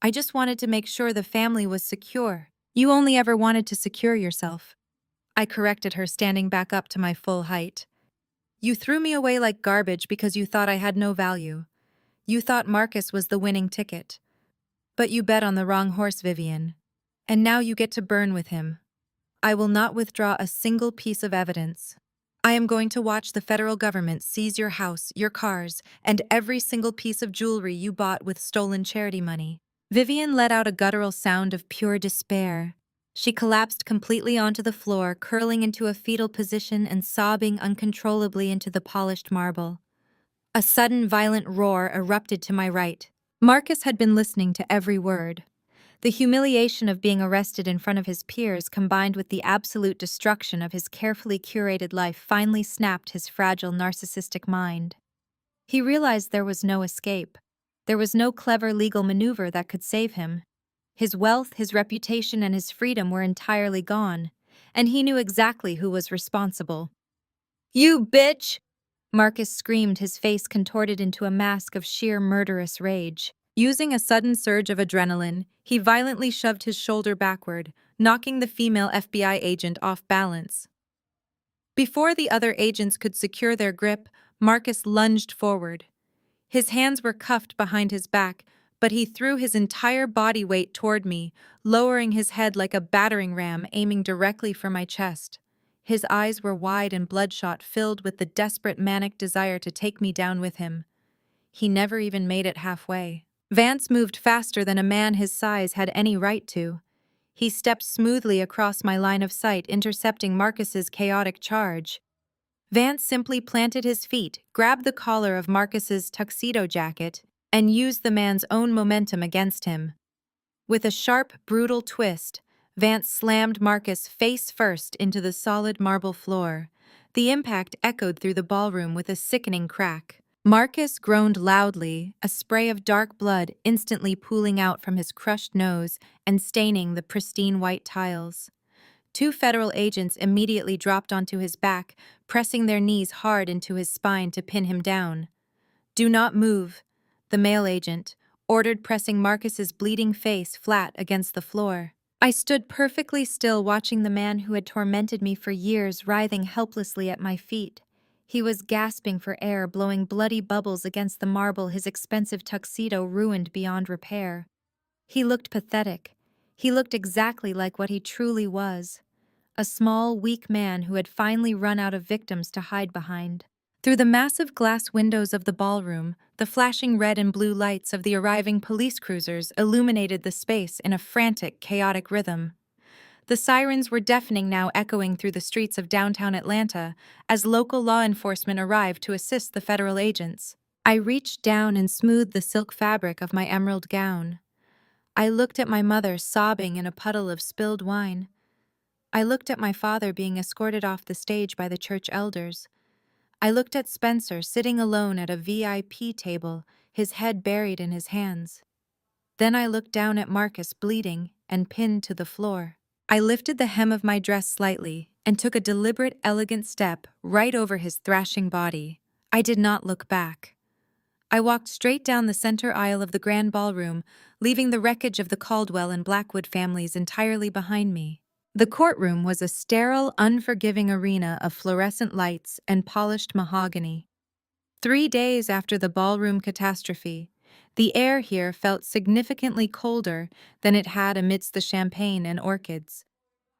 I just wanted to make sure the family was secure. You only ever wanted to secure yourself. I corrected her, standing back up to my full height. You threw me away like garbage because you thought I had no value. You thought Marcus was the winning ticket. But you bet on the wrong horse, Vivian. And now you get to burn with him. I will not withdraw a single piece of evidence. I am going to watch the federal government seize your house, your cars, and every single piece of jewelry you bought with stolen charity money. Vivian let out a guttural sound of pure despair. She collapsed completely onto the floor, curling into a fetal position and sobbing uncontrollably into the polished marble. A sudden violent roar erupted to my right. Marcus had been listening to every word. The humiliation of being arrested in front of his peers, combined with the absolute destruction of his carefully curated life, finally snapped his fragile narcissistic mind. He realized there was no escape. There was no clever legal maneuver that could save him. His wealth, his reputation, and his freedom were entirely gone, and he knew exactly who was responsible. "You bitch!" Marcus screamed, his face contorted into a mask of sheer murderous rage. Using a sudden surge of adrenaline, he violently shoved his shoulder backward, knocking the female FBI agent off balance. Before the other agents could secure their grip, Marcus lunged forward. His hands were cuffed behind his back, but he threw his entire body weight toward me, lowering his head like a battering ram, aiming directly for my chest. His eyes were wide and bloodshot, filled with the desperate manic desire to take me down with him. He never even made it halfway. Vance moved faster than a man his size had any right to. He stepped smoothly across my line of sight, intercepting Marcus's chaotic charge. Vance simply planted his feet, grabbed the collar of Marcus's tuxedo jacket, and used the man's own momentum against him. With a sharp, brutal twist, Vance slammed Marcus face first into the solid marble floor. The impact echoed through the ballroom with a sickening crack. Marcus groaned loudly, a spray of dark blood instantly pooling out from his crushed nose and staining the pristine white tiles. Two federal agents immediately dropped onto his back, pressing their knees hard into his spine to pin him down. "Do not move," the male agent ordered, pressing Marcus's bleeding face flat against the floor. I stood perfectly still, watching the man who had tormented me for years writhing helplessly at my feet. He was gasping for air, blowing bloody bubbles against the marble, his expensive tuxedo ruined beyond repair. He looked pathetic. He looked exactly like what he truly was. A small, weak man who had finally run out of victims to hide behind. Through the massive glass windows of the ballroom, the flashing red and blue lights of the arriving police cruisers illuminated the space in a frantic, chaotic rhythm. The sirens were deafening now, echoing through the streets of downtown Atlanta as local law enforcement arrived to assist the federal agents. I reached down and smoothed the silk fabric of my emerald gown. I looked at my mother sobbing in a puddle of spilled wine. I looked at my father being escorted off the stage by the church elders. I looked at Spencer sitting alone at a VIP table, his head buried in his hands. Then I looked down at Marcus, bleeding and pinned to the floor. I lifted the hem of my dress slightly and took a deliberate, elegant step right over his thrashing body. I did not look back. I walked straight down the center aisle of the grand ballroom, leaving the wreckage of the Caldwell and Blackwood families entirely behind me. The courtroom was a sterile, unforgiving arena of fluorescent lights and polished mahogany. 3 days after the ballroom catastrophe, the air here felt significantly colder than it had amidst the champagne and orchids.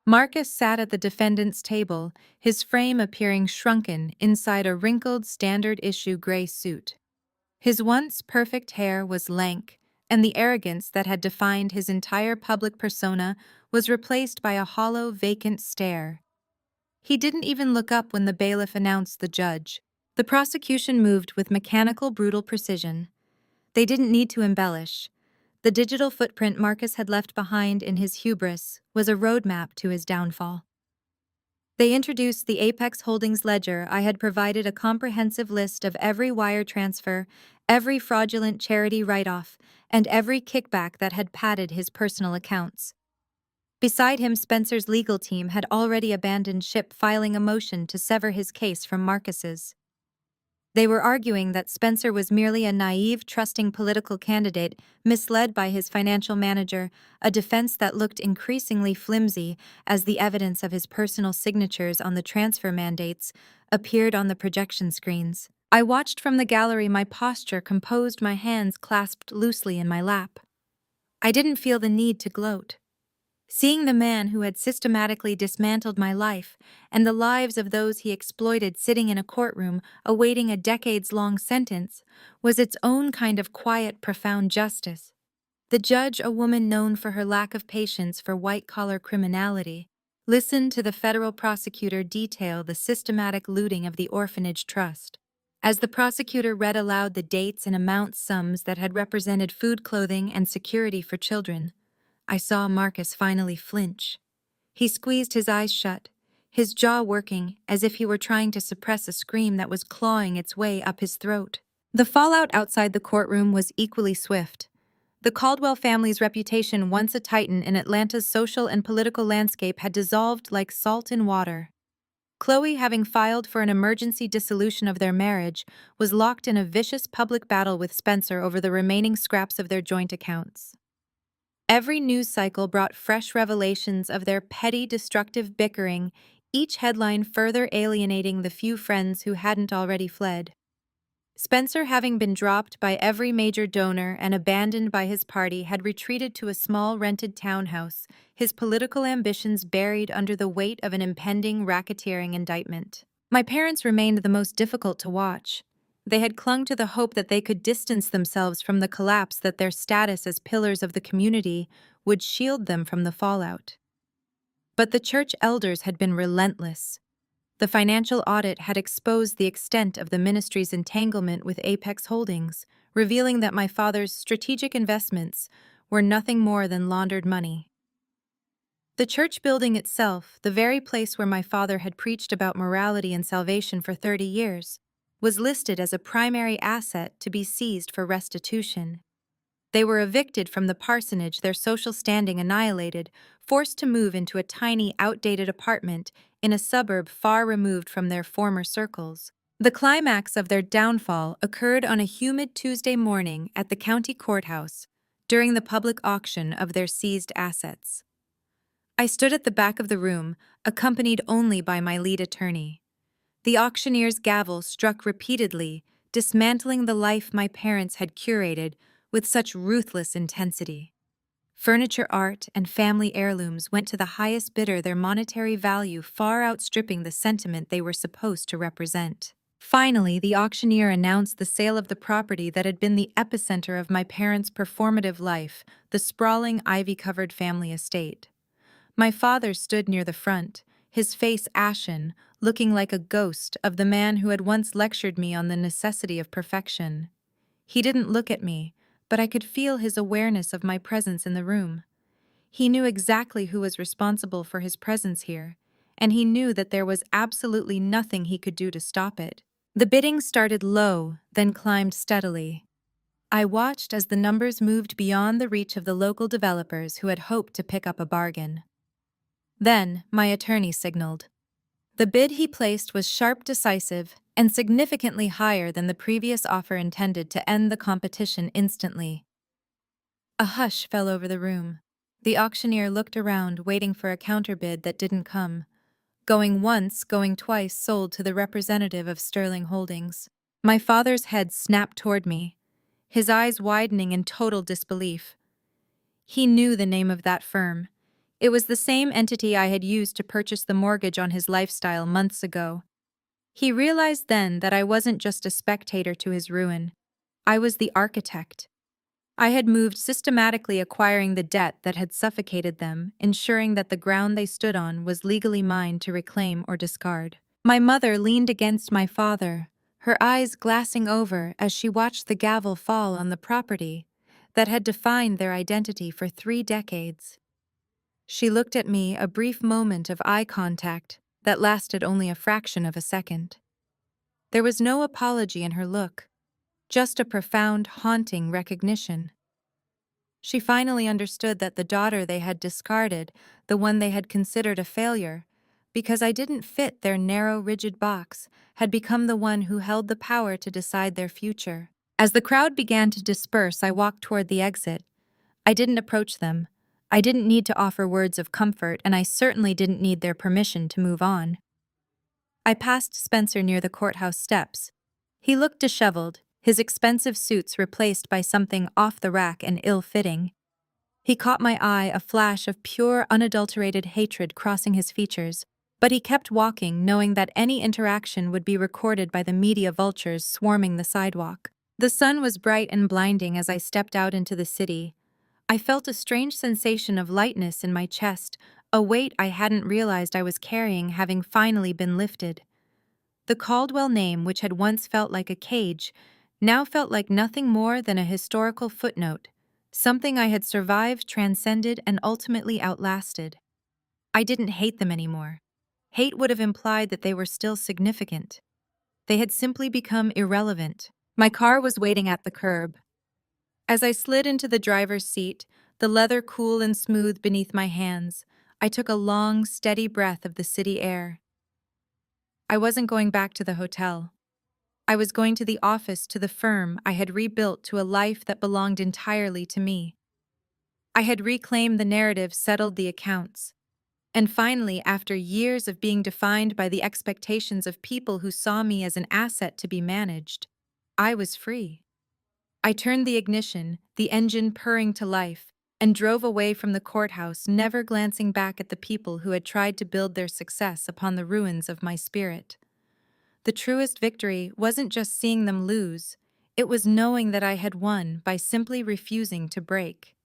Marcus sat at the defendant's table, his frame appearing shrunken inside a wrinkled standard-issue gray suit. His once perfect hair was lank, and the arrogance that had defined his entire public persona was replaced by a hollow, vacant stare. He didn't even look up when the bailiff announced the judge. The prosecution moved with mechanical, brutal precision. They didn't need to embellish. The digital footprint Marcus had left behind in his hubris was a roadmap to his downfall. They introduced the Apex Holdings ledger. I had provided a comprehensive list of every wire transfer, every fraudulent charity write-off, and every kickback that had padded his personal accounts. Beside him, Spencer's legal team had already abandoned ship, filing a motion to sever his case from Marcus's. They were arguing that Spencer was merely a naive, trusting political candidate misled by his financial manager, a defense that looked increasingly flimsy as the evidence of his personal signatures on the transfer mandates appeared on the projection screens. I watched from the gallery, my posture composed, my hands clasped loosely in my lap. I didn't feel the need to gloat. Seeing the man who had systematically dismantled my life and the lives of those he exploited sitting in a courtroom awaiting a decades-long sentence was its own kind of quiet, profound justice. The judge, a woman known for her lack of patience for white-collar criminality, listened to the federal prosecutor detail the systematic looting of the orphanage trust. As the prosecutor read aloud the dates and amount sums that had represented food, clothing, and security for children, I saw Marcus finally flinch. He squeezed his eyes shut, his jaw working as if he were trying to suppress a scream that was clawing its way up his throat. The fallout outside the courtroom was equally swift. The Caldwell family's reputation, once a titan in Atlanta's social and political landscape, had dissolved like salt in water. Chloe, having filed for an emergency dissolution of their marriage, was locked in a vicious public battle with Spencer over the remaining scraps of their joint accounts. Every news cycle brought fresh revelations of their petty, destructive bickering, each headline further alienating the few friends who hadn't already fled. Spencer, having been dropped by every major donor and abandoned by his party, had retreated to a small rented townhouse, his political ambitions buried under the weight of an impending racketeering indictment. My parents remained the most difficult to watch. They had clung to the hope that they could distance themselves from the collapse, that their status as pillars of the community would shield them from the fallout. But the church elders had been relentless. The financial audit had exposed the extent of the ministry's entanglement with Apex Holdings, revealing that my father's strategic investments were nothing more than laundered money. The church building itself, the very place where my father had preached about morality and salvation for 30 years, was listed as a primary asset to be seized for restitution. They were evicted from the parsonage, their social standing annihilated, forced to move into a tiny, outdated apartment in a suburb far removed from their former circles. The climax of their downfall occurred on a humid Tuesday morning at the county courthouse during the public auction of their seized assets. I stood at the back of the room, accompanied only by my lead attorney. The auctioneer's gavel struck repeatedly, dismantling the life my parents had curated with such ruthless intensity. Furniture, art, and family heirlooms went to the highest bidder, their monetary value far outstripping the sentiment they were supposed to represent. Finally, the auctioneer announced the sale of the property that had been the epicenter of my parents' performative life, the sprawling, ivy-covered family estate. My father stood near the front, his face ashen, looking like a ghost of the man who had once lectured me on the necessity of perfection. He didn't look at me, but I could feel his awareness of my presence in the room. He knew exactly who was responsible for his presence here, and he knew that there was absolutely nothing he could do to stop it. The bidding started low, then climbed steadily. I watched as the numbers moved beyond the reach of the local developers who had hoped to pick up a bargain. Then, my attorney signaled. The bid he placed was sharp, decisive, and significantly higher than the previous offer, intended to end the competition instantly. A hush fell over the room. The auctioneer looked around, waiting for a counterbid that didn't come. Going once, going twice, sold to the representative of Sterling Holdings. My father's head snapped toward me, his eyes widening in total disbelief. He knew the name of that firm. It was the same entity I had used to purchase the mortgage on his lifestyle months ago. He realized then that I wasn't just a spectator to his ruin. I was the architect. I had moved systematically, acquiring the debt that had suffocated them, ensuring that the ground they stood on was legally mine to reclaim or discard. My mother leaned against my father, her eyes glassing over as she watched the gavel fall on the property that had defined their identity for 3 decades. She looked at me, a brief moment of eye contact, that lasted only a fraction of a second. There was no apology in her look, just a profound, haunting recognition. She finally understood that the daughter they had discarded, the one they had considered a failure, because I didn't fit their narrow, rigid box, had become the one who held the power to decide their future. As the crowd began to disperse, I walked toward the exit. I didn't approach them. I didn't need to offer words of comfort, and I certainly didn't need their permission to move on. I passed Spencer near the courthouse steps. He looked disheveled, his expensive suits replaced by something off the rack and ill-fitting. He caught my eye, a flash of pure, unadulterated hatred crossing his features, but he kept walking, knowing that any interaction would be recorded by the media vultures swarming the sidewalk. The sun was bright and blinding as I stepped out into the city. I felt a strange sensation of lightness in my chest, a weight I hadn't realized I was carrying having finally been lifted. The Caldwell name, which had once felt like a cage, now felt like nothing more than a historical footnote, something I had survived, transcended, and ultimately outlasted. I didn't hate them anymore. Hate would have implied that they were still significant. They had simply become irrelevant. My car was waiting at the curb. As I slid into the driver's seat, the leather cool and smooth beneath my hands, I took a long, steady breath of the city air. I wasn't going back to the hotel. I was going to the office, to the firm I had rebuilt, to a life that belonged entirely to me. I had reclaimed the narrative, settled the accounts. And finally, after years of being defined by the expectations of people who saw me as an asset to be managed, I was free. I turned the ignition, the engine purring to life, and drove away from the courthouse, never glancing back at the people who had tried to build their success upon the ruins of my spirit. The truest victory wasn't just seeing them lose, it was knowing that I had won by simply refusing to break.